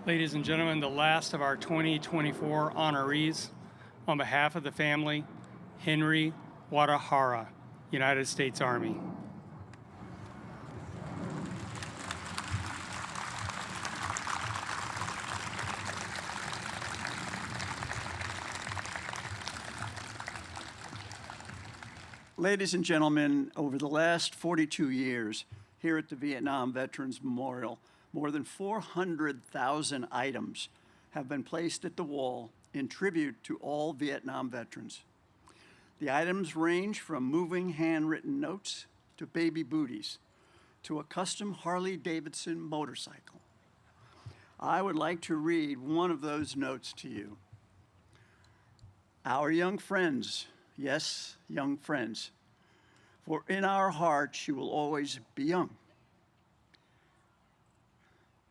Ladies and gentlemen, the last of our 2024 honorees, on behalf of the family, Henry Wadahara, United States Army. Ladies and gentlemen, over the last 42 years here at the Vietnam Veterans Memorial, more than 400,000 items have been placed at the wall in tribute to all Vietnam veterans. The items range from moving handwritten notes to baby booties to a custom Harley-Davidson motorcycle. I would like to read one of those notes to you. Our young friends, yes, young friends, for in our hearts you will always be young.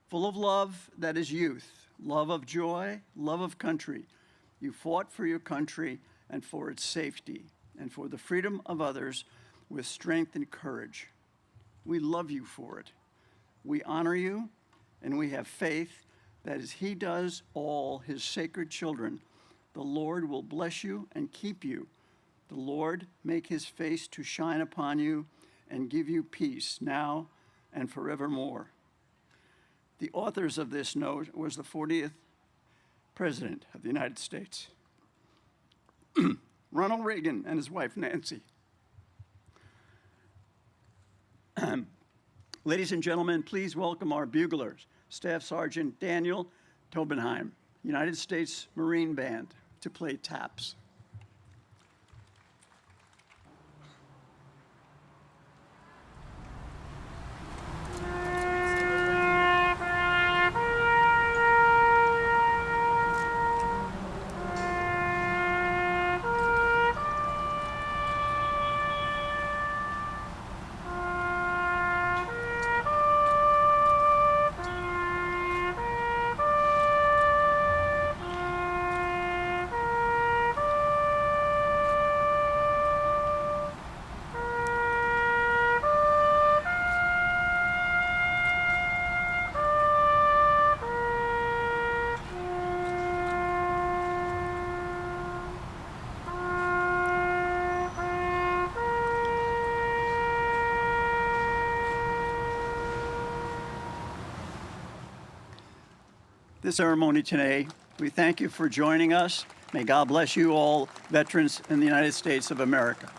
Full of love that is youth, love of joy, love of country. You fought for your country and for its safety and for the freedom of others with strength and courage. We love you for it. We honor you, and we have faith that as he does all his sacred children, the Lord will bless you and keep you. The Lord make his face to shine upon you and give you peace now and forevermore. The authors of this note was the 40th President of the United States, Ronald Reagan and his wife, Nancy. Ladies and gentlemen, please welcome our buglers, Staff Sergeant Daniel Tobenheim, United States Marine Band, to play taps. This ceremony today, we thank you for joining us. May God bless you all, veterans in the United States of America.